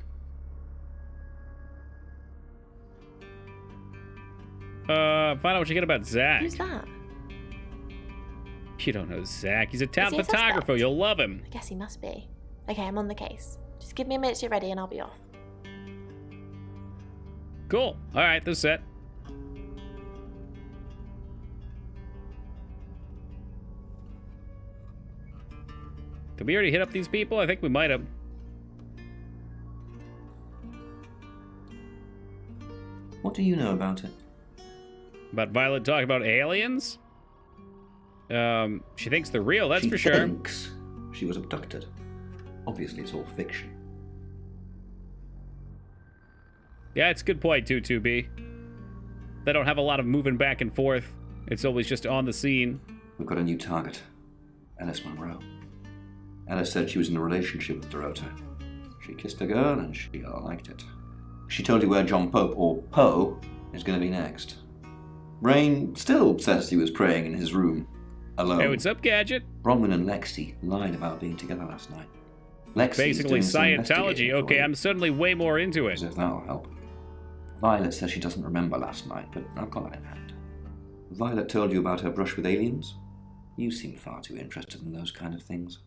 A: Find out what you get about Zach.
N: Who's that?
A: You don't know Zach. He's a town
N: Is he a
A: photographer.
N: suspect?
A: You'll love him.
N: I guess he must be. Okay, I'm on the case. Just give me a minute to get ready and I'll be off.
A: Cool. All right, this is set. Did we already hit up these people? I think we might have.
H: What do you know about it?
A: About Violet talking about aliens? She thinks they're real, that's for sure.
H: She thinks she was abducted. Obviously, it's all fiction.
A: Yeah, it's a good point, too, 2B. They don't have a lot of moving back and forth. It's always just on the scene.
H: We've got a new target. Alice Monroe. Alice said she was in a relationship with Dorota. She kissed a girl and she liked it. She told you where John Pope, or Poe, is going to be next. Rain still says he was praying in his room, alone.
A: Hey, what's up, Gadget?
H: Bronwyn and Lexi lied about being together last night. Lexi's
A: basically
H: doing some
A: Scientology.
H: investigating
A: Okay, I'm suddenly way more into it.
H: As if that'll help. Violet says she doesn't remember last night, but I've got that in hand. Violet told you about her brush with aliens? You seem far too interested in those kind of things.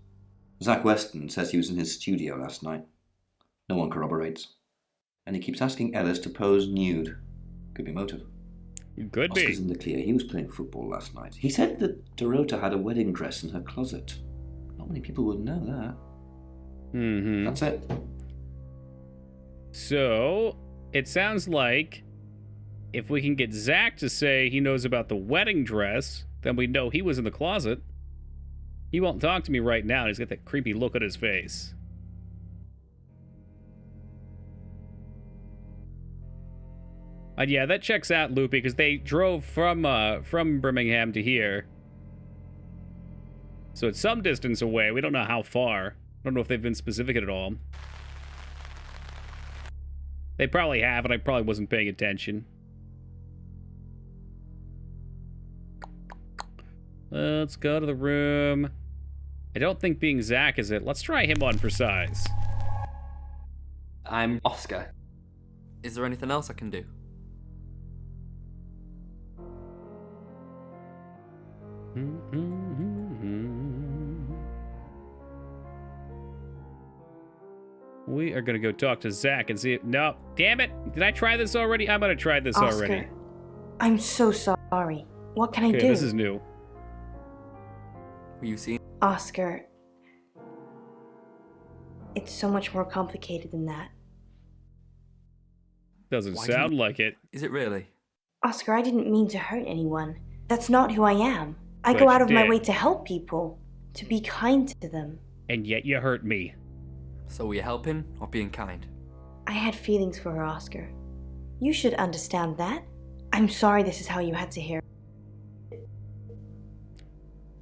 H: Zach Weston says he was in his studio last night. No one corroborates. And he keeps asking Ellis to pose nude. Could be motive.
A: Could be.
H: Oscar's in the clear. He was playing football last night. He said that Dorota had a wedding dress in her closet. Not many people would know that.
A: Mm-hmm.
H: That's it.
A: So, it sounds like if we can get Zach to say he knows about the wedding dress, then we know he was in the closet. He won't talk to me right now, and he's got that creepy look on his face. And yeah, that checks out, Loopy, because they drove from Birmingham to here. So it's some distance away. We don't know how far. I don't know if they've been specific at all. They probably have, and I probably wasn't paying attention. Let's go to the room. I don't think being Zach is it. Let's try him on for size.
O: I'm Oscar. Is there anything else I can do?
A: We are gonna go talk to Zach and see if... No, damn it! Did I try this already? I'm gonna try this
C: Oscar,
A: already.
C: I'm so sorry. What can I do?
A: This is new.
O: Were you seeing?
C: Oscar, it's so much more complicated than that.
A: Doesn't sound like it.
O: Is it really?
C: Oscar, I didn't mean to hurt anyone. That's not who I am. I
A: But
C: go out
A: you
C: of my
A: did.
C: way to help people, to be kind to them.
A: And yet you hurt me.
O: So were you helping or being kind?
C: I had feelings for her, Oscar. You should understand that. I'm sorry this is how you had to hear.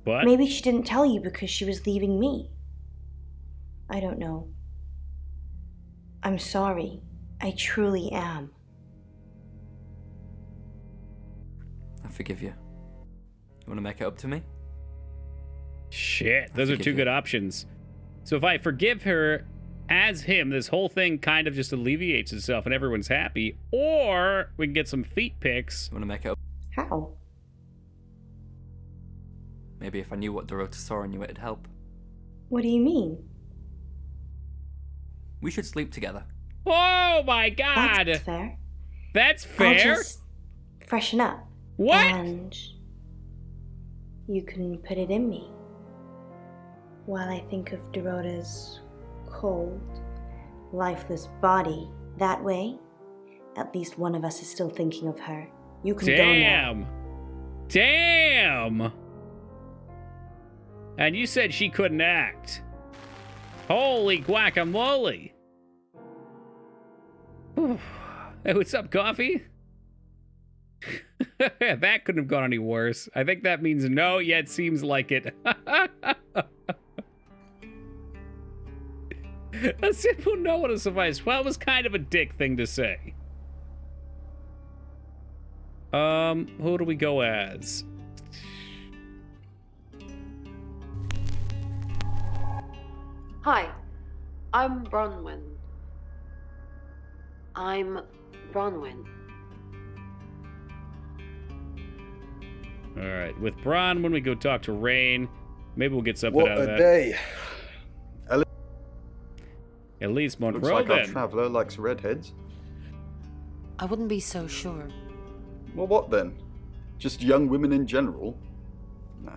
A: What?
C: Maybe she didn't tell you because she was leaving me. I don't know. I'm sorry. I truly am.
O: I forgive you. You want to make it up to me?
A: Shit, those are two good options. So if I forgive her as him, this whole thing kind of just alleviates itself and everyone's happy. Or we can get some feet pics.
O: You want to make it up?
C: How?
O: Maybe if I knew what Dorota saw in you, it'd help.
C: What do you mean?
O: We should sleep together.
A: Oh my god!
C: That's fair.
A: That's
C: I'll
A: fair?
C: just freshen up.
A: What?
C: And you can put it in me. While I think of Dorota's cold, lifeless body. That way, at least one of us is still thinking of her. You can go now.
A: Damn! And you said she couldn't act. Holy guacamole! Whew. Hey, what's up, coffee? That couldn't have gone any worse. I think that means no, yet seems like it. A simple no would have sufficed. Well, it was kind of a dick thing to say. Who do we go as?
E: Hi, I'm Bronwyn.
A: All right, with Bron, when we go talk to Rain, maybe we'll get something
L: What
A: out of
L: a
A: that.
L: day.
A: Elise Monroe,
L: Looks like our
A: then.
L: traveller likes redheads.
E: I wouldn't be so sure.
L: Well, what then? Just young women in general? No.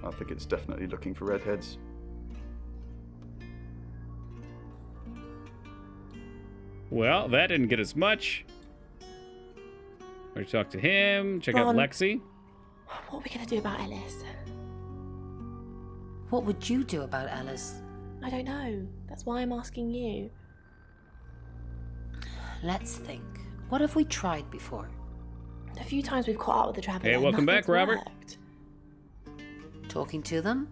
L: I think it's definitely looking for redheads.
A: Well, that didn't get us much. We're talk to him, check out
N: Ron.
A: Lexi.
N: What are we going to do about Ellis?
E: What would you do about Alice?
N: I don't know. That's why I'm asking you.
E: Let's think. What have we tried before?
N: A few times we've caught up with the traveller.
A: Hey, welcome back, Robert.
N: Worked.
E: Talking to them?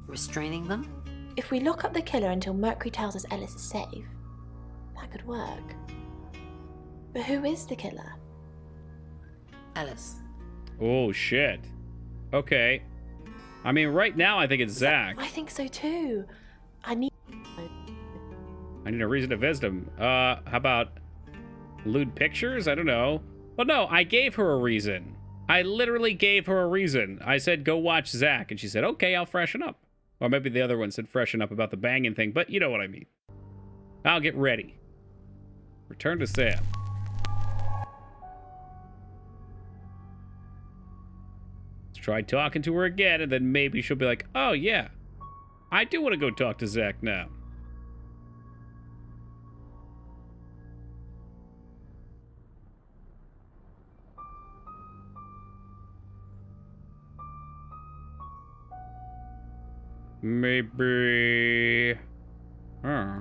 E: Restraining them?
N: If we lock up the killer until Mercury tells us Ellis is safe, that could work. But who is the killer?
E: Alice.
A: Oh, shit. Okay. I mean, right now, I think it's Zach.
N: I think so too. I need
A: a reason to visit him. How about lewd pictures? I don't know. Well, no, I gave her a reason. I literally gave her a reason. I said, go watch Zach. And she said, okay, I'll freshen up. Or maybe the other one said freshen up about the banging thing, but you know what I mean. I'll get ready. Return to Sam. Let's try talking to her again, and then maybe she'll be like, oh, yeah. I do want to go talk to Zach now. Maybe... Huh.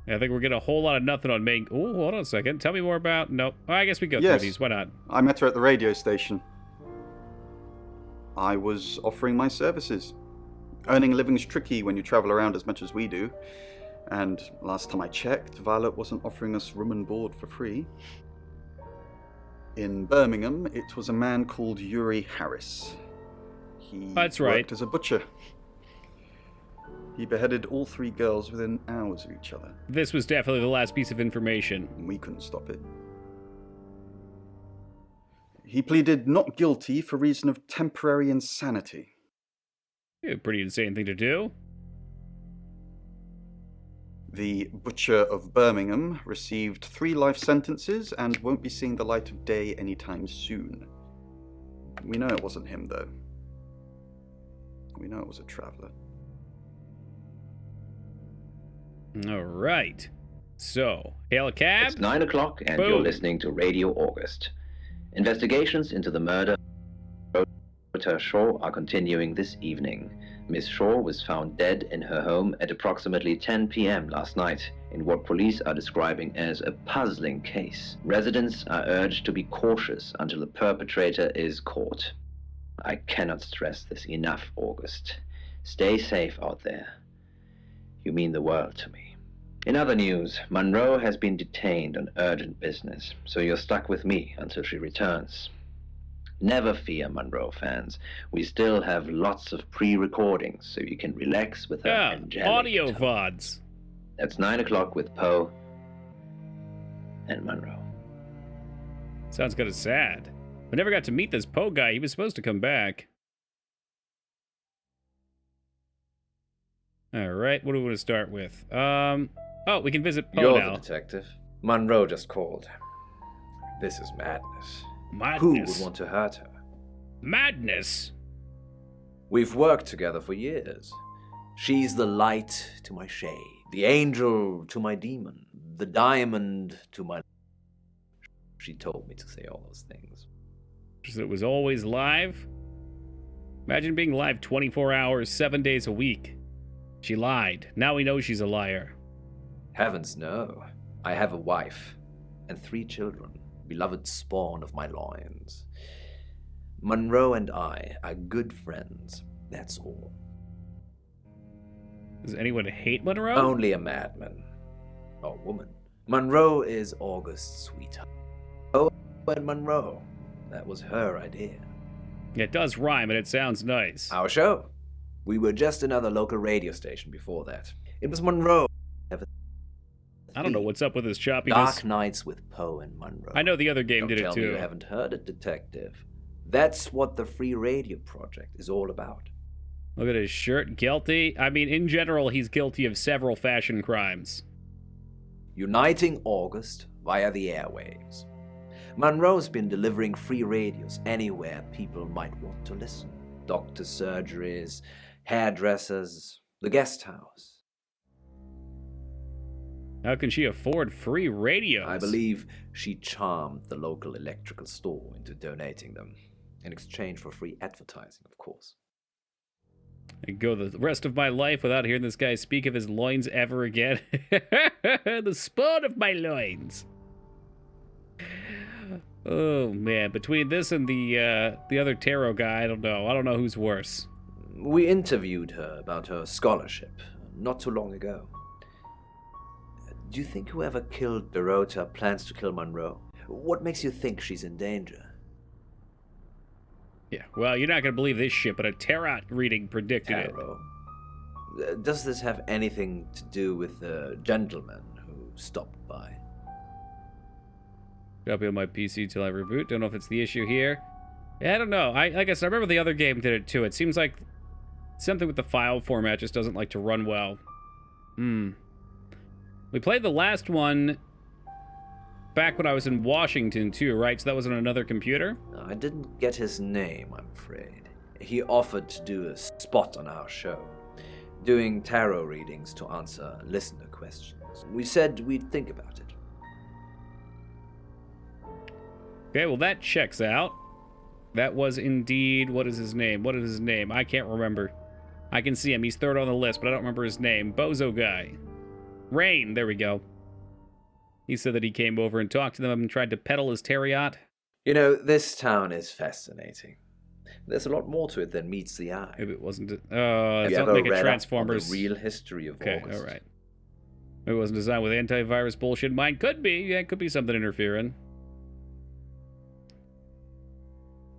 A: I think we're getting a whole lot of nothing on main... Oh, hold on a second. Tell me more about... Nope. Oh, I guess we go through these. Why not?
L: I met her at the radio station. I was offering my services. Earning a living's tricky when you travel around as much as we do. And last time I checked, Violet wasn't offering us room and board for free. In Birmingham, it was a man called Yuri Harris. He worked as a butcher. He beheaded all 3 girls within hours of each other.
A: This was definitely the last piece of information.
L: We couldn't stop it. He pleaded not guilty for reason of temporary insanity.
A: Yeah, pretty insane thing to do.
L: The Butcher of Birmingham received 3 life sentences and won't be seeing the light of day anytime soon. We know it wasn't him, though. We know it was a traveler.
A: All right. So, hail a cab.
B: It's 9 o'clock and
A: Boom.
B: You're listening to Radio August. Investigations into the murder of Dorota Shaw are continuing this evening. Miss Shaw was found dead in her home at approximately 10 p.m. last night in what police are describing as a puzzling case. Residents are urged to be cautious until the perpetrator is caught. I cannot stress this enough, August. Stay safe out there. You mean the world to me. In other news, Monroe has been detained on urgent business, so you're stuck with me until she returns. Never fear, Monroe fans. We still have lots of pre-recordings, so you can relax with her angelic
A: audio
B: tone.
A: VODs.
B: That's 9 o'clock with Poe and Monroe.
A: Sounds kind of sad. We never got to meet this Poe guy. He was supposed to come back. All right, what do we want to start with? Oh, we can visit Poe
U: You're
A: now.
U: the detective. Monroe just called. This is madness.
A: Madness?
U: Who would want to hurt her?
A: Madness?
U: We've worked together for years. She's the light to my shade, the angel to my demon, the diamond to my... She told me to say all those things.
A: It was always live? Imagine being live 24 hours, 7 days a week. She lied. Now we know she's a liar.
U: Heavens no. I have a wife and 3 children, beloved spawn of my loins. Monroe and I are good friends, that's all.
A: Does anyone hate Monroe?
U: Only a madman. Or woman. Monroe is August's sweetheart. Oh, and Monroe. That was her idea.
A: It does rhyme and it sounds nice.
U: Our show. We were just another local radio station before that. It was Monroe.
A: I don't know what's up with this choppiness.
U: Dark Nights with Poe and Monroe.
A: I know the other game
U: Don't
A: did it
U: tell
A: too.
U: Me you haven't heard it, Detective. That's what the Free Radio Project is all about.
A: Look at his shirt. Guilty? I mean, in general, he's guilty of several fashion crimes.
U: Uniting August via the airwaves. Monroe's been delivering free radios anywhere people might want to listen. Doctor surgeries, hairdressers, the guest house.
A: How can she afford free radios?
U: I believe she charmed the local electrical store into donating them, in exchange for free advertising, of course.
A: I go the rest of my life without hearing this guy speak of his loins ever again. The spawn of my loins. Oh man, between this and the other tarot guy, I don't know who's worse.
U: We interviewed her about her scholarship not too long ago. Do you think whoever killed Dorota plans to kill Monroe? What makes you think she's in danger?
A: Yeah, well, you're not going to believe this shit, but a tarot reading predicted
U: it. Does this have anything to do with the gentleman who stopped by?
A: Copy on my PC till I reboot. Don't know if it's the issue here. Yeah, I don't know. Like I said, I remember the other game did it too. It seems like something with the file format just doesn't like to run well. We played the last one back when I was in Washington too, right? So that was on another computer?
U: I didn't get his name, I'm afraid. He offered to do a spot on our show, doing tarot readings to answer listener questions. We said we'd think about it.
A: Okay, well, that checks out. That was indeed... What is his name? What is his name? I can't remember. I can see him. He's third on the list, but I don't remember his name. Bozo guy. Rain. There we go. He said that he came over and talked to them and tried to peddle his Terriot.
U: You know, this town is fascinating. There's a lot more to it than meets the eye.
A: Maybe it wasn't...
U: Have you
A: don't
U: ever
A: make it
U: read
A: Transformers.
U: up on the real history of August?
A: Okay, all right. Maybe it wasn't designed with antivirus bullshit in mind. Could be. Yeah, it could be something interfering.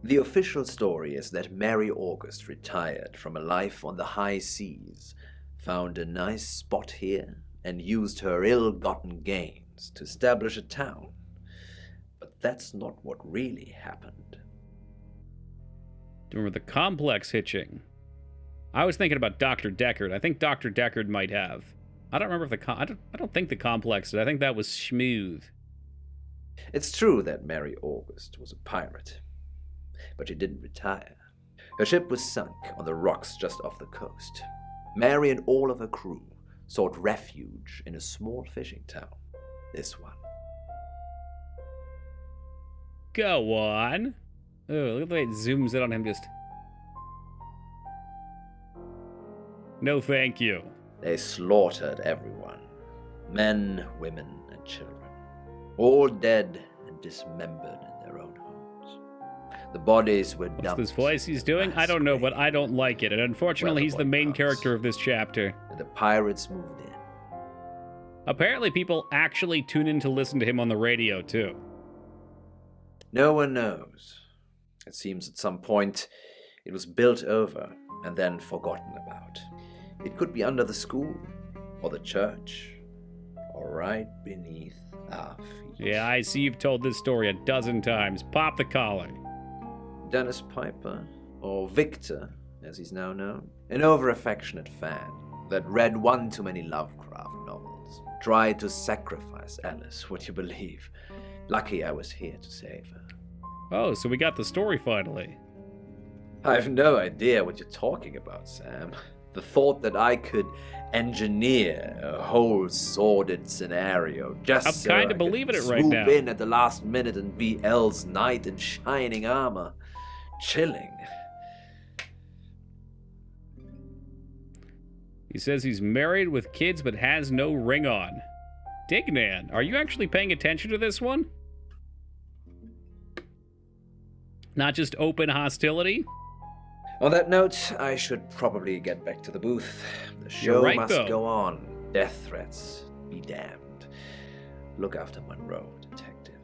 U: The official story is that Mary August retired from a life on the high seas, found a nice spot here, and used her ill-gotten gains to establish a town. But that's not what really happened.
A: Do you remember the complex hitching? I was thinking about Dr. Deckard. I think Dr. Deckard might have. I don't remember if the I don't think the complex did. I think that was Schmooth.
U: It's true that Mary August was a pirate, but she didn't retire. Her ship was sunk on the rocks just off the coast. Mary and all of her crew sought refuge in a small fishing town. This one.
A: Go on. Oh, look at the way it zooms in on him just... No thank you.
U: They slaughtered everyone. Men, women, and children. All dead and dismembered in their own homes. The bodies were dumped.
A: What's this voice he's doing? I don't know, but I don't like it. And unfortunately, he's the main character of this chapter.
U: The pirates moved in.
A: Apparently, people actually tune in to listen to him on the radio, too.
U: No one knows. It seems at some point it was built over and then forgotten about. It could be under the school, or the church, or right beneath our feet.
A: Yeah, I see you've told this story a dozen times. Pop the collar.
U: Dennis Piper, or Victor, as he's now known, an over-affectionate fan that read one too many Lovecraft novels, tried to sacrifice Alice, would you believe? Lucky I was here to save her.
A: Oh, so we got the story finally.
U: I've no idea what you're talking about, Sam. The thought that I could engineer a whole sordid scenario just
A: I'm
U: so
A: kind of
U: I
A: believing
U: could
A: it right now.
U: swoop in at the last minute and be Elle's knight in shining armor. Chilling.
A: He says he's married with kids but has no ring on. Dignan, are you actually paying attention to this one? Not just open hostility?
U: On that note, I should probably get back to the booth. The show
A: right,
U: must
A: though.
U: go on. Death threats be damned. Look after Monroe, detective.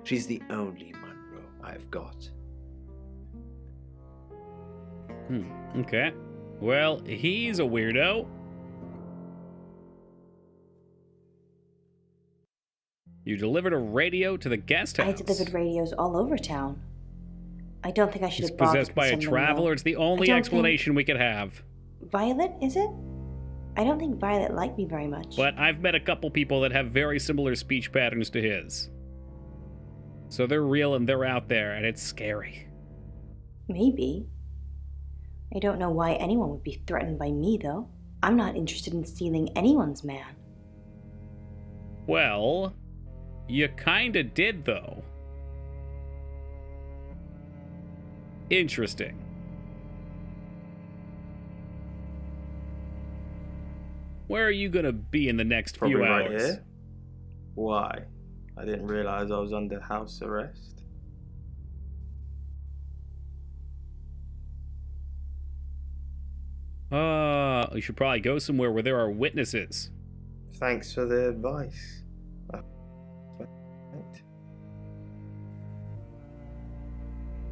U: She's the only Monroe I've got.
A: Okay. Well, he's a weirdo. You delivered a radio to the guest house.
C: I delivered radios all over town. I don't think I should
A: He's
C: have bothered
A: possessed by a
C: with some of them,
A: traveler.
C: though.
A: It's the only explanation we could have.
C: Violet, is it? I don't think Violet liked me very much.
A: But I've met a couple people that have very similar speech patterns to his. So they're real and they're out there, and it's scary.
C: Maybe. I don't know why anyone would be threatened by me, though. I'm not interested in stealing anyone's man.
A: Well, you kinda did, though. Interesting. Where are you gonna be in the next
R: Probably
A: few
R: right
A: hours?
R: here. Why? I didn't realize I was under house arrest.
A: You should probably go somewhere where there are witnesses.
R: Thanks for the advice.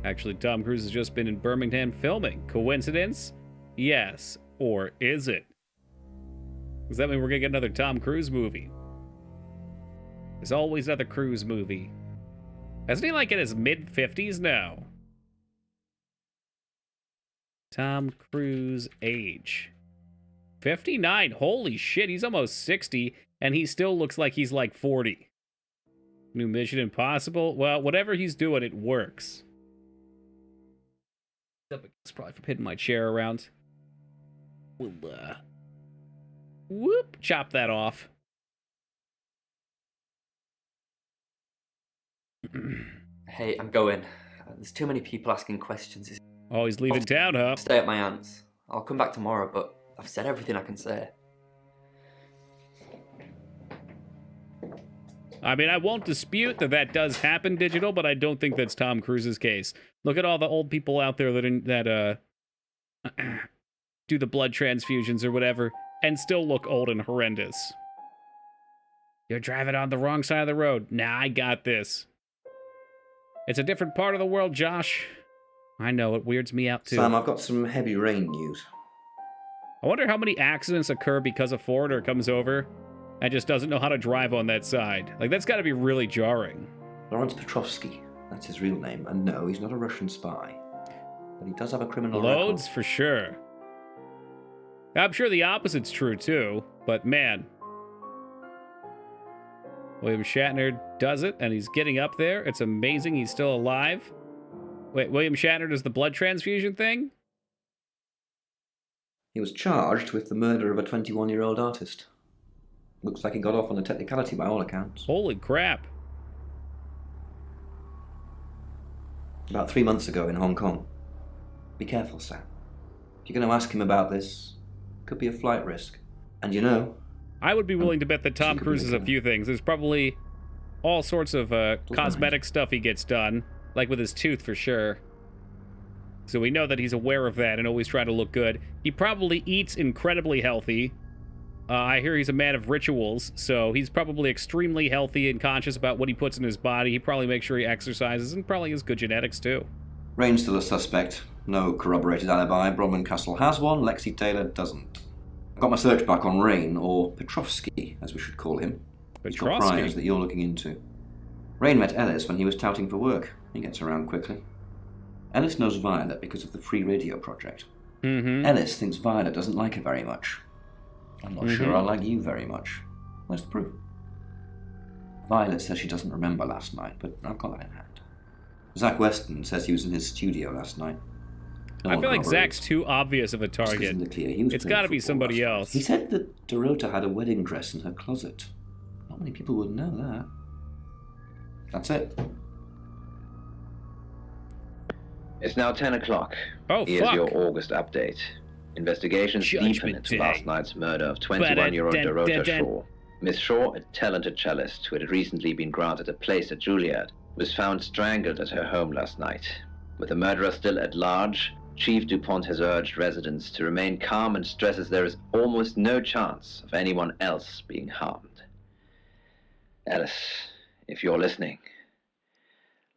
A: Actually, Tom Cruise has just been in Birmingham filming. Coincidence? Yes. Or is it? Does that mean we're gonna get another Tom Cruise movie? There's always another Cruise movie. Isn't he like in his mid-50s now? Tom Cruise age. 59. Holy shit, he's almost 60, and he still looks like he's like 40. New Mission Impossible? Well, whatever he's doing, it works. It's probably for hitting my chair around. We'll, whoop, chop that off.
O: Hey, I'm going. There's too many people asking questions.
A: Oh, he's leaving town, huh?
O: Stay at my aunt's. I'll come back tomorrow, but I've said everything I can say.
A: I mean, I won't dispute that does happen, Digital, but I don't think that's Tom Cruise's case. Look at all the old people out there that do the blood transfusions or whatever, and still look old and horrendous. You're driving on the wrong side of the road. Nah, I got this. It's a different part of the world, Josh. I know, it weirds me out too.
H: Sam, I've got some heavy rain news.
A: I wonder how many accidents occur because a foreigner comes over and just doesn't know how to drive on that side. Like, that's got to be really jarring.
H: Lawrence Petrovsky, that's his real name. And no, he's not a Russian spy. But he does have a criminal
A: Loads,
H: record.
A: for sure. I'm sure the opposite's true, too. But, man. William Shatner does it, and he's getting up there. It's amazing he's still alive. Wait, William Shatner does the blood transfusion thing?
H: He was charged with the murder of a 21-year-old artist. Looks like he got off on a technicality by all accounts.
A: Holy crap.
H: About 3 months ago in Hong Kong. Be careful, Sam. If you're going to ask him about this, could be a flight risk. And you know...
A: I would be willing to bet that Tom Cruise is a few things. There's probably all sorts of cosmetic stuff he gets done, like with his tooth for sure. So we know that he's aware of that and always trying to look good. He probably eats incredibly healthy. I hear he's a man of rituals, so he's probably extremely healthy and conscious about what he puts in his body. He probably makes sure he exercises and probably has good genetics too.
H: Rain's still a suspect. No corroborated alibi. Bronwyn Castle has one, Lexi Taylor doesn't. I got my search back on Rain, or Petrovsky, as we should call him. He's got priors that you're looking into. Rain met Ellis when he was touting for work. He gets around quickly. Ellis knows Violet because of the free radio project. Ellis thinks Violet doesn't like her very much. I'm not sure I like you very much. Where's the proof? Violet says she doesn't remember last night, but I've got that in hand. Zach Weston says he was in his studio last night.
A: I feel like Zach's too obvious of a target. It's got to be somebody else.
H: He said that Dorota had a wedding dress in her closet. Not many people would know that. That's it.
B: It's now 10 o'clock.
A: Oh,
B: Here's your August update. Investigations deepen into last night's murder of 21-year-old Dorota Shaw. Miss Shaw, a talented cellist who had recently been granted a place at Juilliard, was found strangled at her home last night. With the murderer still at large, Chief DuPont has urged residents to remain calm and stresses there is almost no chance of anyone else being harmed. Alice, if you're listening,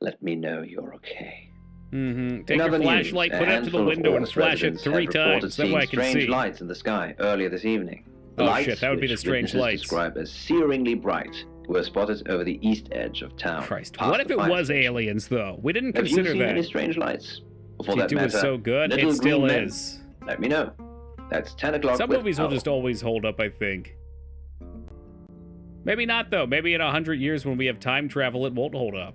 B: let me know you're okay.
A: Take your flashlight, put it up to the window, and flash it 3 times. That way I can see.
B: Strange lights in the sky earlier this evening. The lights,
A: shit, that would be the strange lights.
B: Described as searingly bright, were spotted over the east edge of town.
A: Christ, what if it was aliens, though? We didn't consider that.
B: Have you seen any strange lights?
A: T2 was so good, it still is.
B: Let me know. That's 10 o'clock.
A: Some movies will just always hold up, I think. Maybe not, though. Maybe in 100 years when we have time travel, it won't hold up.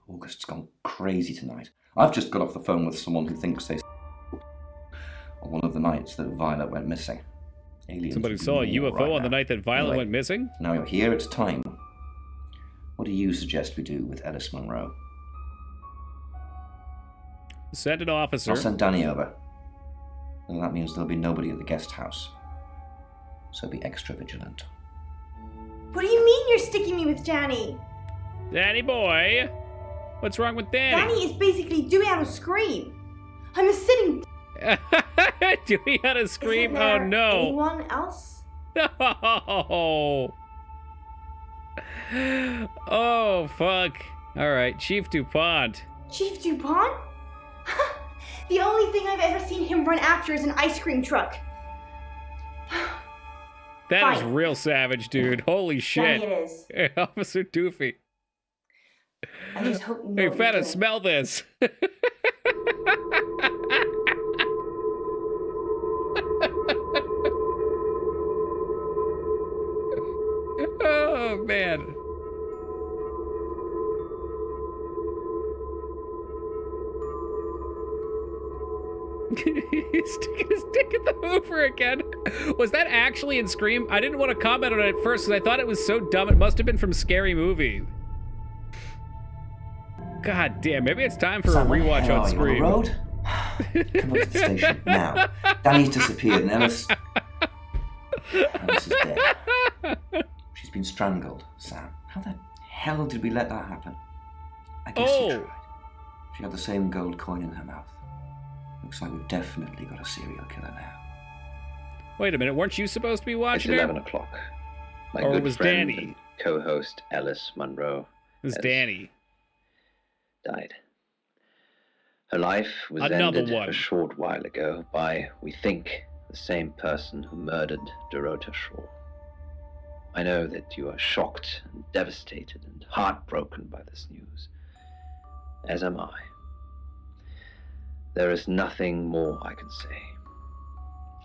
H: August's gone crazy tonight. I've just got off the phone with someone who thinks they on one of the nights that Violet went missing. Aliens.
A: Somebody saw a UFO on the night that Violet went missing?
H: Now you're here, it's time. What do you suggest we do with Ellis Monroe?
A: Send an officer.
H: I'll send Danny over. And that means there'll be nobody at the guest house. So be extra vigilant.
N: What do you mean you're sticking me with Danny?
A: Danny boy! What's wrong with Danny?
N: Danny is basically doing how to scream. I'm a sitting...
A: doing how to scream?
N: Isn't there
A: oh no.
N: anyone else?
A: No! Oh, fuck. Alright, Chief DuPont.
N: Chief DuPont? The only thing I've ever seen him run after is an ice cream truck.
A: That is real savage, dude. Holy shit.
N: Danny it is.
A: Hey, Officer Doofy.
N: I just hope you know.
A: Hey, fella, smell this. Oh, man. He's sticking his dick in the Hoover again. Was that actually in Scream? I didn't want to comment on it at first because I thought it was so dumb. It must have been from Scary Movie. God damn, maybe it's time for
H: Sam,
A: a rewatch
H: where
A: on
H: are
A: Scream.
H: You on the road? Come up to the station now. Danny's disappeared and Alice is dead. She's been strangled, Sam. How the hell did we let that happen? I guess she tried. She had the same gold coin in her mouth. Looks like we've definitely got a serial killer now.
A: Wait a minute, weren't you supposed to be watching
B: It's
A: it?
B: 11 o'clock. My
A: Or
B: good
A: was
B: friend
A: Danny?
B: and co-host Alice Munro
A: It was Danny.
B: died. Her life was
A: Another
B: ended
A: one.
B: a short while ago by, we think, the same person who murdered Dorota Shaw. I know that you are shocked and devastated and heartbroken by this news, as am I. There is nothing more I can say.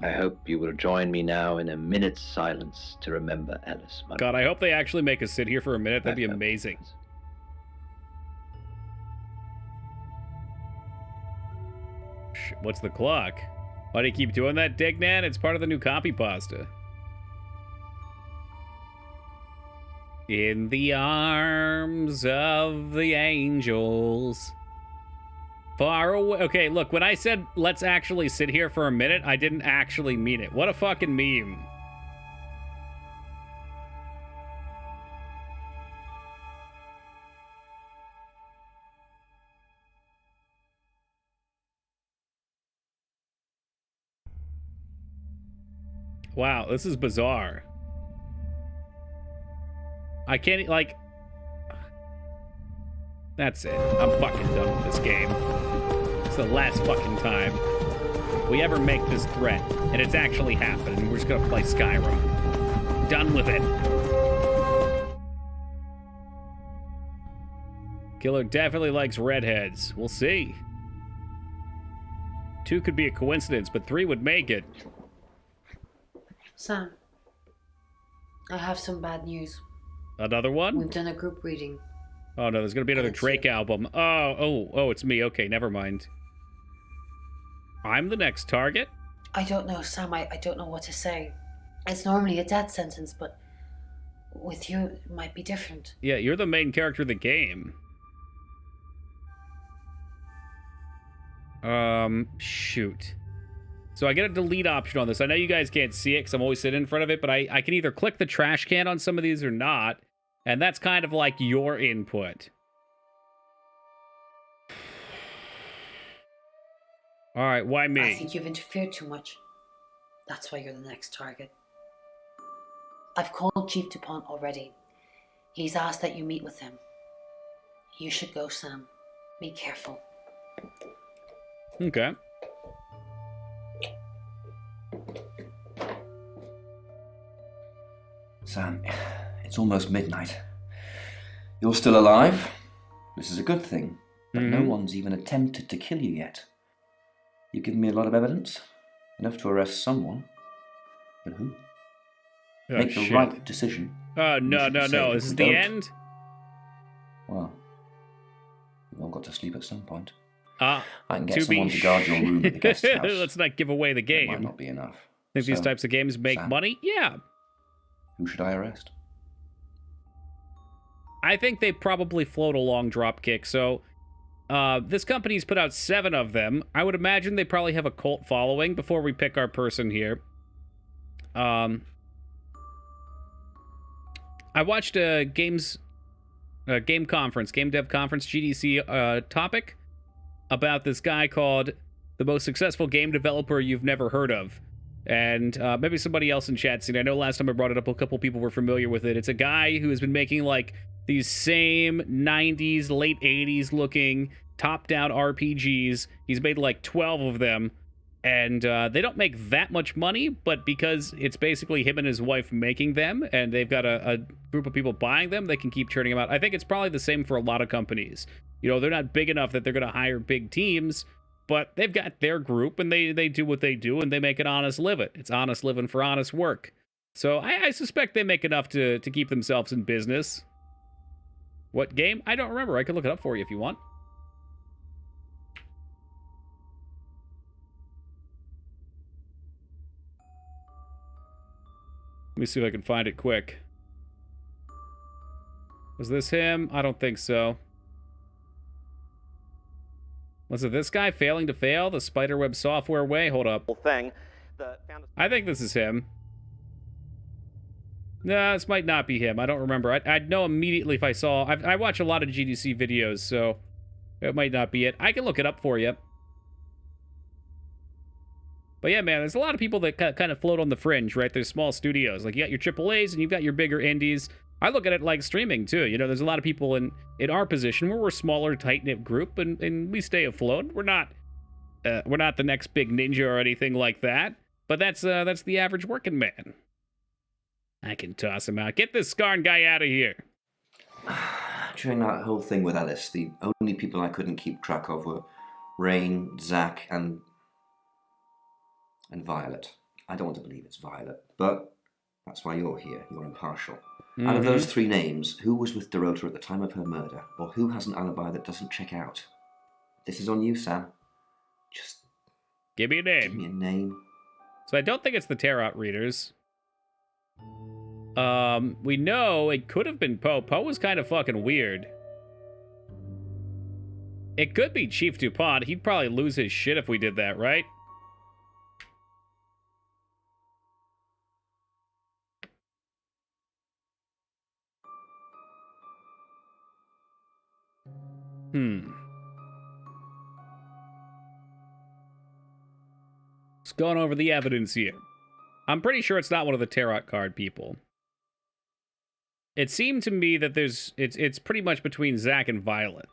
B: I hope you will join me now in a minute's silence to remember Alice Munro.
A: God, I hope they actually make us sit here for a minute. That'd be amazing. What's the clock? Why do you keep doing that, Dignan? It's part of the new copy pasta. In the arms of the angels. Far away. Okay, look, when I said let's actually sit here for a minute, I didn't actually mean it. What a fucking meme. Wow, this is bizarre. I can't, like... That's it. I'm fucking done with this game. It's the last fucking time we ever make this threat, and it's actually happening. We're just gonna play Skyrim. Done with it. Killer definitely likes redheads. We'll see. 2 could be a coincidence, but 3 would make it.
E: Sam, I have some bad news.
A: Another one?
E: We've done a group reading.
A: Oh no, there's gonna be another Drake album. Oh, it's me. Okay, never mind. I'm the next target?
E: I don't know, Sam. I don't know what to say. It's normally a death sentence, but with you, it might be different.
A: Yeah, you're the main character of the game. Shoot. So I get a delete option on this. I know you guys can't see it because I'm always sitting in front of it, but I can either click the trash can on some of these or not. And that's kind of like your input. All right, why me?
E: I think you've interfered too much. That's why you're the next target. I've called Chief DuPont already. He's asked that you meet with him. You should go, Sam. Be careful.
A: Okay.
H: Sam, it's almost midnight. You're still alive. This is a good thing, but no one's even attempted to kill you yet. You've given me a lot of evidence, enough to arrest someone. But who? Make the right decision.
A: Oh, no. This is the end?
H: Well, we've all got to sleep at some point.
A: I
H: can get someone to guard your room at the guest house.
A: Let's not give away the game.
H: That might not be enough.
A: Think these types of games make money? Yeah.
H: Who should I arrest?
A: I think they probably float a long drop kick. So this company's put out 7 of them. I would imagine they probably have a cult following before we pick our person here. I watched a game dev conference, GDC topic about this guy called the most successful game developer you've never heard of. And maybe somebody else in chat seen. I know last time I brought it up, a couple people were familiar with it. It's a guy who has been making like these same 90s, late 80s looking top-down RPGs. He's made like 12 of them. And they don't make that much money, but because it's basically him and his wife making them, and they've got a group of people buying them, they can keep churning them out. I think it's probably the same for a lot of companies. You know, they're not big enough that they're going to hire big teams, but they've got their group, and they do what they do, and they make an honest living. It's honest living for honest work. So I suspect they make enough to keep themselves in business. What game? I don't remember. I could look it up for you if you want. Let me see if I can find it quick. Was this him? I don't think so. Was it this guy failing to fail the spiderweb software way? Hold up. I think this is him. No, this might not be him. I don't remember. I'd know immediately if I saw... I watch a lot of GDC videos, so it might not be it. I can look it up for you. But yeah, man, there's a lot of people that kind of float on the fringe, right? There's small studios. Like, you got your AAAs and you've got your bigger indies. I look at it like streaming, too. You know, there's a lot of people in our position where we're a smaller, tight-knit group, and we stay afloat. We're not the next big ninja or anything like that. But that's the average working man. I can toss him out. Get this Scarn guy out of here.
H: During that whole thing with Alice, the only people I couldn't keep track of were Rain, Zach, and Violet. I don't want to believe it's Violet, but that's why you're here. You're impartial. Mm-hmm. Out of those three names, who was with Dorota at the time of her murder, or who has an alibi that doesn't check out? This is on you, Sam. Just
A: give me a name.
H: Give me a name.
A: So I don't think it's the Tarot readers. We know it could have been Poe. Poe was kind of fucking weird. It could be Chief DuPont. He'd probably lose his shit if we did that, right? Just going over the evidence here. I'm pretty sure it's not one of the tarot card people. It seemed to me that it's pretty much between Zach and Violet.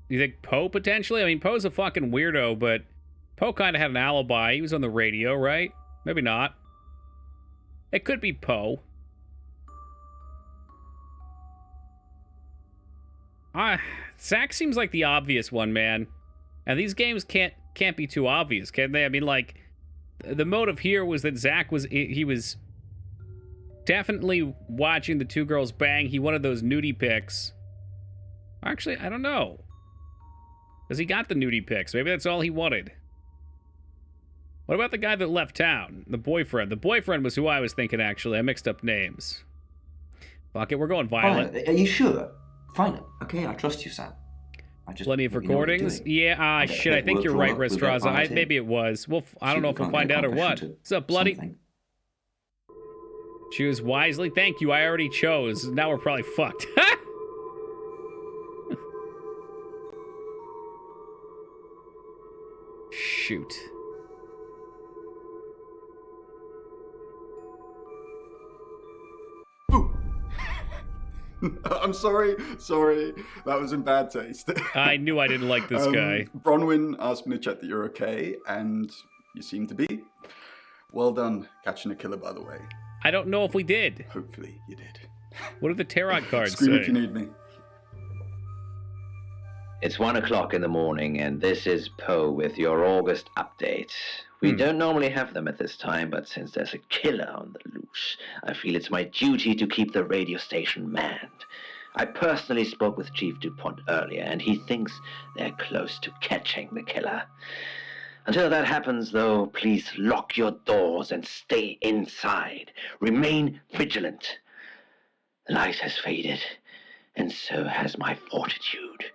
A: You think Poe potentially? I mean, Poe's a fucking weirdo, but Poe kind of had an alibi. He was on the radio, right? Maybe not. It could be Poe. Zach seems like the obvious one, man. And these games can't be too obvious, can they? I mean, like, the motive here was that Zach was definitely watching the two girls bang. He wanted those nudie pics. Actually, I don't know. Because he got the nudie pics. Maybe that's all he wanted. What about the guy that left town? The boyfriend. The boyfriend was who I was thinking, actually. I mixed up names. Fuck it, we're going Violet.
H: Are you sure? Fine. Okay, I trust you, Sam.
A: Plenty of recordings? Yeah, shit, I think you're right, Restraza. Maybe it was. Well, I don't know if we'll find out or what. What's up, bloody? Something. Choose wisely. Thank you, I already chose. Now we're probably fucked. Shoot.
L: I'm sorry. That was in bad taste.
A: I knew I didn't like this guy.
L: Bronwyn asked me to check that you're okay, and you seem to be. Well done catching a killer, by the way.
A: I don't know if we did.
L: Hopefully you did.
A: What do the tarot cards
L: Scream
A: say?
L: if you need me.
B: It's 1 o'clock in the morning, and this is Poe with your August update. We don't normally have them at this time, but since there's a killer on the loose, I feel it's my duty to keep the radio station manned. I personally spoke with Chief DuPont earlier, and he thinks they're close to catching the killer. Until that happens, though, please lock your doors and stay inside. Remain vigilant. The light has faded, and so has my fortitude.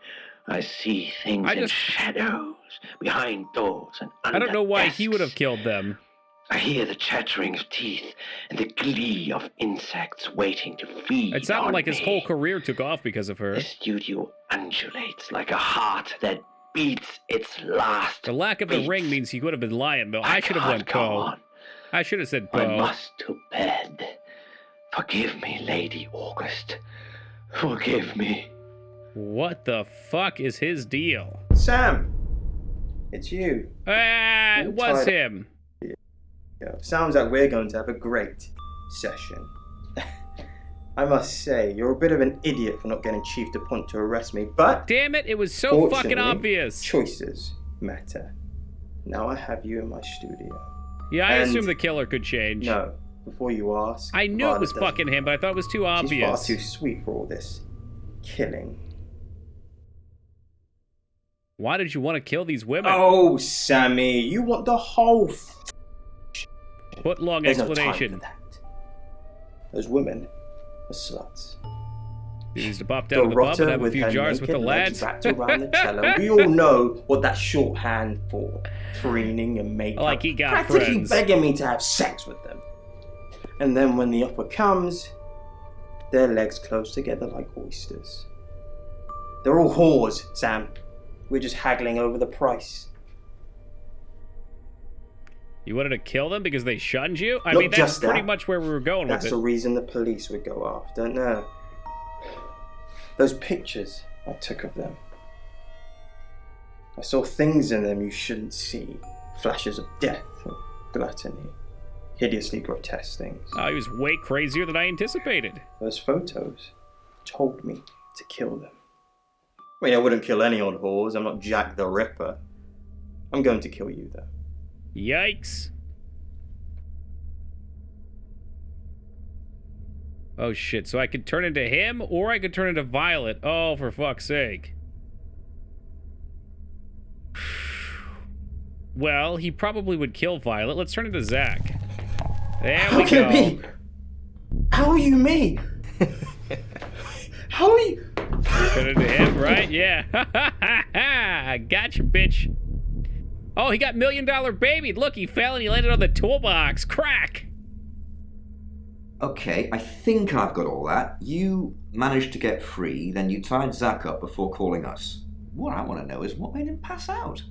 B: I see things in shadows, behind doors and under
A: I don't know why
B: desks.
A: he would have killed them.
B: I hear the chattering of teeth and the glee of insects waiting to feed.
A: It sounded
B: on
A: like his
B: me.
A: whole career took off because of her.
B: The studio undulates like a heart that beats its last.
A: The lack of the ring means he would have been lying, though. I should have went Poe. I should have said Poe.
B: I must to bed. Forgive me, Lady August. Forgive me.
A: What the fuck is his deal?
R: Sam! It's you.
A: It was him.
R: Sounds like we're going to have a great session. I must say, you're a bit of an idiot for not getting Chief DuPont to arrest me, but...
A: Damn it, it was so fucking obvious.
R: Choices matter. Now I have you in my studio.
A: Yeah, I assume the killer could change.
R: No, before you ask...
A: I knew it was fucking him, but I thought it was too obvious.
R: She's far too sweet for all this killing.
A: Why did you want to kill these women?
R: Oh, Sammy, you want the whole
A: Put long
R: There's
A: explanation.
R: No time for that. Those women are sluts.
A: He needs to pop down to the pub and have a few jars with the lads.
R: Wrapped around the cello. We all know what that's shorthand for. Preening and makeup.
A: Like he got
R: practically
A: friends.
R: begging me to have sex with them. And then when the offer comes, their legs close together like oysters. They're all whores, Sam. We're just haggling over the price.
A: You wanted to kill them because they shunned you? I
R: Not
A: mean, that's
R: just
A: pretty
R: that.
A: much where we were going
R: That's
A: with
R: the
A: it.
R: reason the police would go after. No. Those pictures I took of them. I saw things in them you shouldn't see. Flashes of death and gluttony. Hideously grotesque things.
A: Oh, he was way crazier than I anticipated.
R: Those photos told me to kill them. I mean, I wouldn't kill any old whores. I'm not Jack the Ripper. I'm going to kill you, though.
A: Yikes. Oh shit, so I could turn into him or I could turn into Violet. Oh, for fuck's sake. Well, he probably would kill Violet. Let's turn into Zach. There we go.
R: Me? How are you me? How are you?
A: Turn into him, right? Yeah. I gotcha, bitch. Oh, he got $1 Million Baby. Look, he fell and he landed on the toolbox. Crack.
H: Okay, I think I've got all that. You managed to get free, then you tied Zach up before calling us. What I want to know is what made him pass out.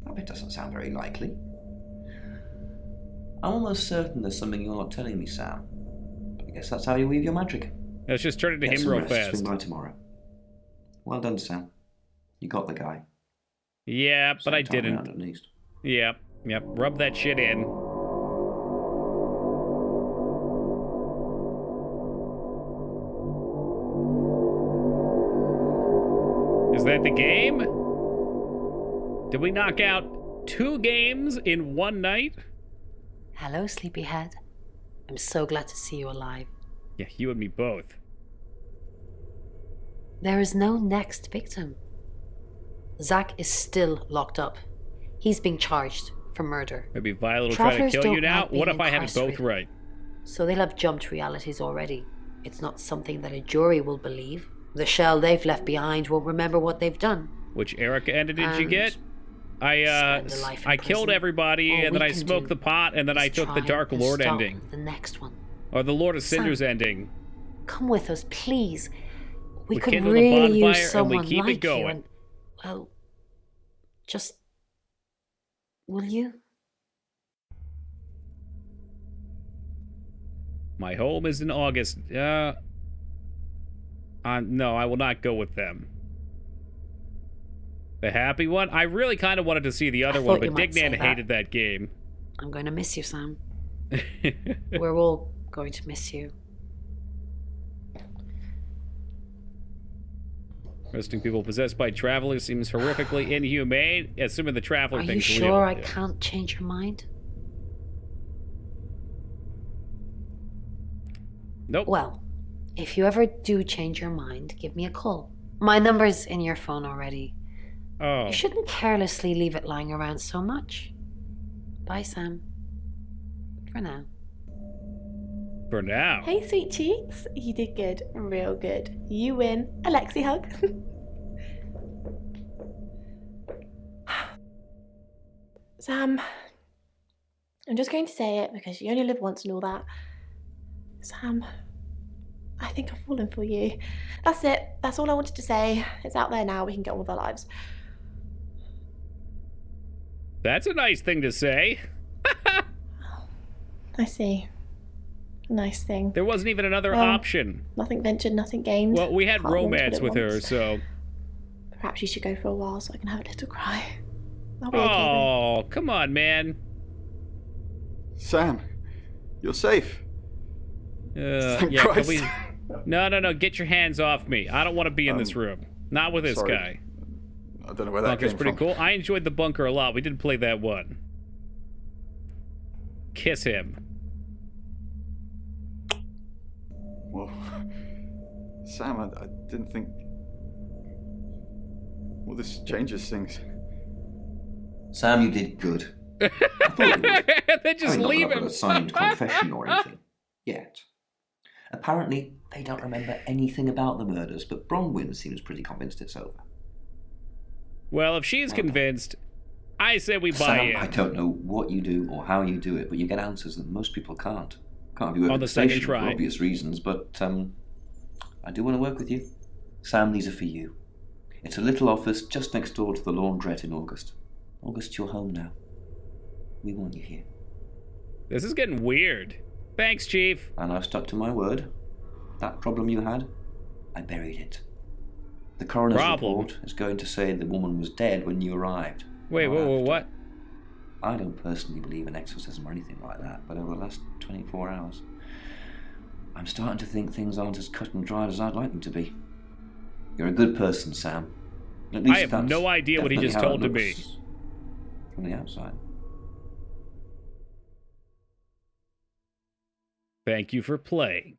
H: That bit doesn't sound very likely. I'm almost certain there's something you're not telling me, Sam. I guess that's how you weave your magic.
A: Let's just turn into
H: Get
A: him
H: some
A: real
H: rest.
A: fast.
H: Swing by tomorrow. Well done, Sam. You got the guy.
A: Yeah, but I
H: Same time
A: didn't.
H: around, at least.
A: Yep. Rub that shit in. Is that the game? Did we knock out 2 games in one night?
E: Hello, sleepyhead. I'm so glad to see you alive.
A: Yeah, you and me both.
E: There is no next victim. Zach is still locked up. He's being charged for murder.
A: Maybe Violet will try to
E: Travelers
A: kill you
E: don't
A: now?
E: like being
A: What if I had it both
E: incarcerated.
A: right?
E: So they'll have jumped realities already. It's not something that a jury will believe. The shell they've left behind won't remember what they've done.
A: Which Erica ended did you
E: And
A: get?
E: spend a life in
A: I killed
E: prison.
A: everybody,
E: All
A: and then
E: we
A: I
E: can
A: smoked
E: do
A: the pot, and then I
E: is
A: took the
E: try
A: Dark
E: and
A: Lord
E: stop
A: ending.
E: the next one.
A: Or the Lord of
E: Sam.
A: Cinders ending.
E: Come with us, please. We could
A: kindle the
E: really
A: bonfire
E: use someone
A: and we keep
E: like
A: it going.
E: you. And, well, just will you?
A: My home is in August. No, I will not go with them. The happy one? I really kind of wanted to see the other one,
E: thought you
A: but
E: might say
A: Dignan
E: that.
A: hated that game.
E: I'm going to miss you, Sam. We're all going to miss you.
A: Arresting people possessed by travelers seems horrifically inhumane. Assuming the traveler
E: Are you
A: thing's
E: sure
A: real.
E: I
A: Yeah.
E: can't change your mind?
A: Nope.
E: Well, if you ever do change your mind, give me a call. My number's in your phone already.
A: Oh.
E: You shouldn't carelessly leave it lying around so much. Bye, Sam. For now.
A: For now.
N: Hey, sweet cheeks. You did good. Real good. You win. Alexi hug. Sam, I'm just going to say it because you only live once and all that. Sam, I think I've fallen for you. That's it. That's all I wanted to say. It's out there now. We can get on with our lives.
A: That's a nice thing to say.
N: I see. Nice thing.
A: There wasn't even another
N: Well,
A: option.
N: Nothing ventured, nothing gained.
A: Well, we had
N: Can't want
A: romance
N: what it
A: with her,
N: wants.
A: so...
N: Perhaps you should go for a while so I can have a little cry. I'll be okay.
A: Oh, come on, man.
L: Sam, you're safe. Thank
A: Yeah,
L: Christ.
A: can we... No, get your hands off me. I don't want to be in this room. Not with this
L: sorry.
A: guy.
L: I don't know where that
A: Bunker's
L: came
A: pretty
L: from.
A: cool. I enjoyed the bunker a lot. We did play that one. Kiss him.
L: Well, Sam, I didn't think... Well, this changes things.
H: Sam, you did good. I thought you would.
A: Then just
H: I mean, not
A: leave
H: that I've
A: him.
H: got a signed confession or anything. Yet. Apparently, I don't remember anything about the murders, but Bronwyn seems pretty convinced it's over.
A: Well, if she's convinced, I say we buy
H: Sam,
A: in.
H: I don't know what you do or how you do it, but you get answers that most people can't. Can't have you
A: On
H: work
A: the
H: at the
A: second
H: station
A: try.
H: for obvious reasons, but I do want to work with you. Sam, these are for you. It's a little office just next door to the laundrette in August. August, you're home now. We want you here.
A: This is getting weird. Thanks, Chief.
H: And I've stuck to my word. That problem you had, I buried it. The coroner's report is going to say the woman was dead when you arrived.
A: Wait, whoa, what?
H: I don't personally believe in exorcism or anything like that, but over the last 24 hours, I'm starting to think things aren't as cut and dried as I'd like them to be. You're a good person, Sam. At least
A: I have no idea what he just told to me.
H: From the outside.
A: Thank you for playing.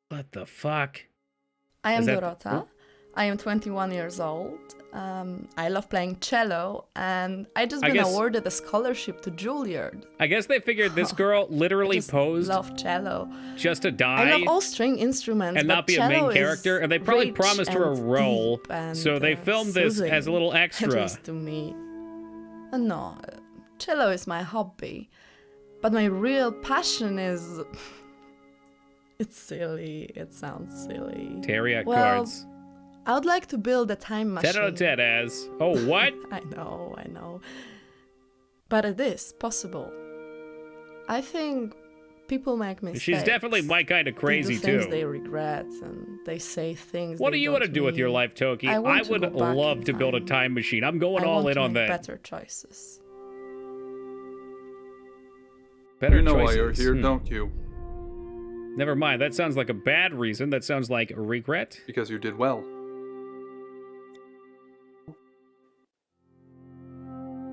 A: What the fuck?
F: I am Dorota. I am 21 years old. I love playing cello, and I just been awarded a scholarship to Juilliard.
A: I guess they figured this girl literally posed
F: love cello.
A: Just to die.
F: I love all string instruments
A: and not be a main character, and they probably promised her a role, so they filmed this as a little extra.
F: At least to me. No, cello is my hobby, but my real passion is. It's silly. It sounds silly.
A: Terry cards.
F: I would like to build a time machine.
A: 10 out of 10 as. Oh, what?
F: I know. But it is possible. I think people make mistakes.
A: She's definitely my kind of crazy,
F: they do things
A: too.
F: They regret, and they say things.
A: What do you want to do with your life, Toki? I would love to build a time machine. I'm going all in on that.
F: Better choices.
A: Better
D: you know
A: choices.
D: why you're here, don't you?
A: Never mind. That sounds like a bad reason. That sounds like a regret.
D: Because you did well.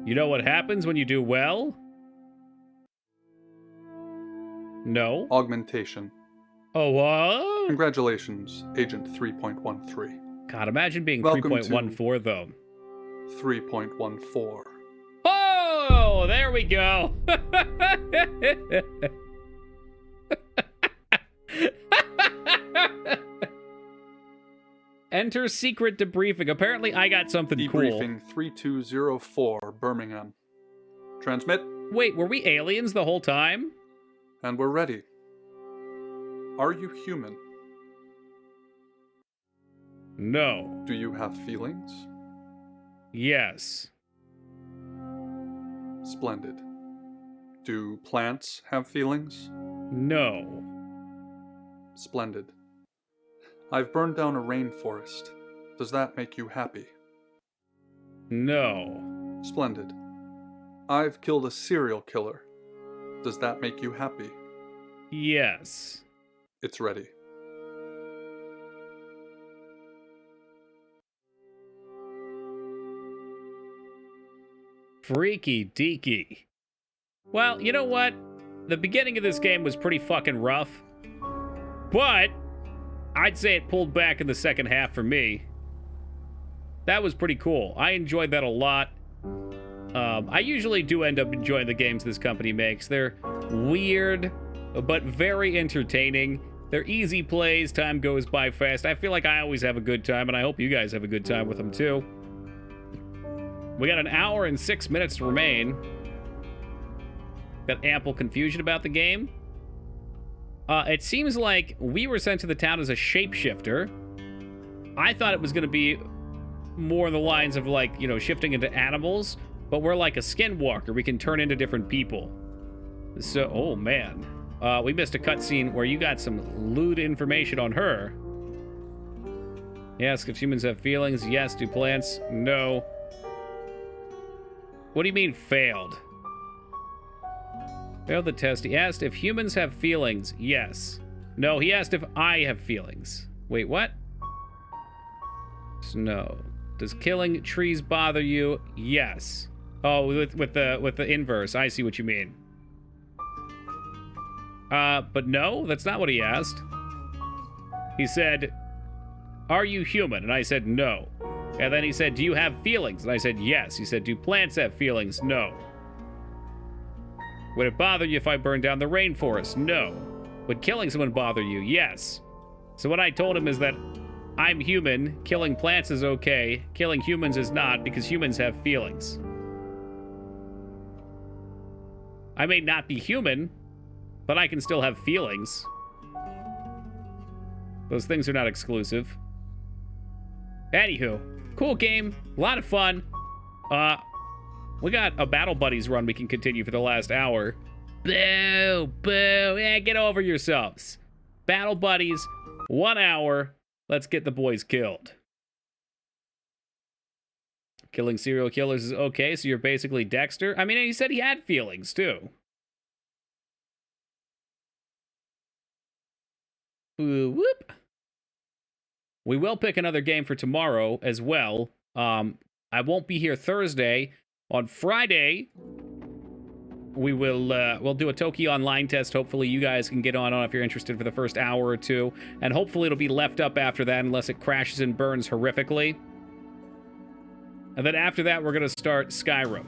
A: You know what happens when you do well? No.
D: Augmentation.
A: Oh, what?
D: Congratulations, Agent 3.13.
A: God, imagine being 3.14, though.
D: 3.14.
A: Oh, there we go. Enter secret debriefing. Apparently, I got something cool.
D: Debriefing 3204, Birmingham. Transmit.
A: Wait, were we aliens the whole time?
D: And we're ready. Are you human?
A: No.
D: Do you have feelings?
A: Yes.
D: Splendid. Do plants have feelings?
A: No.
D: Splendid. I've burned down a rainforest. Does that make you happy?
A: No.
D: Splendid. I've killed a serial killer. Does that make you happy?
A: Yes.
D: It's ready.
A: Freaky deaky. Well, you know what? The beginning of this game was pretty fucking rough. But I'd say it pulled back in the second half for me. That was pretty cool. I enjoyed that a lot. I usually do end up enjoying the games this company makes. They're weird, but very entertaining. They're easy plays. Time goes by fast. I feel like I always have a good time, and I hope you guys have a good time with them, too. We got 1 hour and 6 minutes to remain. Got ample confusion about the game. It seems like we were sent to the town as a shapeshifter. I thought it was going to be more in the lines of, like, you know, shifting into animals, but we're like a skinwalker. We can turn into different people. So, oh man. We missed a cutscene where you got some lewd information on her. Yes, if humans have feelings. Yes, do plants? No. What do you mean, failed? Failed the test. He asked if humans have feelings. Yes. No, he asked if I have feelings. Wait, what? No. Does killing trees bother you? Yes. Oh, with the inverse. I see what you mean. But no, that's not what he asked. He said, "Are you human?" And I said, "No." And then he said, "Do you have feelings?" And I said, "Yes." He said, "Do plants have feelings?" No. Would it bother you if I burned down the rainforest? No. Would killing someone bother you? Yes. So what I told him is that I'm human, killing plants is okay, killing humans is not, because humans have feelings. I may not be human, but I can still have feelings. Those things are not exclusive. Anywho, cool game, a lot of fun. We got a Battle Buddies run we can continue for the last hour. Boo, boo, yeah, get over yourselves. Battle Buddies, 1 hour. Let's get the boys killed. Killing serial killers is okay, so you're basically Dexter. I mean, he said he had feelings, too. Ooh, whoop. We will pick another game for tomorrow as well. I won't be here Thursday. On Friday, we will we'll do a Toki Online test. Hopefully you guys can get on if you're interested for the first hour or two. And hopefully it'll be left up after that unless it crashes and burns horrifically. And then after that, we're going to start Skyrim.